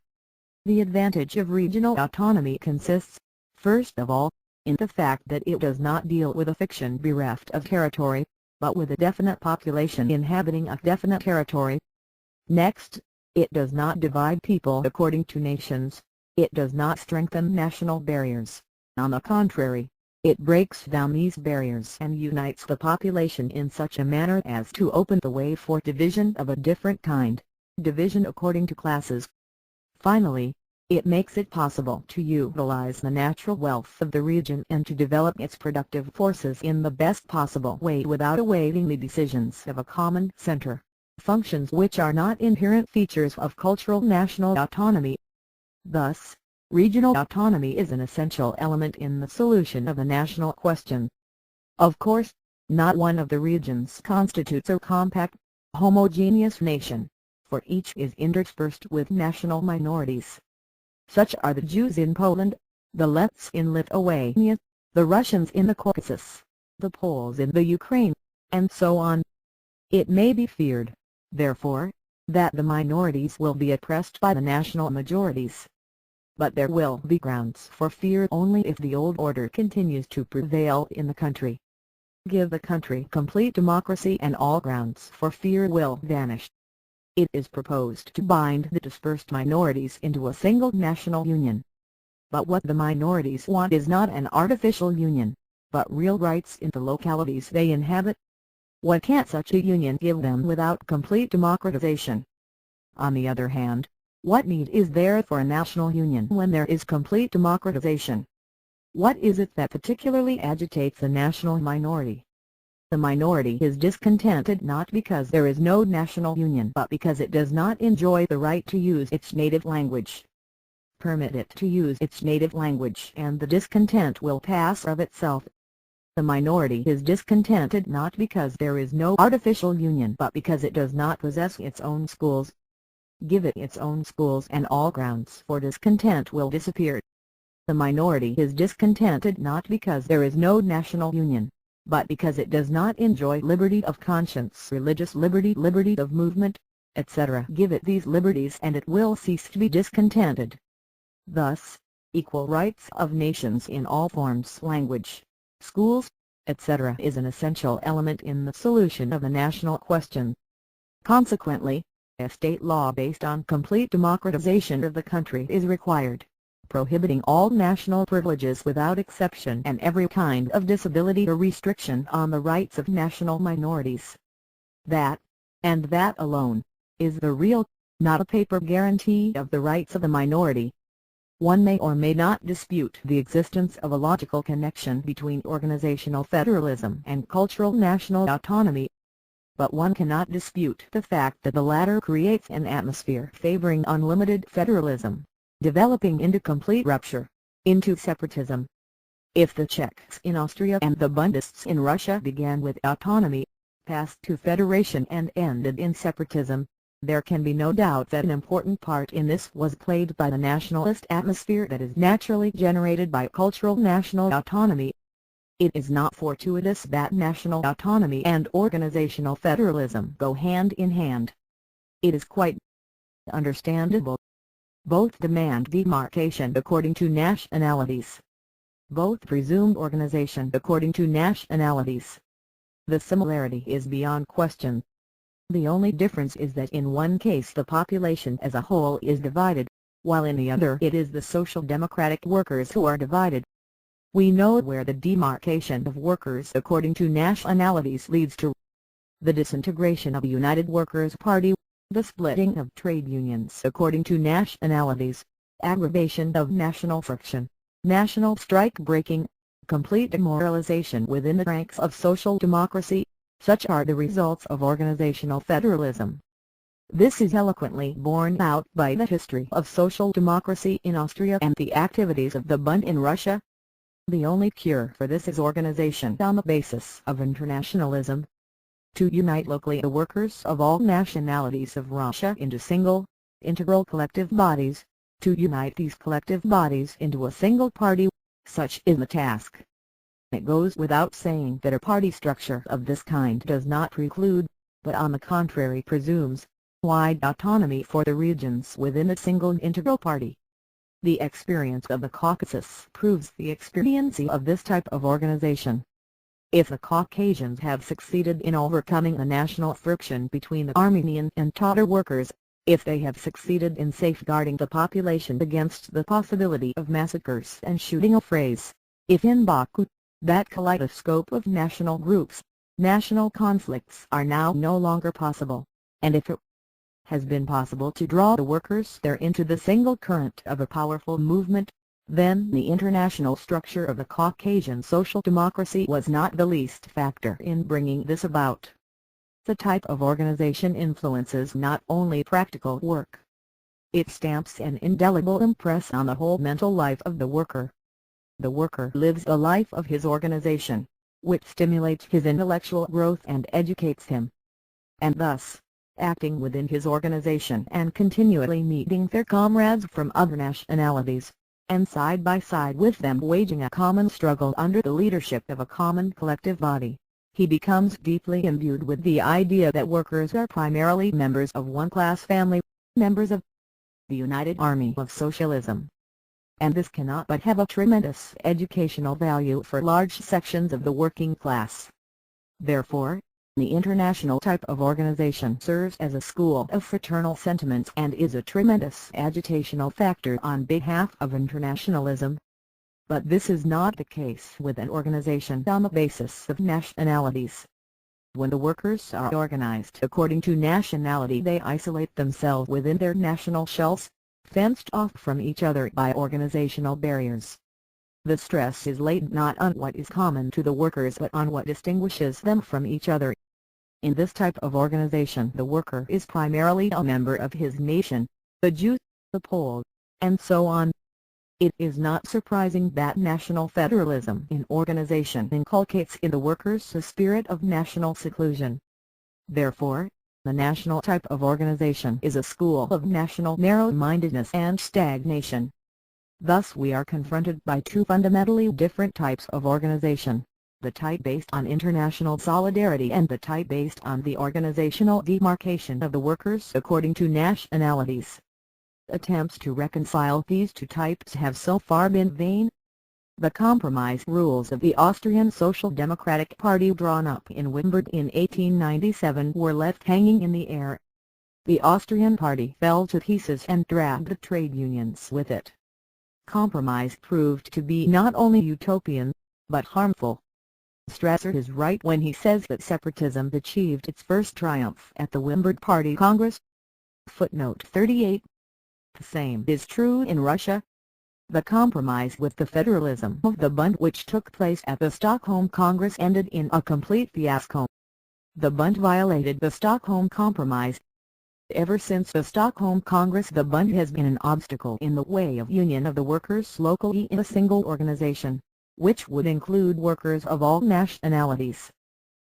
The advantage of regional autonomy consists, first of all, in the fact that it does not deal with a fiction bereft of territory, but with a definite population inhabiting a definite territory. Next, it does not divide people according to nations, it does not strengthen national barriers. On the contrary, it breaks down these barriers and unites the population in such a manner as to open the way for division of a different kind, division according to classes. Finally, it makes it possible to utilize the natural wealth of the region and to develop its productive forces in the best possible way without awaiting the decisions of a common center, functions which are not inherent features of cultural national autonomy. Thus, regional autonomy is an essential element in the solution of the national question. Of course, not one of the regions constitutes a compact, homogeneous nation, for each is interspersed with national minorities. Such are the Jews in Poland, the Lets in Lithuania, the Russians in the Caucasus, the Poles in the Ukraine, and so on. It may be feared, therefore, that the minorities will be oppressed by the national majorities. But there will be grounds for fear only if the old order continues to prevail in the country. Give the country complete democracy and all grounds for fear will vanish. It is proposed to bind the dispersed minorities into a single national union. But what the minorities want is not an artificial union, but real rights in the localities they inhabit. What can such a union give them without complete democratization? On the other hand, what need is there for a national union when there is complete democratization? What is it that particularly agitates the national minority? The minority is discontented not because there is no national union but because it does not enjoy the right to use its native language. Permit it to use its native language and the discontent will pass of itself. The minority is discontented not because there is no artificial union but because it does not possess its own schools. Give it its own schools and all grounds for discontent will disappear. The minority is discontented not because there is no national union, but because it does not enjoy liberty of conscience, religious liberty, liberty of movement, etc. Give it these liberties and it will cease to be discontented. Thus, equal rights of nations in all forms, language, schools, etc. is an essential element in the solution of the national question. Consequently, a state law based on complete democratization of the country is required, prohibiting all national privileges without exception and every kind of disability or restriction on the rights of national minorities. That, and that alone, is the real, not a paper guarantee of the rights of the minority. One may or may not dispute the existence of a logical connection between organizational federalism and cultural national autonomy, but one cannot dispute the fact that the latter creates an atmosphere favoring unlimited federalism, developing into complete rupture, into separatism. If the Czechs in Austria and the Bundists in Russia began with autonomy, passed to federation and ended in separatism, there can be no doubt that an important part in this was played by the nationalist atmosphere that is naturally generated by cultural national autonomy. It is not fortuitous that national autonomy and organizational federalism go hand in hand. It is quite understandable. Both demand demarcation according to nationalities. Both presume organization according to nationalities. The similarity is beyond question. The only difference is that in one case the population as a whole is divided, while in the other it is the social democratic workers who are divided. We know where the demarcation of workers according to nationalities leads to: the disintegration of a united workers' party, the splitting of trade unions according to nationalities, aggravation of national friction, national strike-breaking, complete demoralization within the ranks of social democracy, such are the results of organizational federalism. This is eloquently borne out by the history of social democracy in Austria and the activities of the Bund in Russia. The only cure for this is organization on the basis of internationalism. To unite locally the workers of all nationalities of Russia into single, integral collective bodies, to unite these collective bodies into a single party, such is the task. It goes without saying that a party structure of this kind does not preclude, but on the contrary presumes, wide autonomy for the regions within a single integral party. The experience of the Caucasus proves the expediency of this type of organization. If the Caucasians have succeeded in overcoming the national friction between the Armenian and Tatar workers, if they have succeeded in safeguarding the population against the possibility of massacres and shooting affrays, if in Baku, that kaleidoscope of national groups, national conflicts are now no longer possible, and if it has been possible to draw the workers there into the single current of a powerful movement, then the international structure of the Caucasian social democracy was not the least factor in bringing this about. The type of organization influences not only practical work. It stamps an indelible impress on the whole mental life of the worker. The worker lives the life of his organization, which stimulates his intellectual growth and educates him. And thus, acting within his organization and continually meeting their comrades from other nationalities, and side by side with them waging a common struggle under the leadership of a common collective body, he becomes deeply imbued with the idea that workers are primarily members of one class family, members of the United Army of Socialism. And this cannot but have a tremendous educational value for large sections of the working class. Therefore, the international type of organization serves as a school of fraternal sentiments and is a tremendous agitational factor on behalf of internationalism. But this is not the case with an organization on the basis of nationalities. When the workers are organized according to nationality, they isolate themselves within their national shells, fenced off from each other by organizational barriers. The stress is laid not on what is common to the workers but on what distinguishes them from each other. In this type of organization the worker is primarily a member of his nation, the Jew, the Pole, and so on. It is not surprising that national federalism in organization inculcates in the workers a spirit of national seclusion. Therefore, the national type of organization is a school of national narrow-mindedness and stagnation. Thus we are confronted by two fundamentally different types of organization, the type based on international solidarity and the type based on the organizational demarcation of the workers according to nationalities. Attempts to reconcile these two types have so far been vain. The compromise rules of the Austrian Social Democratic Party drawn up in Wittenberg in 1897 were left hanging in the air. The Austrian party fell to pieces and dragged the trade unions with it. Compromise proved to be not only utopian, but harmful. Strasser is right when he says that separatism achieved its first triumph at the Wittenberg Party Congress. Footnote 38. The same is true in Russia. The compromise with the federalism of the Bund which took place at the Stockholm Congress ended in a complete fiasco. The Bund violated the Stockholm Compromise. Ever since the Stockholm Congress the Bund has been an obstacle in the way of union of the workers locally in a single organization, which would include workers of all nationalities.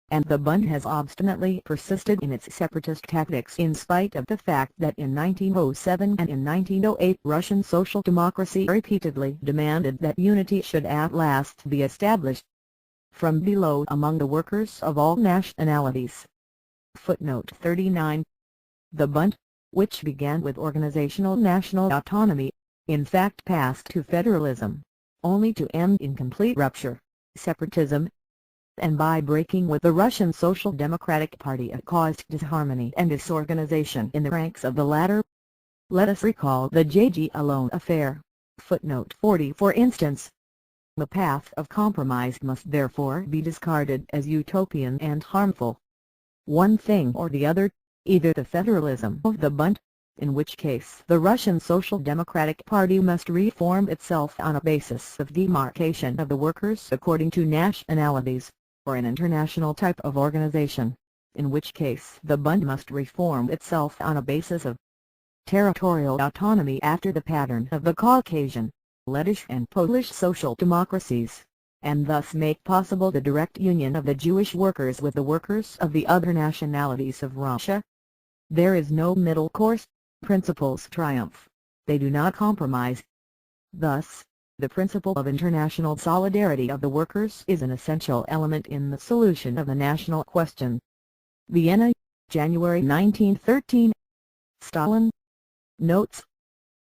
And the Bund has obstinately persisted in its separatist tactics in spite of the fact that in 1907 and in 1908 Russian social democracy repeatedly demanded that unity should at last be established from below among the workers of all nationalities. Footnote 39. The Bund, which began with organizational national autonomy, in fact passed to federalism, only to end in complete rupture, separatism, and by breaking with the Russian Social Democratic Party it caused disharmony and disorganization in the ranks of the latter. Let us recall the J.G. Alone affair. Footnote 40 for instance. The path of compromise must therefore be discarded as utopian and harmful. One thing or the other, either the federalism of the Bund, in which case the Russian Social Democratic Party must reform itself on a basis of demarcation of the workers according to nationalities, or an international type of organization, in which case the Bund must reform itself on a basis of territorial autonomy after the pattern of the Caucasian, Lettish and Polish social democracies, and thus make possible the direct union of the Jewish workers with the workers of the other nationalities of Russia. There is no middle course. Principles triumph, they do not compromise. Thus, the principle of international solidarity of the workers is an essential element in the solution of the national question. Vienna, January 1913. Stalin. Notes.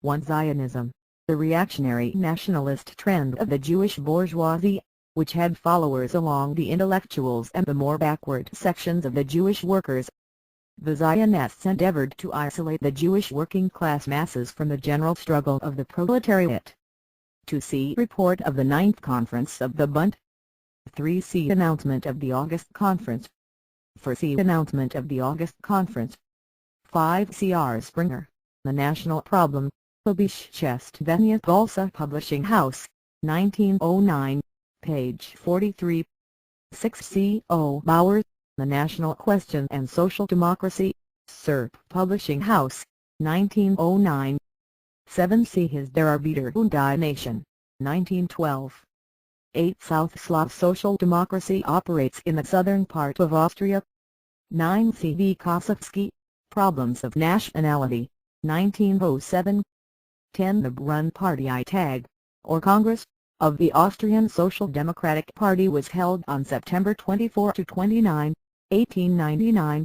1. Zionism, the reactionary nationalist trend of the Jewish bourgeoisie, which had followers along the intellectuals and the more backward sections of the Jewish workers. The Zionists endeavored to isolate the Jewish working class masses from the general struggle of the proletariat. 2. See Report of the 9th Conference of the Bund. 3. See Announcement of the August Conference. 4. See Announcement of the August Conference. 5. C. R. Springer, The National Problem, Pobishchestvenia Balsa Publishing House, 1909, page 43. 6. C. O. Bowers, The National Question and Social Democracy, Serp Publishing House, 1909. 7. See His Der Arbeiter und die Nation, 1912. 8. South Slav Social Democracy operates in the southern part of Austria. 9. C. V. Kosovsky, Problems of Nationality, 1907. 10. The Brunn Party Tag, or Congress, of the Austrian Social Democratic Party was held on September 24–29, 1899.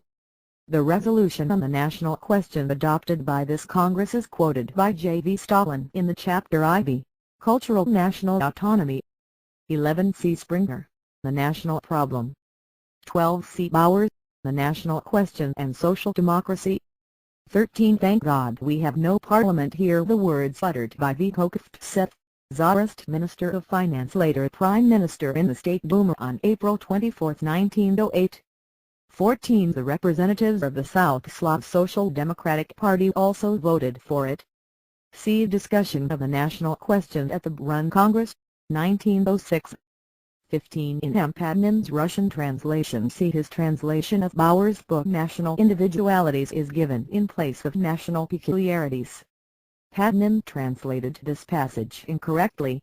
The resolution on the national question adopted by this Congress is quoted by J. V. Stalin in the chapter IV, Cultural National Autonomy. 11. C. Springer, The National Problem. 12. C. Bowers, The National Question and Social Democracy. 13. Thank God we have no parliament here. The words uttered by V. Kokovtsev, Tsarist Minister of Finance, later Prime Minister in the State Duma on April 24, 1908. 14. The representatives of the South Slav Social Democratic Party also voted for it. See Discussion of the National Question at the Brunn Congress, 1906. 15. In M. Padnin's Russian translation, see his translation of Bauer's book National Individualities is given in place of National Peculiarities. Padnin translated this passage incorrectly.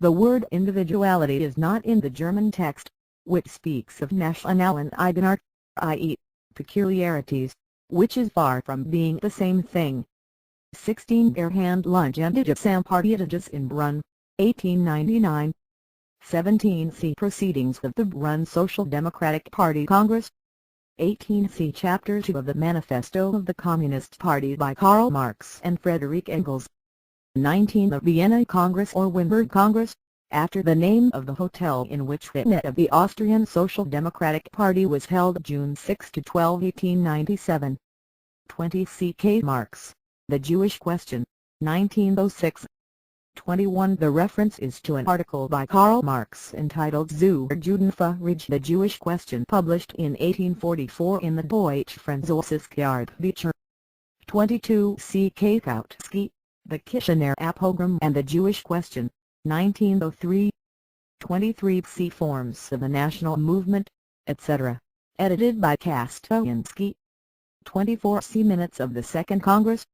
The word individuality is not in the German text, which speaks of Nationalen Eigenart, i.e., peculiarities, which is far from being the same thing. 16. Der Handlungsentwurf Sampartietages in Brunn, 1899. 17. See Proceedings of the Brunn Social Democratic Party Congress. 18. See Chapter 2 of the Manifesto of the Communist Party by Karl Marx and Friedrich Engels. 19. The Vienna Congress or Wimberg Congress, after the name of the hotel in which the meeting of the Austrian Social Democratic Party was held June 6–12, 1897. 20. C. K. Marx, The Jewish Question, 1906. 21. The reference is to an article by Karl Marx entitled Zur Judenfrage, The Jewish Question, published in 1844 in the Deutsche Französische. 22. C. K. Kautsky, The Kitchener Apogrom and the Jewish Question, 1903. 23. C. Forms of the National Movement, etc., edited by Kostoyansky. 24. C. Minutes of the Second Congress.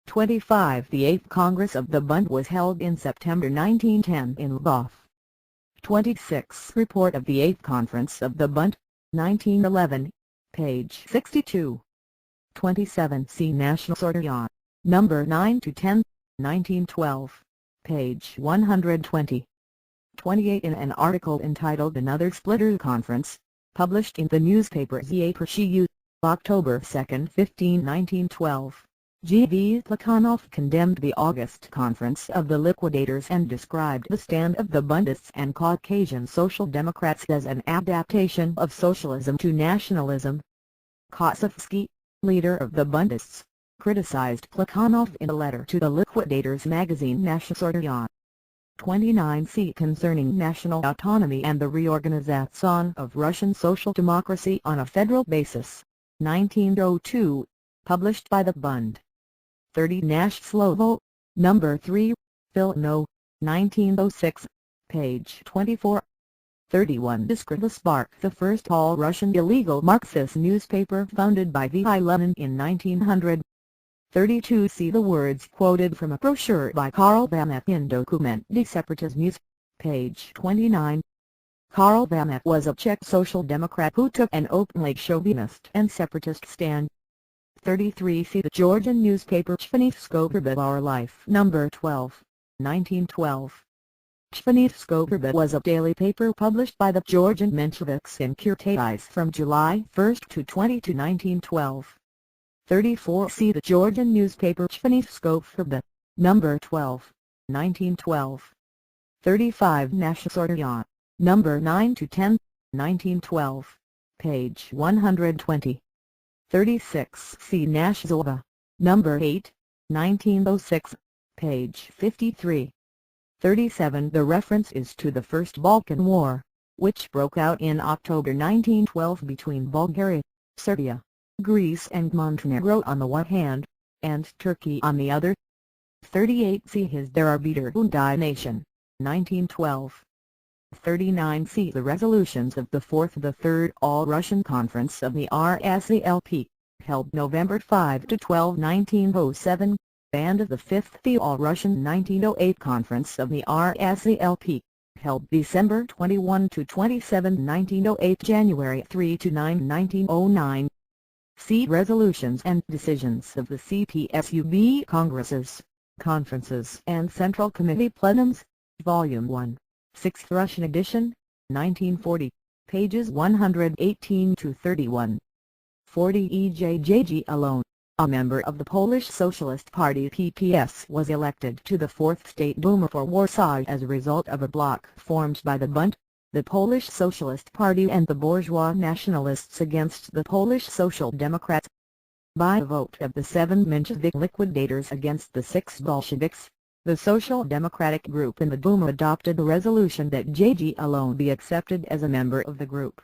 25. The 8th Congress of the Bund was held in September 1910 in Lvov. 26. Report of the 8th Conference of the Bund, 1911, page 62. 27. See National Sortian, number 9–10, 1912, page 120. 28. In an article entitled Another Splitter Conference, published in the newspaper Zaporozhye, October 2, 1912. G. V. Plekhanov condemned the August Conference of the Liquidators and described the stand of the Bundists and Caucasian Social Democrats as an adaptation of socialism to nationalism. Kosovsky, leader of the Bundists, criticized Plekhanov in a letter to the Liquidators magazine Nashosortyan. 29. C. Concerning National Autonomy and the Reorganization of Russian Social Democracy on a Federal Basis, 1902, published by the Bund. 30 Nash Slovo, number 3, Phil No, 1906, page 24. 31 Iskra Spark, the first all-Russian illegal Marxist newspaper founded by V. I. Lenin in 1900. 32 See the words quoted from a brochure by Karl Vamek in Document de Separatismus, page 29. Karl Vamek was a Czech social democrat who took an openly chauvinist and separatist stand. 33 See the Georgian newspaper Chvanitsko Prba Our Life, number 12, 1912. Chvanitsko Prba was a daily paper published by the Georgian Mensheviks in Kyrgyz from July 1 to 20 to 1912. 34 See the Georgian newspaper Chvanitsko Prba, number 12, 1912. 35 Nashasoryan, number 9 to 10, 1912, page 120. 36 See Nashzova, number 8, 1906, page 53. 37 The reference is to the First Balkan War, which broke out in October 1912 between Bulgaria, Serbia, Greece and Montenegro on the one hand, and Turkey on the other. 38 See His Darabiter und die Nation, 1912. 39 See the resolutions of the 4th the 3rd All-Russian Conference of the RSALP, held November 5 to 12 1907, and of the 5th the All-Russian 1908 Conference of the RSALP, held December 21 to 27 1908 January 3 to 9 1909. See resolutions and decisions of the CPSUB Congresses, Conferences and Central Committee Plenums, Volume 1, 6th Russian edition, 1940, pages 118 to 31. 40 E.J.J.G. Alone, a member of the Polish Socialist Party PPS, was elected to the 4th State Duma for Warsaw as a result of a bloc formed by the Bund, the Polish Socialist Party and the bourgeois nationalists against the Polish Social Democrats. By a vote of the 7 Menshevik liquidators against the 6 Bolsheviks, the Social Democratic group in the Duma adopted a resolution that J.G. Alone be accepted as a member of the group.